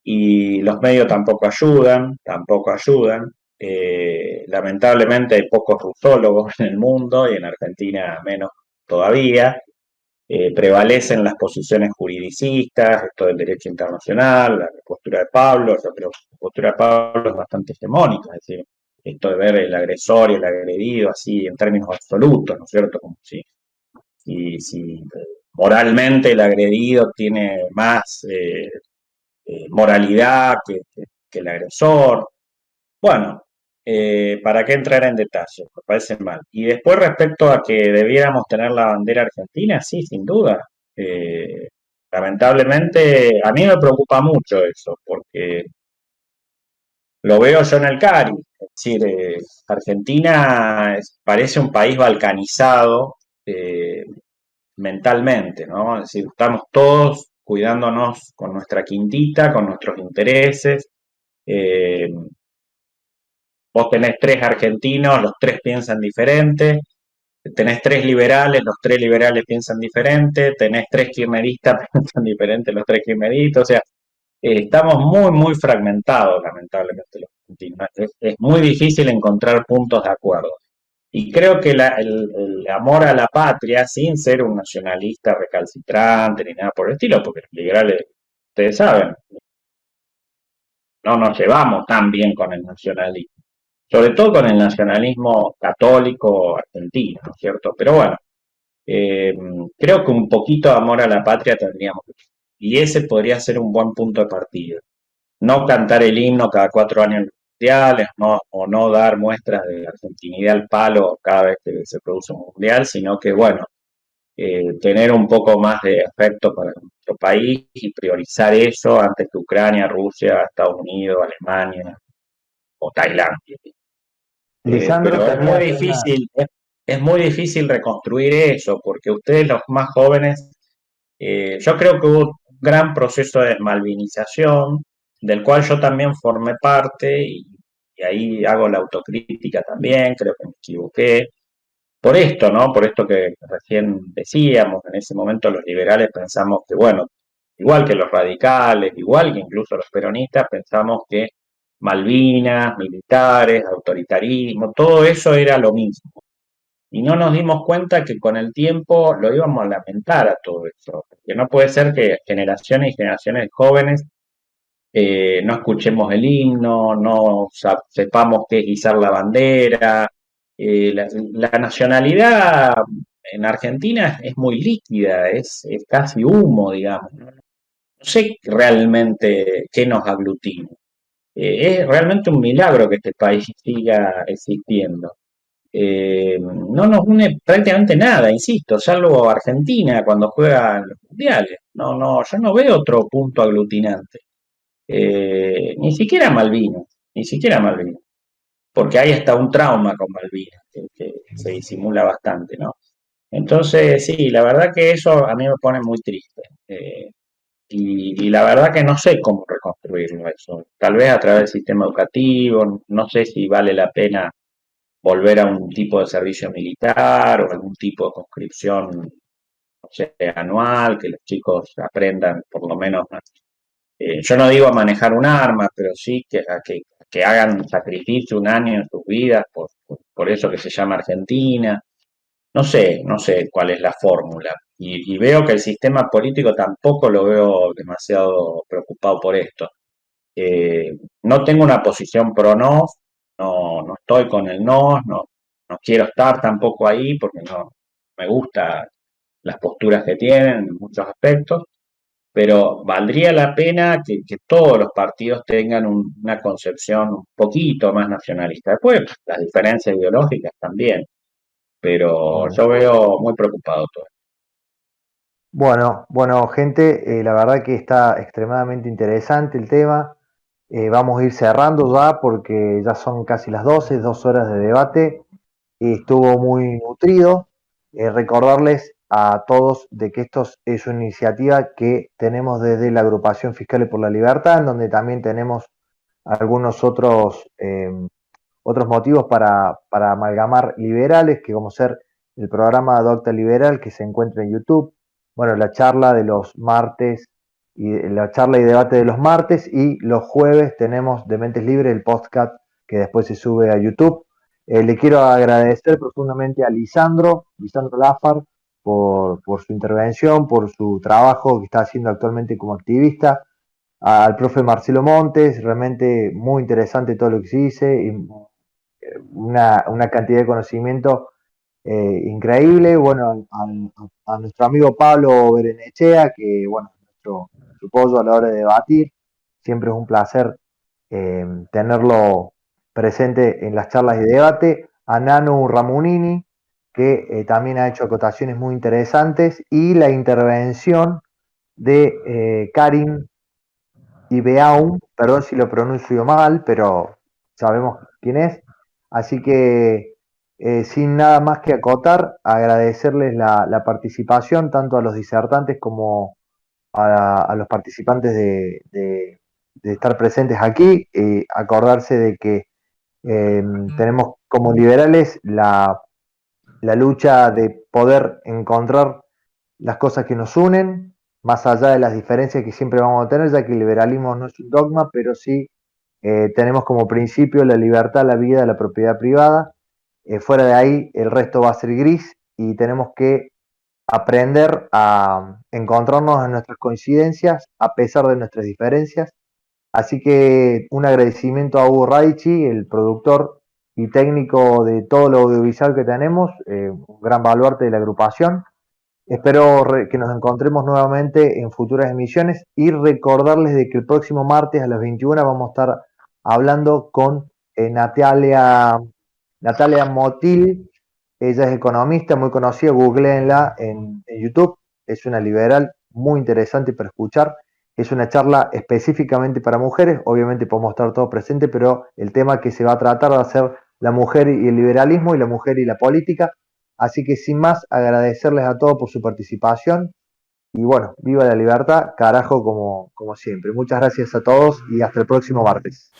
y los medios tampoco ayudan, tampoco ayudan. Lamentablemente hay pocos rusólogos en el mundo y en Argentina menos todavía. Prevalecen las posiciones juridicistas, esto del derecho internacional, la postura de Pablo. Yo creo que la postura de Pablo es bastante hegemónica, es decir, esto de ver el agresor y el agredido así en términos absolutos, ¿no es cierto? Como si moralmente el agredido tiene más moralidad que el agresor. Bueno, ¿para qué entrar en detalles? Me parece mal. Y después respecto a que debiéramos tener la bandera argentina, sí, sin duda. Lamentablemente, a mí me preocupa mucho eso, porque lo veo yo en el Cari. Es decir, Argentina parece un país balcanizado mentalmente, ¿no? Es decir, estamos todos cuidándonos con nuestra quintita, con nuestros intereses. Eh, Vos tenés tres argentinos, los tres piensan diferente. Tenés tres liberales, los tres liberales piensan diferente. Tenés tres kirchneristas, piensan diferente, los tres kirchneristas. O sea, estamos muy, muy fragmentados, lamentablemente, los argentinos. Es muy difícil encontrar puntos de acuerdo. Y creo que el amor a la patria, sin ser un nacionalista recalcitrante ni nada por el estilo, porque los liberales, ustedes saben, no nos llevamos tan bien con el nacionalismo, sobre todo con el nacionalismo católico argentino, ¿no es cierto? Pero bueno, creo que un poquito de amor a la patria tendríamos que tener. Y ese podría ser un buen punto de partida. No cantar el himno cada 4 años en los mundiales, o no dar muestras de argentinidad al palo cada vez que se produce un mundial, sino que, bueno, tener un poco más de afecto para nuestro país y priorizar eso antes que Ucrania, Rusia, Estados Unidos, Alemania o Tailandia. Lisandro, Pero es tenía muy una... difícil, es muy difícil reconstruir eso, porque ustedes los más jóvenes, yo creo que hubo un gran proceso de desmalvinización, del cual yo también formé parte, y ahí hago la autocrítica también, creo que me equivoqué. Por esto, ¿no? Por esto que recién decíamos, en ese momento los liberales pensamos que, bueno, igual que los radicales, igual que incluso los peronistas, pensamos que Malvinas, militares, autoritarismo, todo eso era lo mismo. Y no nos dimos cuenta que con el tiempo lo íbamos a lamentar a todo eso. Que no puede ser que generaciones y generaciones de jóvenes no escuchemos el himno, no sepamos qué es izar la bandera. La nacionalidad en Argentina es muy líquida, es casi humo, digamos. No sé realmente qué nos aglutina. Es realmente un milagro que este país siga existiendo. No nos une prácticamente nada, insisto, salvo Argentina cuando juega en los mundiales. No, no, yo no veo otro punto aglutinante. Ni siquiera Malvinas, ni siquiera Malvinas, porque hay hasta un trauma con Malvinas que se disimula bastante, ¿no? Entonces, sí, la verdad que eso a mí me pone muy triste. Y la verdad que no sé cómo reconstruirlo eso. Tal vez a través del sistema educativo, no sé si vale la pena volver a un tipo de servicio militar o algún tipo de conscripción, no sé, anual, que los chicos aprendan por lo menos, yo no digo a manejar un arma, pero sí que hagan sacrificio un año en sus vidas por eso que se llama Argentina. No sé cuál es la fórmula. Y veo que el sistema político tampoco lo veo demasiado preocupado por esto. No tengo una posición pro no, no estoy con el no quiero estar tampoco ahí porque no me gustan las posturas que tienen en muchos aspectos, pero valdría la pena que todos los partidos tengan una concepción un poquito más nacionalista. Después, las diferencias ideológicas también, pero Bueno, yo veo muy preocupado todo. bueno, gente, la verdad que está extremadamente interesante el tema. Vamos a ir cerrando ya porque ya son casi las 12, 2 horas de debate. Estuvo muy nutrido. Recordarles a todos de que esto es una iniciativa que tenemos desde la agrupación Fiscales por la Libertad, en donde también tenemos algunos otros motivos para amalgamar liberales, que como ser el programa Docta Liberal que se encuentra en YouTube, bueno, la charla de los martes, y la charla y debate de los martes, y los jueves tenemos de Mentes Libres, el podcast que después se sube a YouTube. Le quiero agradecer profundamente a Lisandro Lafar, por su intervención, por su trabajo que está haciendo actualmente como activista, al profe Marcelo Montes, realmente muy interesante todo lo que se dice, y una cantidad de conocimiento increíble. Bueno, a nuestro amigo Pablo Berenechea, que bueno, nuestro pollo a la hora de debatir. siempre es un placer tenerlo presente en las charlas de debate, a Nanu Ramunini, que también ha hecho acotaciones muy interesantes, y la intervención de Karim Ibeaun, perdón si lo pronuncio mal, pero sabemos quién es. Así que sin nada más que acotar, agradecerles la participación tanto a los disertantes como a los participantes de estar presentes aquí, acordarse de que tenemos como liberales la lucha de poder encontrar las cosas que nos unen, más allá de las diferencias que siempre vamos a tener, ya que el liberalismo no es un dogma, pero sí tenemos como principio la libertad, la vida, la propiedad privada. Fuera de ahí, el resto va a ser gris y tenemos que aprender a encontrarnos en nuestras coincidencias a pesar de nuestras diferencias. Así que un agradecimiento a Hugo Raichi, el productor y técnico de todo lo audiovisual que tenemos, un gran baluarte de la agrupación. Espero que nos encontremos nuevamente en futuras emisiones y recordarles de que el próximo martes a las 21 vamos a estar hablando con Natalia Motil. Ella es economista, muy conocida, googleenla en YouTube. Es una liberal muy interesante para escuchar. Es una charla específicamente para mujeres. Obviamente podemos estar todos presentes, pero el tema que se va a tratar va a ser la mujer y el liberalismo, y la mujer y la política. Así que sin más, agradecerles a todos por su participación. Y bueno, viva la libertad, carajo, como siempre. Muchas gracias a todos y hasta el próximo martes.